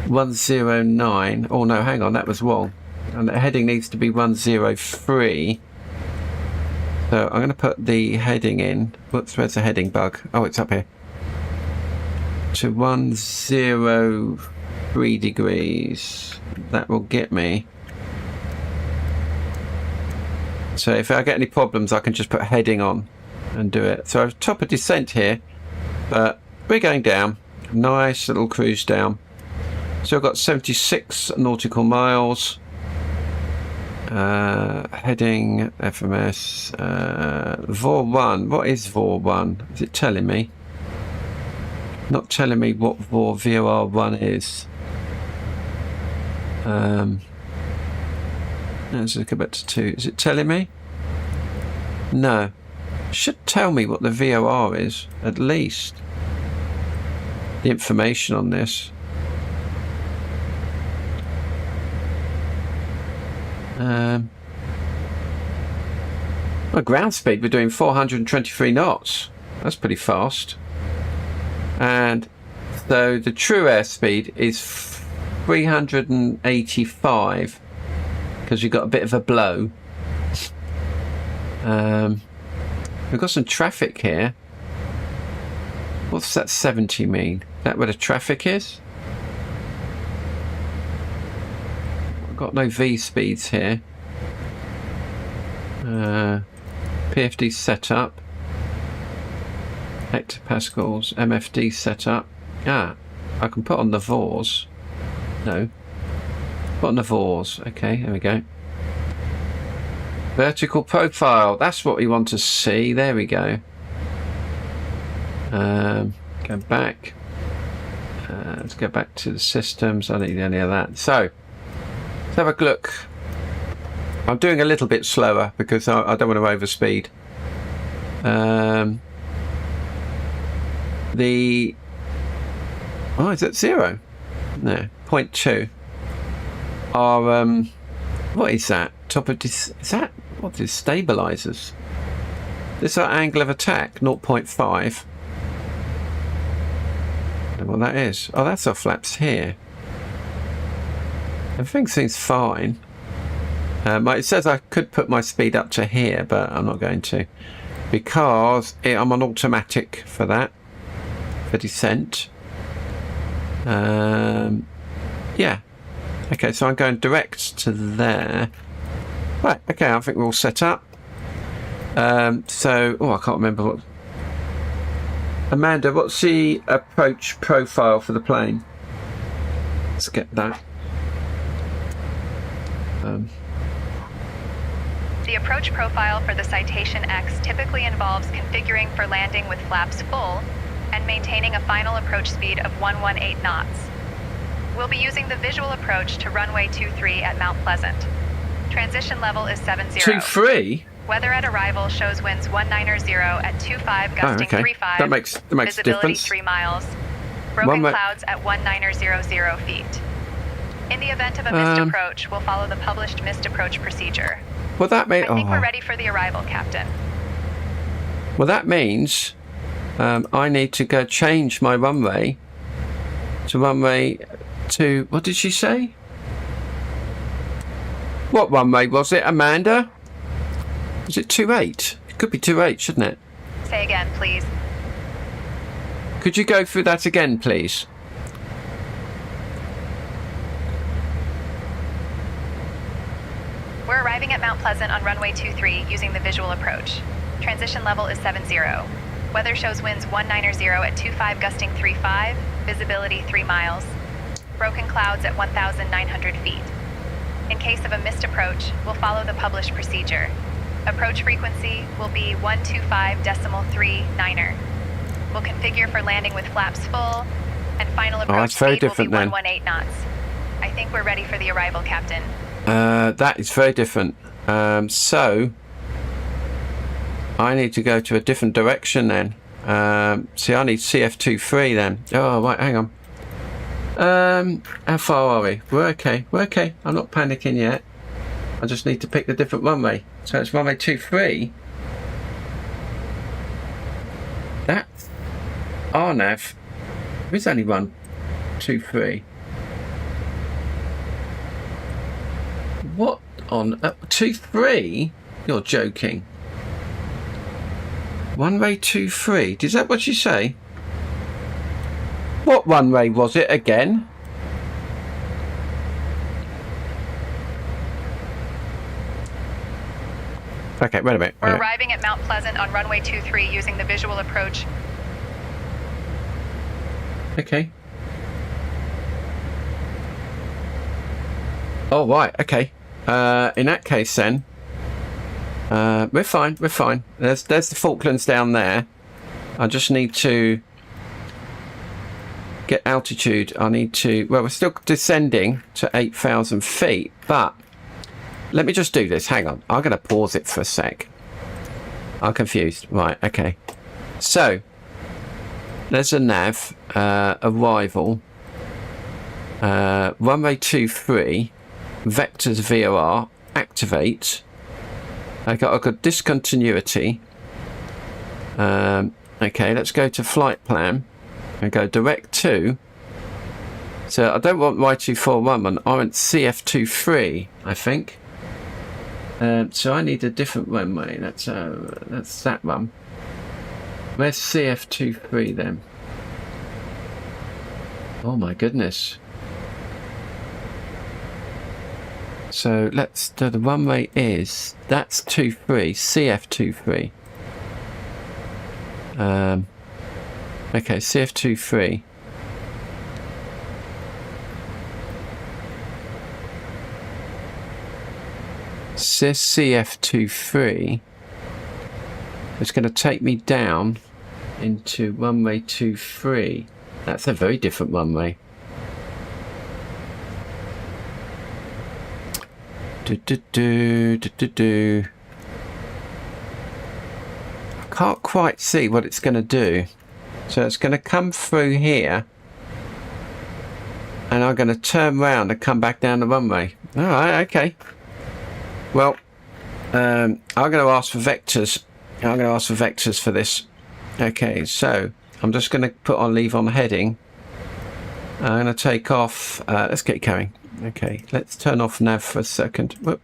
109. Oh no, hang on, that was wrong. And the heading needs to be 103. So I'm going to put the heading in. Whoops, where's the heading bug? Oh, it's up here. To 103 degrees. That will get me. So if I get any problems, I can just put heading on and do it. So I've top of descent here, but we're going down. Nice little cruise down. So I've got 76 nautical miles. Heading FMS. VOR 1. What is VOR 1? Is it telling me? Not telling me what VOR 1 is. Let's go back to 2. Is it telling me? No. It should tell me what the VOR is, at least. The information on this. Well, ground speed, we're doing 423 knots. That's pretty fast. And so the true airspeed is 385 because you've got a bit of a blow. We've got some traffic here. What's that 70 mean? Is that where the traffic is? Got no V speeds here. PFD setup. Hectopascals. MFD setup. Ah, I can put on the VORs. No. Put on the VORs. Okay, there we go. Vertical profile. That's what we want to see. There we go. Go back. Let's go back to the systems. I don't need any of that. So, let's have a look. I'm doing a little bit slower because I don't want to overspeed. Oh, is that 0? No, 0.2. Our what is that? Top of this? Is that what is stabilizers? This is our angle of attack, 0.5. I don't know what that is. Oh, that's our flaps here. Everything seems fine. It says I could put my speed up to here, but I'm not going to, because I'm on automatic for that, for descent. Yeah. Okay, so I'm going direct to there. Right, okay, I think we're all set up. So, I can't remember what... Amanda, what's the approach profile for the plane? Let's get that. The approach profile for the Citation X typically involves configuring for landing with flaps full and maintaining a final approach speed of 118 knots. We'll be using the visual approach to runway 23 at Mount Pleasant. Transition level is 70. 23? Weather at arrival shows winds 190 at 25, gusting 35. That makes a Visibility difference. 3 miles. Broken clouds at 1900 feet. In the event of a missed approach, we'll follow the published missed approach procedure. Well, that means... I think we're ready for the arrival, Captain. Well, that means I need to go change my runway to runway to... What did she say? What runway was it, Amanda? Was it 28? It could be 28, shouldn't it? Say again, please. Could you go through that again, please? We're arriving at Mount Pleasant on runway 23 using the visual approach. Transition level is 70. Weather shows winds 190 at 25, gusting 35. Visibility 3 miles. Broken clouds at 1,900 feet. In case of a missed approach, we'll follow the published procedure. Approach frequency will be 125.39. We'll configure for landing with flaps full, and final approach speed will be 118 knots. I think we're ready for the arrival, Captain. That is very different. So I need to go to a different direction then. See, I need CF23 then. Oh, right, hang on. How far are we? We're okay. We're okay. I'm not panicking yet. I just need to pick the different runway. So it's runway 23. That's RNAV. There is only 1, 2, 3. What on 2, 3? You're joking. Runway 23. Is that what you say? What runway was it again? Okay, wait a minute. We're arriving at Mount Pleasant on runway 23 using the visual approach. Okay. Oh, right, okay. In that case then, we're fine, we're fine. There's the Falklands down there. I just need to get altitude. I need to, well, we're still descending to 8,000 feet, but let me just do this. Hang on. I'm going to pause it for a sec. I'm confused. Right, okay. So, there's a nav, arrival, runway 23, vectors VOR, activate. I got discontinuity. Okay, let's go to flight plan and go direct to. So I don't want Y241, I want CF23, I think. So I need a different runway. That's that one. Where's CF23 then? Oh my goodness. So let's do the runway is, that's 23, CF23. Okay, CF23. CF23. It's going to take me down into runway 23. That's a very different runway. I can't quite see what it's going to do. So it's going to come through here, and I'm going to turn around and come back down the runway. All right, okay. Well, I'm going to ask for vectors. I'm going to ask for vectors for this. Okay, so I'm just going to put on leave on heading. I'm going to take off. Let's get going. Okay, let's turn off nav for a second. Whoop.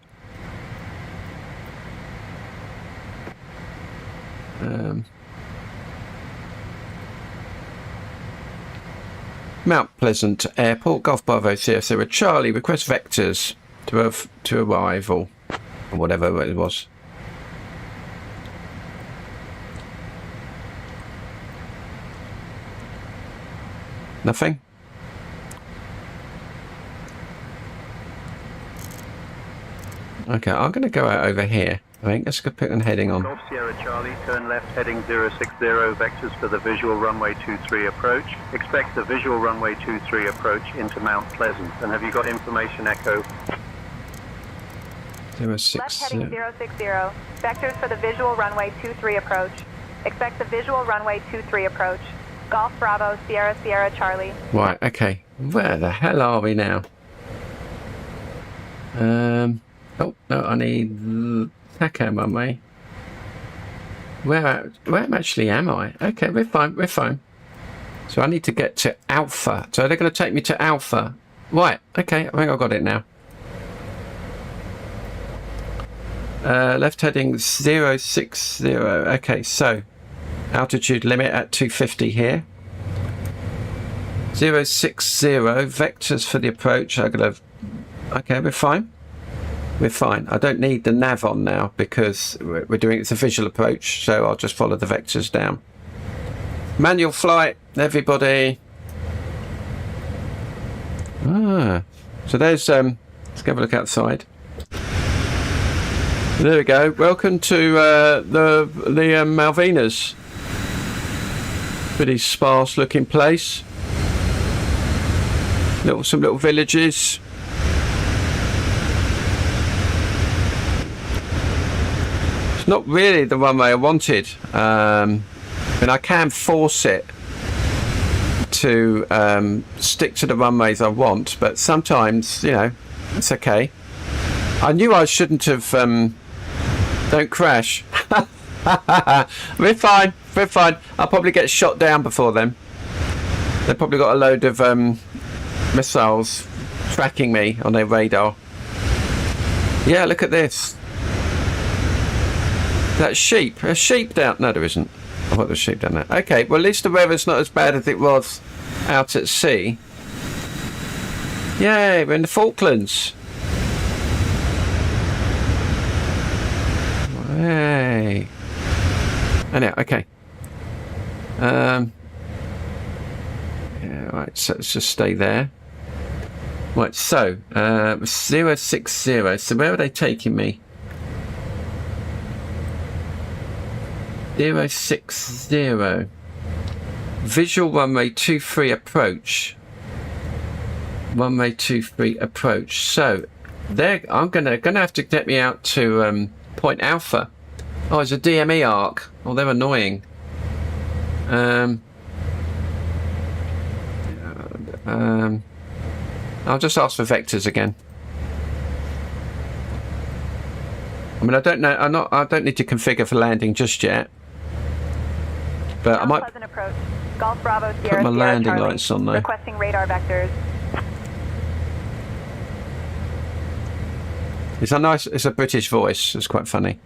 Mount Pleasant Airport, Golf Bravo Sierra Charlie, request vectors to arrival, or whatever it was. Nothing? Okay, I'm going to go out over here. I think let's go put an heading on. Golf Sierra Charlie, turn left heading 060, vectors for the visual runway 23 approach. Expect the visual runway 23 approach into Mount Pleasant. And have you got information, Echo? 06. Left heading 060, vectors for the visual runway 23 approach. Expect the visual runway 23 approach. Golf Bravo Sierra Charlie. Right, okay. Where the hell are we now? Oh, no, I need TACAM, am I? Where actually am I? Okay, we're fine. So I need to get to Alpha. So they're going to take me to Alpha. Right, okay, I think I've got it now. Left heading 060. Okay, so altitude limit at 250 here. 060, vectors for the approach. Okay, we're fine. We're fine. I don't need the nav on now because we're doing it's a visual approach, so I'll just follow the vectors down. Manual flight, everybody. So there's let's have a look outside. There we go. Welcome to the Malvinas. Pretty sparse looking place. Some little villages. It's not really the runway I wanted. And I can force it to stick to the runways I want, but sometimes, you know, it's okay. I knew I shouldn't have. Don't crash. We're fine. I'll probably get shot down before then. They've probably got a load of missiles tracking me on their radar. Yeah, look at this. That sheep. A sheep down. No, there isn't. I thought there was sheep down there. Okay, well, at least the weather's not as bad as it was out at sea. Yay, we're in the Falklands. Hey. Anyhow, okay. Yeah, right, so let's just stay there. Right, so 060. So where are they taking me? 060. Visual runway 23 approach. Runway 23 approach. So I'm gonna have to get me out to Point Alpha. Oh, it's a DME arc. Oh, they're annoying. I'll just ask for vectors again. I mean, I don't know. I don't need to configure for landing just yet. But I might approach. Golf Bravo Sierra, put my landing Charlie. lights on though. Requesting radar vectors. It's a nice. It's a British voice. It's quite funny.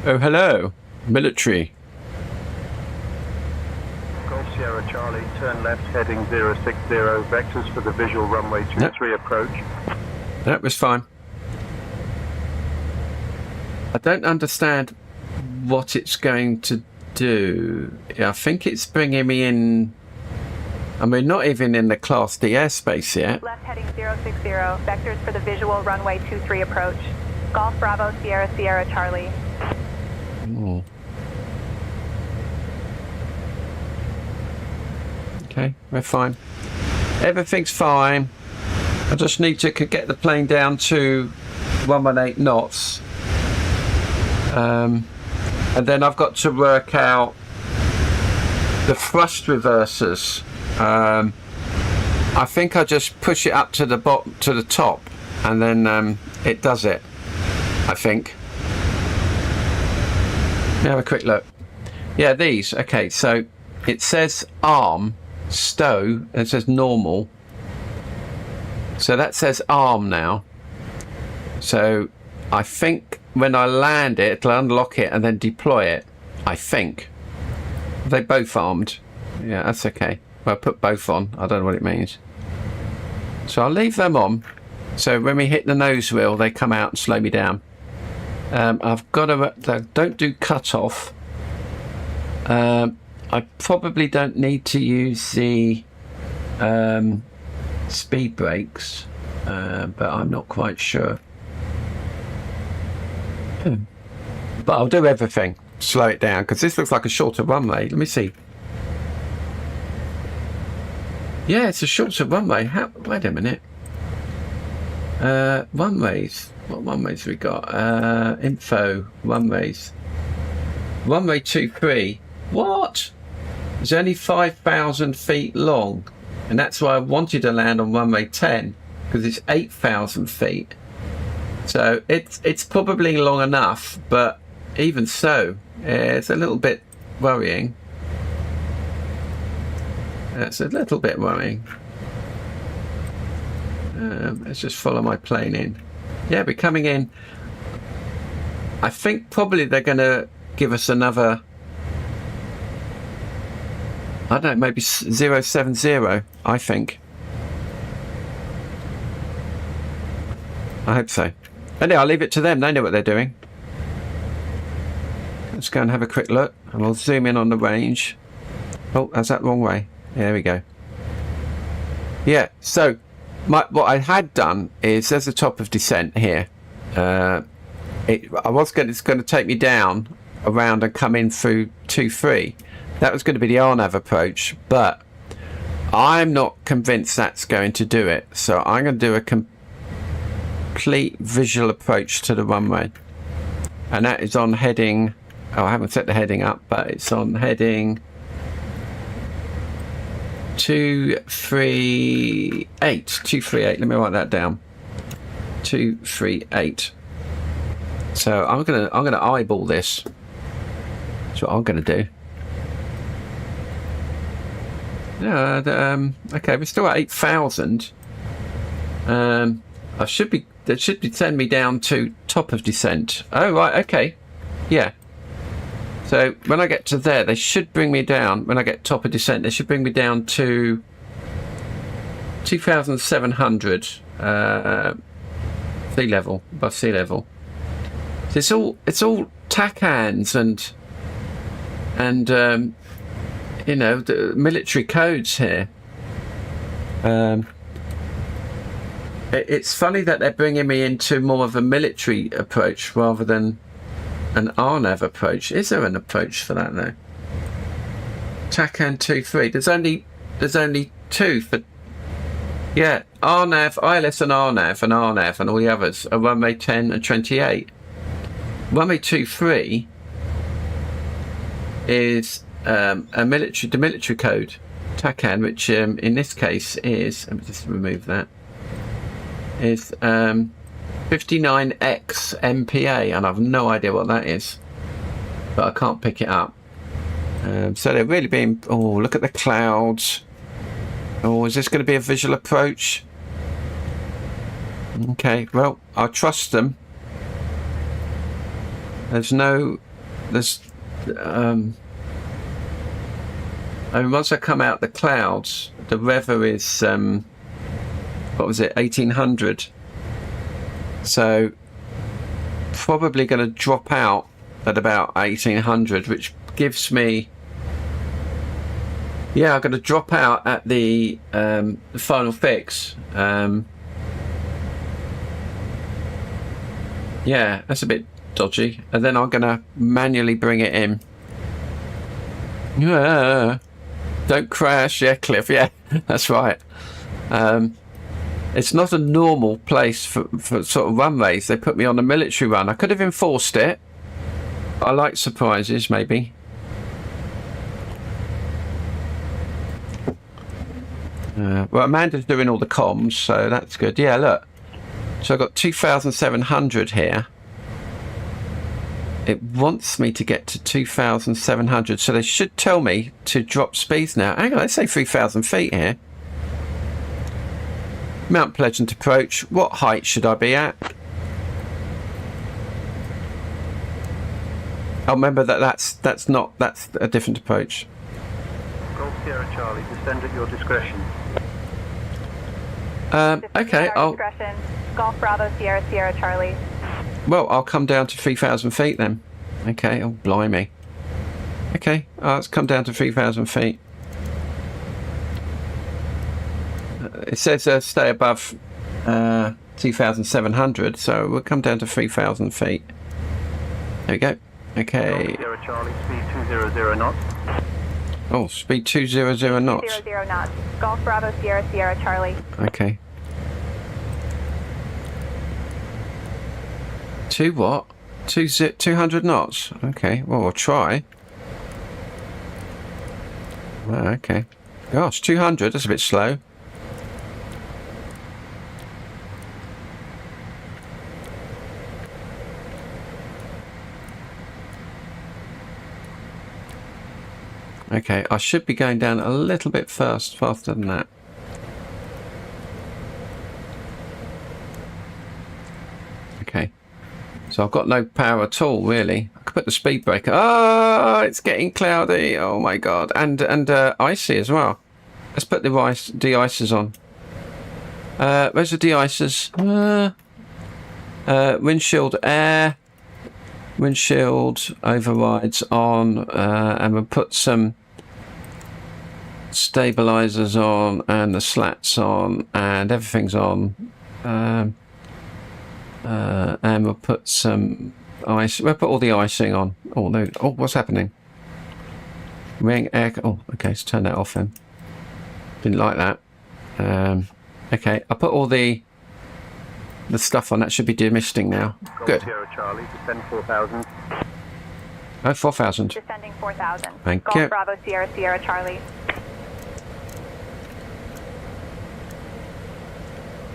Oh, hello, military. Golf Sierra Charlie, turn left heading 060, vectors for the visual runway 23 approach. That was fine. I don't understand what it's going to do. I think it's bringing me in. I mean, not even in the Class D airspace yet. Left heading 060, vectors for the visual runway 23 approach. Golf Bravo Sierra Charlie. Oh. Okay, we're fine. Everything's fine. I just need to get the plane down to 118 knots. And then I've got to work out the thrust reversers. I think I just push it up to the bottom, to the top, and then it does it. I think. Let me have a quick look. Yeah, these. Okay, so it says arm, stow, and it says normal. So that says arm now. So I think when I land it, it'll unlock it and then deploy it. I think. Are they both armed? Yeah, that's okay. Well, put both on. I don't know what it means. So I'll leave them on. So when we hit the nose wheel, they come out and slow me down. I've got to... Don't do cut-off. I probably don't need to use the speed brakes, but I'm not quite sure. But I'll do everything. Slow it down, because this looks like a shorter runway. Let me see. Yeah, it's a shorter runway. Wait a minute. Runways. What runways we got? Info. Runways. Runway 23. What? It's only 5,000 feet long. And that's why I wanted to land on runway 10, because it's 8,000 feet. So it's probably long enough, but even so, it's a little bit worrying. That's a little bit worrying. Let's just follow my plane in. Yeah, we're coming in. I think probably they're going to give us another, I don't know, maybe 070, I think. I hope so. Anyway, I'll leave it to them. They know what they're doing. Let's go and have a quick look, and we'll zoom in on the range. Oh, that's that wrong way. There we go. Yeah, so what I had done is there's the top of descent here. It's going to take me down around and come in through 2-3. That was going to be the RNAV approach, but I'm not convinced that's going to do it. So I'm going to do a complete visual approach to the runway, and that is on heading. Oh, I haven't set the heading up, but it's on heading 238. 238. Let me write that down. 238. So I'm gonna eyeball this. That's what I'm gonna do. Yeah. Okay, we're still at 8,000. That should be send me down to top of descent. Oh right. Okay. Yeah. So when I get to there, they should bring me down. When I get top of descent, they should bring me down to 2,700 sea level, above sea level. So it's all TACANs and you know, the military codes here. It's funny that they're bringing me into more of a military approach rather than an RNAV approach. Is there an approach for that though? TACAN 2-3. There's only two for. Yeah, RNAV, ILS and RNAV and all the others are runway 10 and 28. Runway 2-3 is the military code TACAN, which in this case is, let me just remove that, is 59X MPA, and I've no idea what that is, but I can't pick it up. So they're really being, oh, look at the clouds. Oh, is this going to be a visual approach? Okay, well, I'll trust them. I mean, once I come out the clouds, the weather is, what was it, 1800. So probably going to drop out at about 1800, which gives me, yeah, I'm going to drop out at the final fix. Yeah, that's a bit dodgy. And then I'm going to manually bring it in. Yeah. Don't crash. Yeah, Cliff. Yeah, that's right. It's not a normal place for sort of runways. They put me on a military run. I could have enforced it. I like surprises, maybe. Well, Amanda's doing all the comms, so that's good. Yeah, look. So I've got 2,700 here. It wants me to get to 2,700, so they should tell me to drop speeds now. Hang on, let's say 3,000 feet here. Mount Pleasant approach. What height should I be at? I'll remember that's a different approach. Golf Sierra Charlie, descend at your discretion. Okay, Discretion. Golf Bravo Sierra Sierra Charlie. Well, I'll come down to 3,000 feet then. Okay, oh blimey. Okay, let's come down to 3,000 feet. It says stay above 2,700, so we'll come down to 3,000 feet. There we go. Okay. Golf Sierra Charlie, speed 200 knots. Oh, speed 200 knots. 00 knots. Golf Bravo Sierra Sierra Charlie. Okay. Two what? 200 knots. Okay, well, we'll try. Oh, okay. Gosh, 200, that's a bit slow. Okay, I should be going down a little bit faster than that. Okay. So I've got no power at all, really. I could put the speed breaker. Oh, it's getting cloudy. Oh my god. And icy as well. Let's put the de-icers on. Where's the de-icers? Windshield air. Windshield overrides on. And we'll put some stabilizers on and the slats on and everything's on. And we'll put some ice. We'll put all the icing on. Oh no! Oh, what's happening? Ring air. Oh, okay. Let's turn that off then. Didn't like that. Okay, I'll put all the stuff on. That should be demisting now. Good. Sierra Charlie, descend 4,000. Oh, 4,000. Descending 4,000. Thank Golf you. Bravo Sierra Sierra Charlie.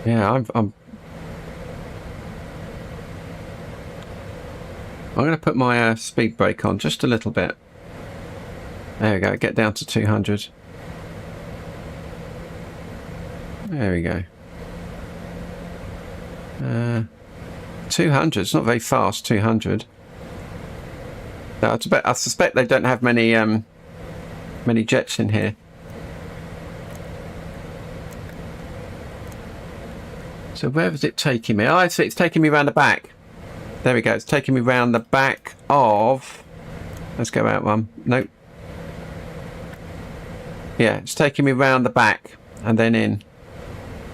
Yeah, I'm going to put my speed brake on just a little bit. There we go. Get down to 200. There we go. 200. It's not very fast. 200. No, I suspect they don't have many jets in here. So where is it taking me? Oh, I see. It's taking me around the back. There we go. It's taking me round the back of... Let's go out one. Nope. Yeah, it's taking me round the back and then in.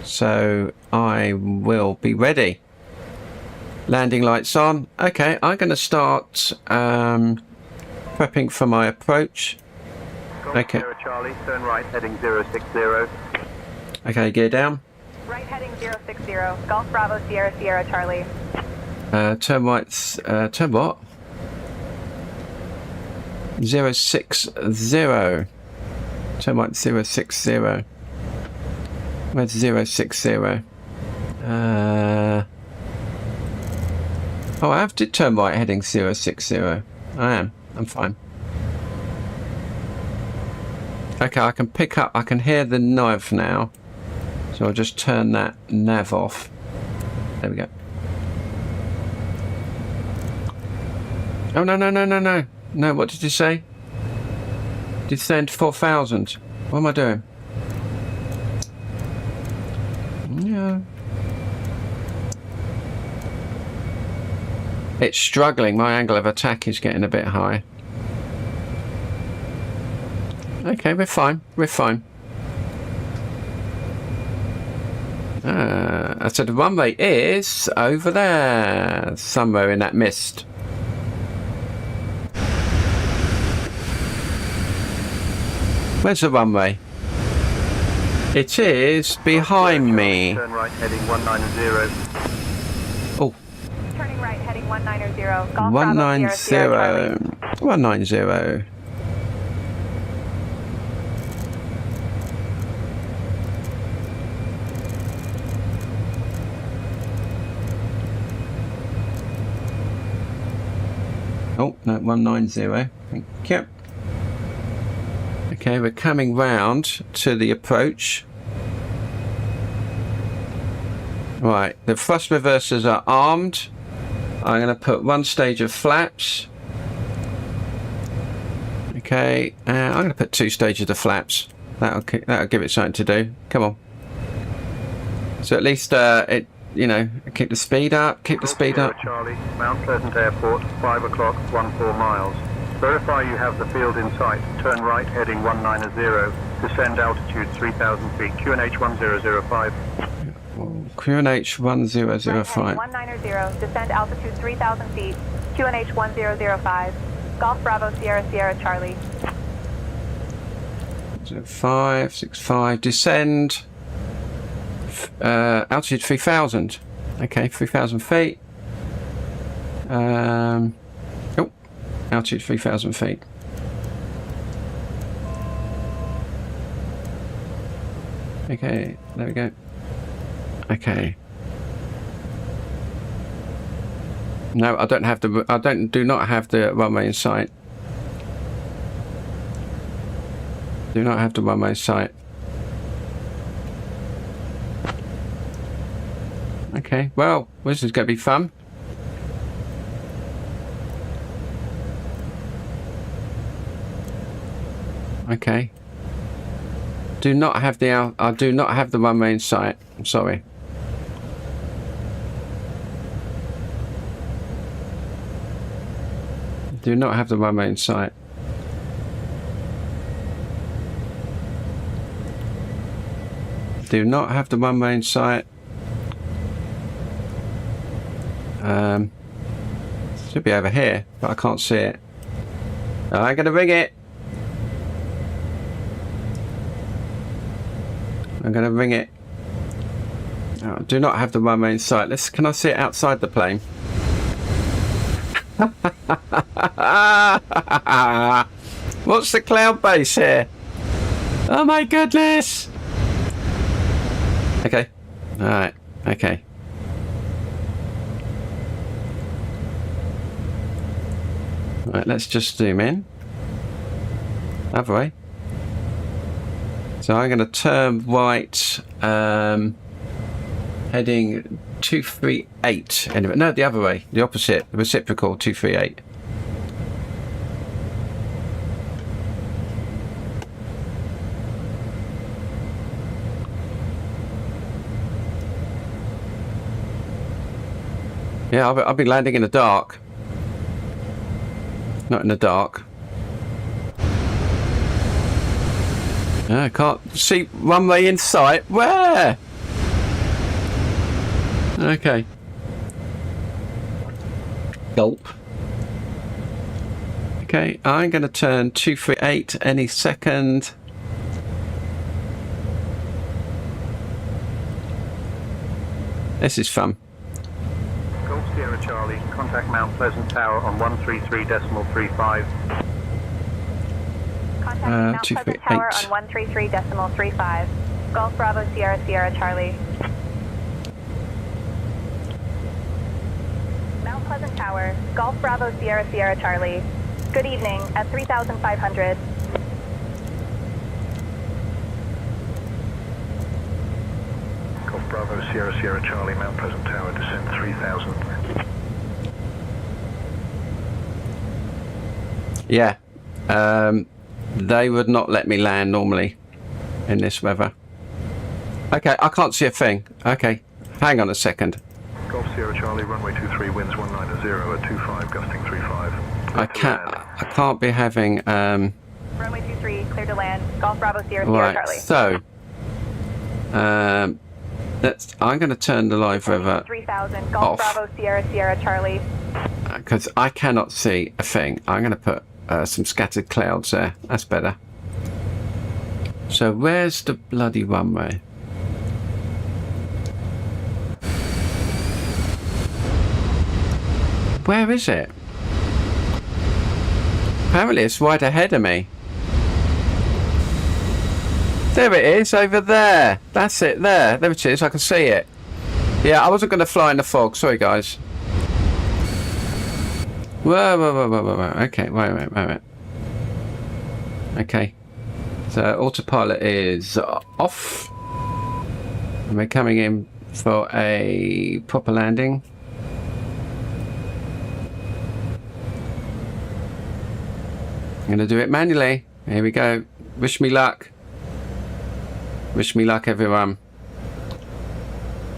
So I will be ready. Landing lights on. Okay, I'm going to start prepping for my approach. Okay. Sierra Charlie, turn right, heading 060. Okay, gear down. Right heading 060. Golf Bravo Sierra Sierra Charlie. Turn right, turn what? 060. Turn right 060. Where's 060? Oh, I have to turn right heading 060. I am. I'm fine. Okay, I can pick up, I can hear the nav now. So I'll just turn that nav off. There we go. Oh, no, no, no, no, no. No, what did you say? Descend 4,000. What am I doing? Yeah. It's struggling. My angle of attack is getting a bit high. Okay, we're fine. We're fine. So the runway is over there. Somewhere in that mist. Where's the runway? It is behind me. Turn right, heading 190. Oh. Turning right, heading 190. Golf 190. Sierra, 190. Oh, no, 190. Thank you. Okay, we're coming round to the approach. Right, the thrust reversers are armed. I'm going to put 1 stage of flaps. Okay, I'm going to put 2 stages of flaps. That'll give it something to do. Come on. So at least it, you know, keep the speed up. Keep the speed up. Charlie, Mount Pleasant Airport, 5 o'clock, 14 miles. Verify you have the field in sight. Turn right, heading 190. Descend altitude 3,000 feet. QNH 1005. QNH 1005. 190, descend altitude 3,000 feet. QNH 1005. Golf Bravo Sierra Sierra Charlie. 565. Descend. Altitude 3,000. Okay, 3,000 feet. Oh, altitude 3,000 feet. Okay, there we go. Okay. No, I don't have the. Do not have the runway in sight. Do not have the runway in sight. Okay, well, this is going to be fun. Okay. Do not have the. I do not have the runway in sight. I'm sorry. Do not have the runway in sight. Do not have the runway in sight. Should be over here, but I can't see it. I'm gonna ring it. I'm gonna ring it. Oh, do not have the runway in sight. Can I see it outside the plane? What's the cloud base here? Oh my goodness! Okay. Alright. Okay. Right, let's just zoom in. Other way. So I'm going to turn right, heading 238. Anyway, no, the other way, the opposite, the reciprocal 238. Yeah, I'll be landing in the dark. Not in the dark. I can't see runway in sight. Where? Okay. Gulp. Okay, I'm going to turn 238 any second. This is fun. Golf Sierra Charlie, contact Mount Pleasant Tower on 133.35. Contact Mount Pleasant 238. Tower on 133.35. Golf Bravo Sierra Sierra Charlie. Mount Pleasant Tower, Golf Bravo Sierra Sierra Charlie. Good evening at 3,500. Golf Bravo Sierra Sierra Charlie, Mount Pleasant Tower, descend 3,000. Yeah. They would not let me land normally in this weather. Okay, I can't see a thing. Okay, hang on a second. Golf Sierra Charlie, runway 23, winds 190 at 25, gusting 35. I can't be having Runway 23, clear to land. Golf Bravo Sierra Sierra right, Charlie. so I'm going to turn the live weather 3,000. Golf off Bravo Sierra Sierra Charlie. because I cannot see a thing. I'm going to put some scattered clouds there. That's better. So where's the bloody runway? Where is it? Apparently it's right ahead of me. There it is, over there. That's it, there. There it is, I can see it. Yeah, I wasn't going to fly in the fog. Sorry, guys. Whoa. Okay, wait. Okay. So autopilot is off. And we're coming in for a proper landing. I'm going to do it manually. Here we go. Wish me luck. Wish me luck, everyone.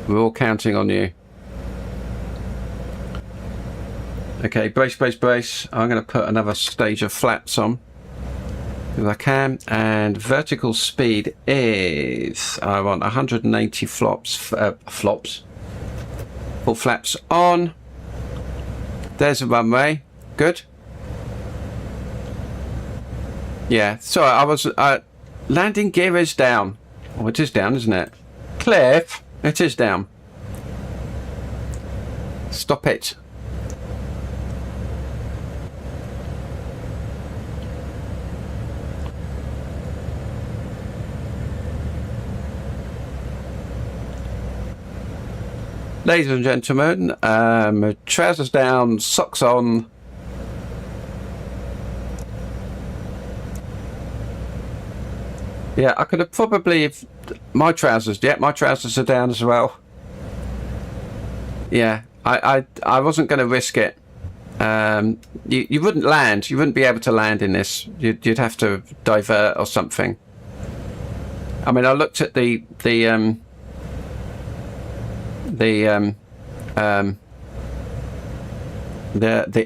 We're all counting on you. Okay, brace, brace, brace. I'm going to put another stage of flaps on if I can, and vertical speed is, I want 180 flops, full flaps on. There's a runway. Good. Yeah, sorry, I was landing gear is down. Oh, it is down, isn't it? Cliff, it is down. Stop it. Ladies and gentlemen, trousers down, socks on. Yeah, I could have probably, if my trousers are down as well. Yeah, I wasn't going to risk it. You wouldn't land. You wouldn't be able to land in this. You'd have to divert or something. I mean, I looked at the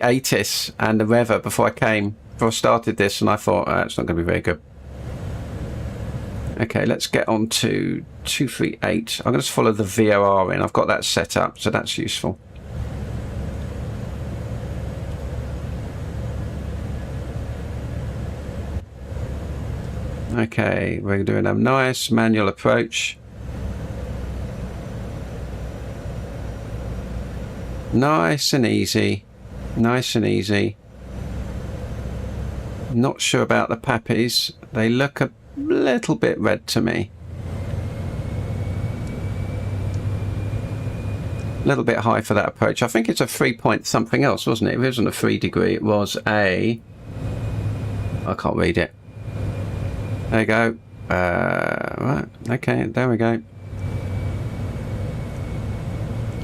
ATIS and the Rever before I started this, and I thought it's not going to be very good. Okay, let's get on to 238. I'm going to follow the VOR in. I've got that set up, so that's useful. Okay, we're doing a nice manual approach. Nice and easy. Nice and easy. Not sure about the pappies. They look a little bit red to me. A little bit high for that approach. I think it's a 3 point something else, wasn't it? It wasn't a 3 degree. It was a... I can't read it. There you go. Right. Okay, there we go.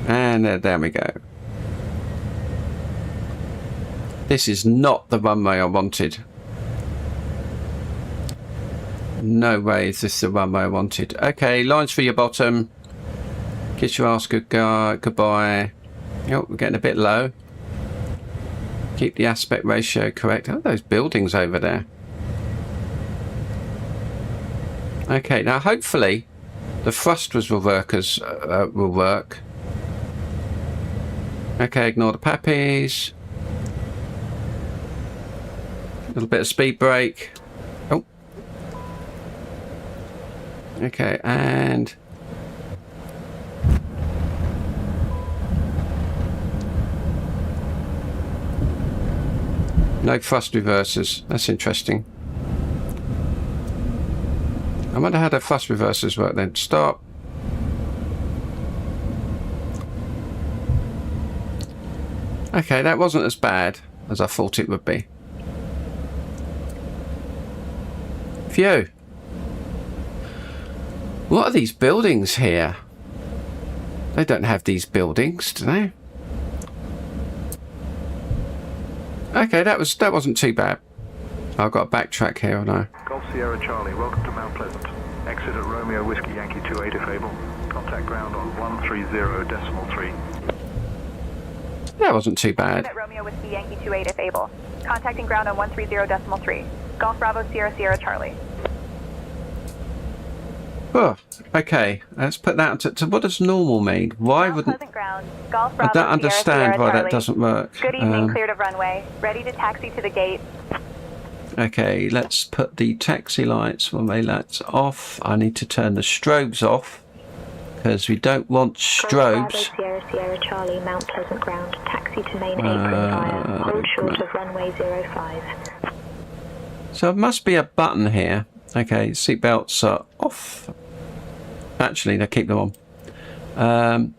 And there we go. This is not the runway I wanted. No way is this the runway I wanted. Okay, lines for your bottom. Kiss your ass goodbye. Oh, we're getting a bit low. Keep the aspect ratio correct. Oh, those buildings over there. Okay, now hopefully the thrusters will work. Okay, ignore the pappies. A little bit of speed brake. Oh. Okay, and... no thrust reversers. That's interesting. I wonder how the thrust reversers work then. Stop. Okay, that wasn't as bad as I thought it would be. Phew. What are these buildings here? They don't have these buildings, do they? Okay, that wasn't too bad. I've got to backtrack here, haven't I? Golf Sierra Charlie, welcome to Mount Pleasant. Exit at Romeo Whiskey Yankee 28 if able. Contact ground on 130.3. That wasn't too bad. At Romeo Whiskey Yankee 28 if able. Contacting ground on 130.3. Golf Bravo Sierra Sierra Charlie. Oh, okay. Let's put that to what does normal mean? Why wouldn't... Ground. Golf Bravo I don't understand Sierra why Charlie. that doesn't work. Good evening, cleared of runway. Ready to taxi to the gate. Okay, let's put the taxi lights, runway lights off. I need to turn the strobes off because we don't want strobes. Sierra Sierra Charlie, Mount Pleasant ground. Taxi to main apron fire. Hold short of runway 05. So it must be a button here. Okay, seatbelts are off. Actually, no, keep them on.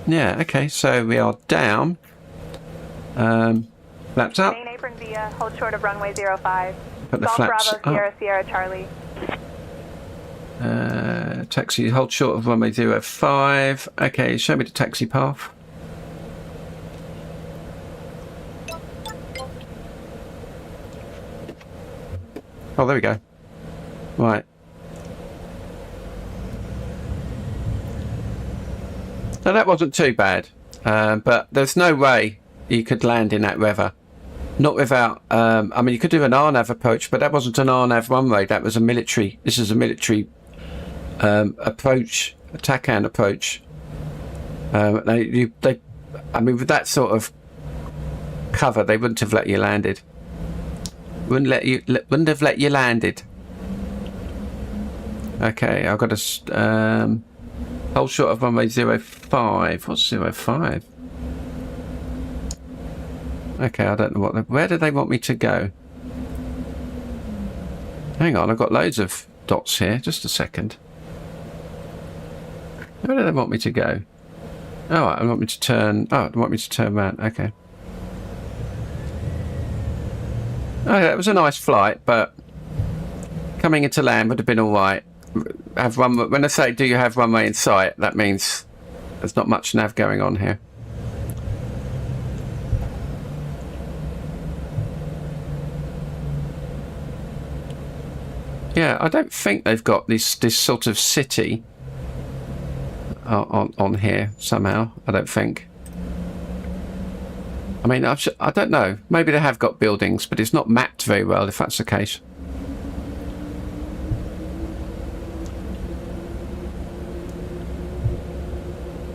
Yeah, okay, so we are down. Flaps up. Main apron via, hold short of runway 05. Put the Golf flaps Bravo Sierra Sierra Charlie. Taxi, hold short of runway 05. Okay, show me the taxi path. Oh, there we go. Right. So that wasn't too bad, but there's no way you could land in that weather. Not without, I mean, you could do an RNAV approach, but that wasn't an RNAV runway. That was a military, this is a military approach, a TACAN approach. I mean, with that sort of cover, they wouldn't have let you landed. Wouldn't have let you landed. Okay, I've got to hold short of runway 05. What's 05? Okay, I don't know where do they want me to go? Hang on, I've got loads of dots here. Just a second. Where do they want me to go? Oh, I want me to turn. Oh, they want me to turn around. Okay. Oh, that was a nice flight, but coming into land would have been all right. Have runway. When I say, do you have runway in sight? That means there's not much nav going on here. Yeah, I don't think they've got this sort of city on here somehow. I don't think. I mean, I don't know. Maybe they have got buildings, but it's not mapped very well if that's the case.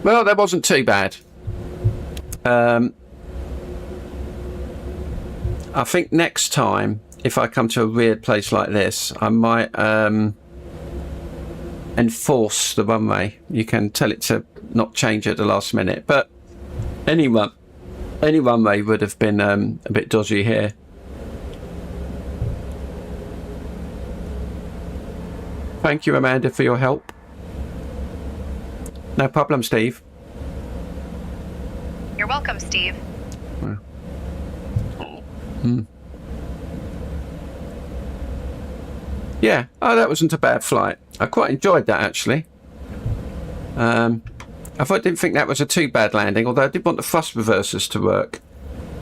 Well, that wasn't too bad. I think next time, if I come to a weird place like this, I might enforce the runway. You can tell it to not change at the last minute, but any runway would have been a bit dodgy here. Thank you, Amanda, for your help. No problem, Steve. You're welcome, Steve. Yeah, oh, that wasn't a bad flight. I quite enjoyed that, actually. I didn't think that was a too bad landing, although I did want the thrust reversers to work.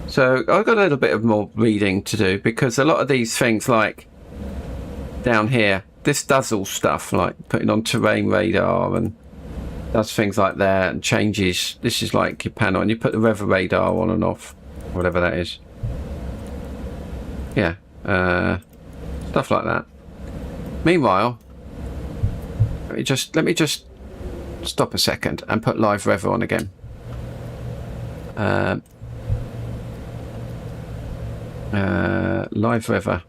So I've got a little bit of more reading to do, because a lot of these things, like down here, this does all stuff, like putting on terrain radar and does things like that and changes. This is like your panel, and you put the weather radar on and off, whatever that is. Yeah, stuff like that. Meanwhile, let me just stop a second and put live weather on again. Live weather.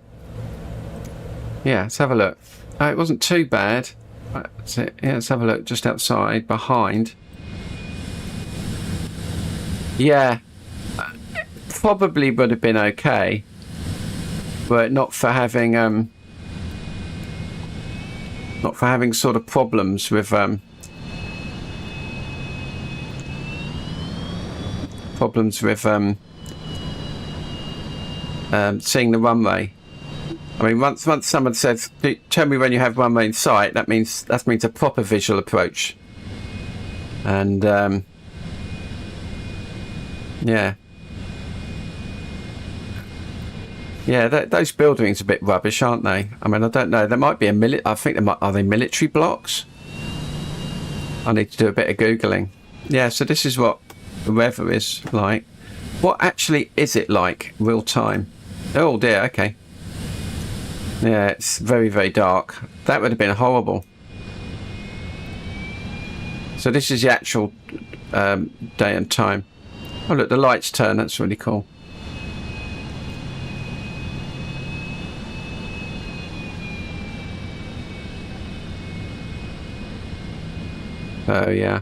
Yeah, let's have a look. Oh, it wasn't too bad. That's it. Yeah, let's have a look just outside, behind. Yeah, probably would have been okay, but not for having sort of problems with seeing the runway. I mean, once someone says, "Tell me when you have runway in sight," that means a proper visual approach. And yeah, those buildings are a bit rubbish, aren't they? I mean, I don't know. There might be I think are they military blocks? I need to do a bit of googling. Yeah, so this is what the weather is like. What actually is it like real time? Oh dear. Okay. Yeah, it's very, very dark. That would have been horrible. So this is the actual day and time. Oh look, the lights turn. That's really cool. Oh yeah.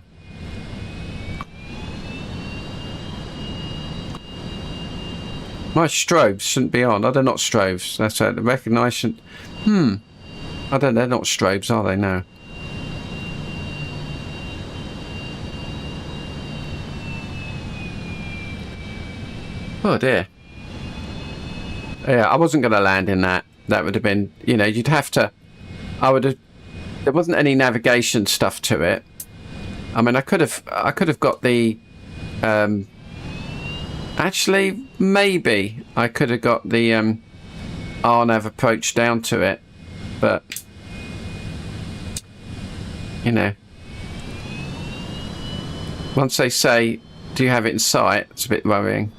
My strobes shouldn't be on. Are they not strobes? That's the recognition. I don't. They're not strobes, are they? No. Oh dear. Yeah, I wasn't going to land in that. That would have been, you'd have to. I would have there wasn't any navigation stuff to it. I mean, I could have got the actually maybe I could have got the RNAV approach down to it, but you know, once they say, do you have it in sight, it's a bit worrying.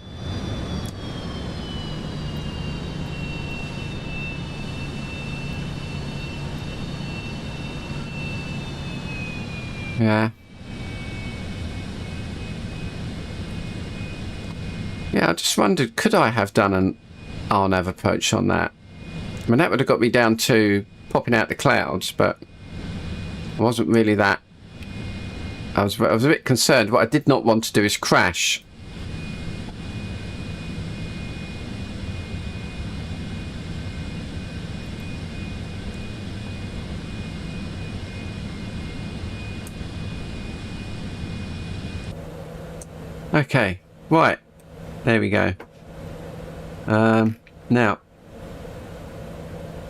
Yeah. Yeah, I just wondered, could I have done an RNAV approach on that? I mean, that would have got me down to popping out the clouds, but I wasn't really that. I was a bit concerned. What I did not want to do is crash. Okay, right. There we go. Now,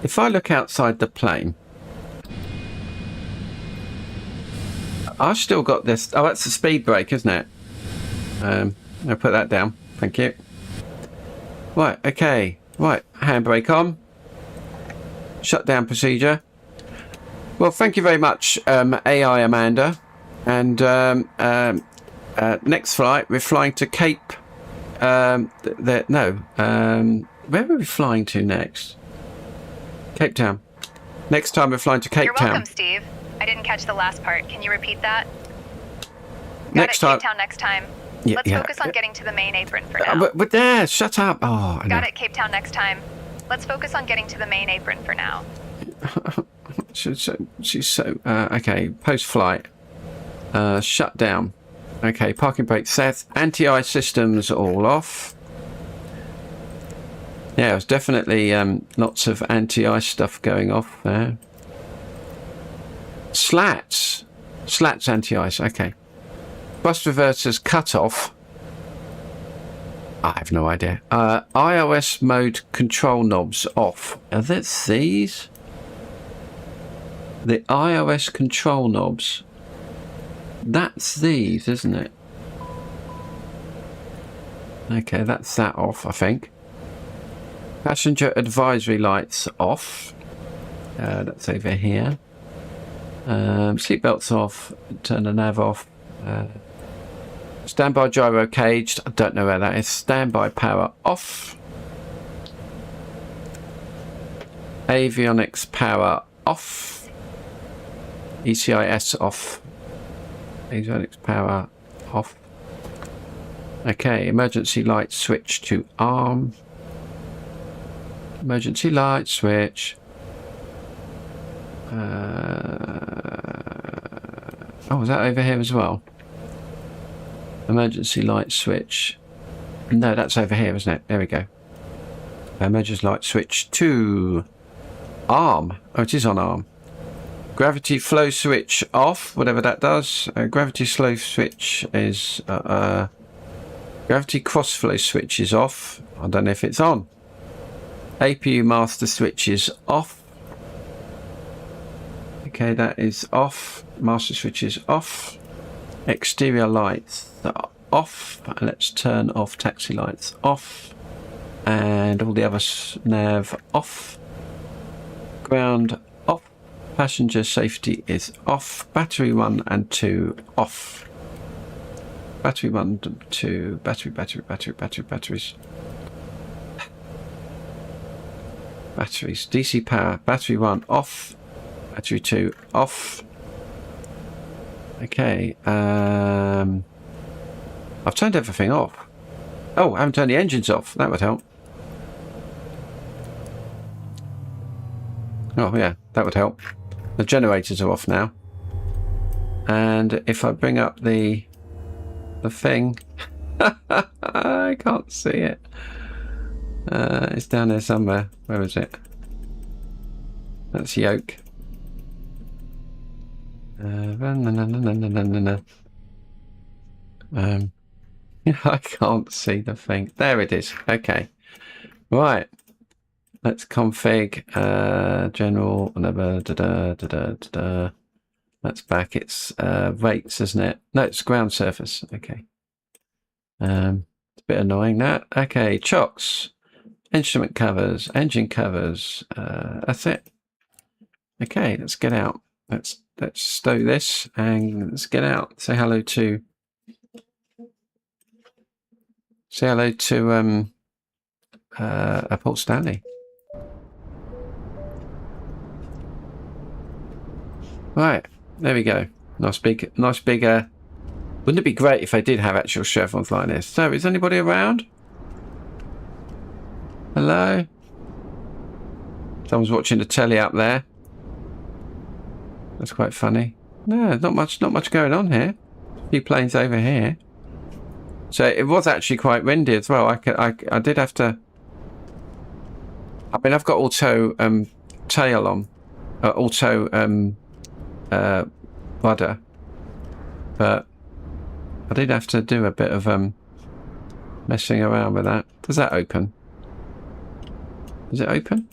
if I look outside the plane, I've still got this. Oh, that's the speed brake, isn't it? I'll put that down. Thank you. Right, okay. Right, handbrake on. Shutdown procedure. Well, thank you very much, AI Amanda. And next flight, we're flying to Cape. Where are we flying to next? Cape Town. Next time we're flying to Cape Town. You're welcome, Steve. I didn't catch the last part. Can you repeat that? Next time. Cape Town next time. Yeah, Let's focus on getting to the main apron for now. But there, shut up. Oh, I know. Got it, Cape Town next time. Let's focus on getting to the main apron for now. She's so okay. Post-flight. Shut down. Okay, parking brake set. Anti-ice systems all off. Yeah, there's definitely lots of anti-ice stuff going off there. Slats anti-ice. Okay. Thrust reversers cut off. I have no idea. iOS mode control knobs off. Are that these? The iOS control knobs. That's these, isn't it? Okay, that's that off, I think. Passenger advisory lights off. That's over here. Seatbelts off. Turn the nav off. Standby gyro caged. I don't know where that is. Standby power off. Avionics power off. ECIS off. Avionics power off. Okay, emergency light switch to arm. Emergency light switch. Oh, is that over here as well? Emergency light switch. No, that's over here, isn't it? There we go. Emergency light switch to arm. Oh, it is on arm. Gravity flow switch off, whatever that does. Gravity flow switch is... gravity cross flow switch is off. I don't know if it's on. APU master switch is off. Okay, that is off. Master switch is off. Exterior lights are off. Let's turn off taxi lights off. And all the other nav off. Ground off. Passenger safety is off. Battery 1 and 2 off. Battery 1 and 2. Batteries. Batteries. DC power. Battery 1 off. Battery 2 off. Okay. I've turned everything off. Oh, I haven't turned the engines off. That would help. Oh yeah, that would help. The generators are off now. And if I bring up the thing, I can't see it. It's down there somewhere. Where is it? That's yoke. I can't see the thing. There it is. Okay. Right. Let's config general, whatever. That's back. It's rates, isn't it? No, it's ground surface. Okay. It's a bit annoying that. Okay, chocks, instrument covers, engine covers. That's it. Okay, let's get out. Let's stow this and let's get out. Say hello to Port Stanley. Right, there we go. Nice big. Wouldn't it be great if they did have actual chevrons like this? So, is anybody around? Hello? Someone's watching the telly up there. That's quite funny. No, not much going on here. A few planes over here. So it was actually quite windy as well. I did have to. I mean, I've got auto tail on, auto rudder, but I did have to do a bit of messing around with that. Does that open? Is it open?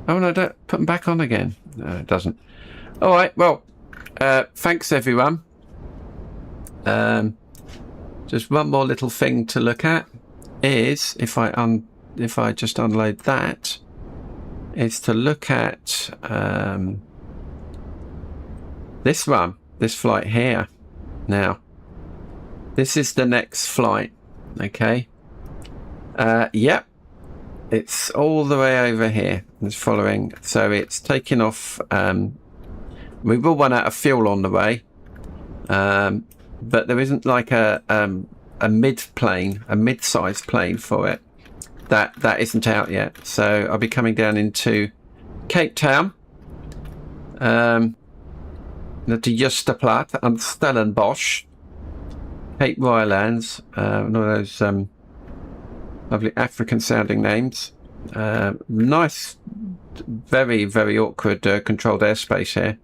Oh no, don't put them back on again. No, it doesn't. All right, well, thanks everyone. Just one more little thing to look at is if I just unload that, is to look at this flight here. Now, this is the next flight. Okay. Yep. It's all the way over here. It's following. So it's taking off. We will run out of fuel on the way. But there isn't like a mid-sized plane for it. That isn't out yet. So I'll be coming down into Cape Town. To Justerplaat and Stellenbosch. Cape Roylands. One of those lovely African sounding names. Nice, very, very awkward controlled airspace here.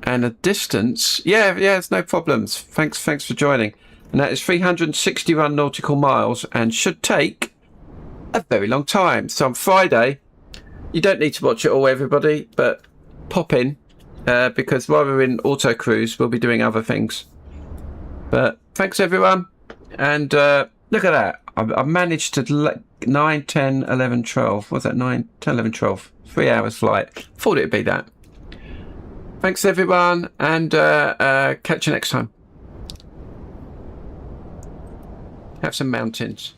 And a distance, yeah, it's no problems. Thanks for joining. And that is 361 nautical miles and should take a very long time. So on Friday, you don't need to watch it all, everybody, but pop in because while we're in auto cruise, we'll be doing other things. But thanks everyone, and look at that. I've managed to 9, 10, 11, 12. What's that? 9, 10, 11, 12. 3 hours flight. Thought it'd be that. Thanks everyone, and catch you next time. Have some mountains.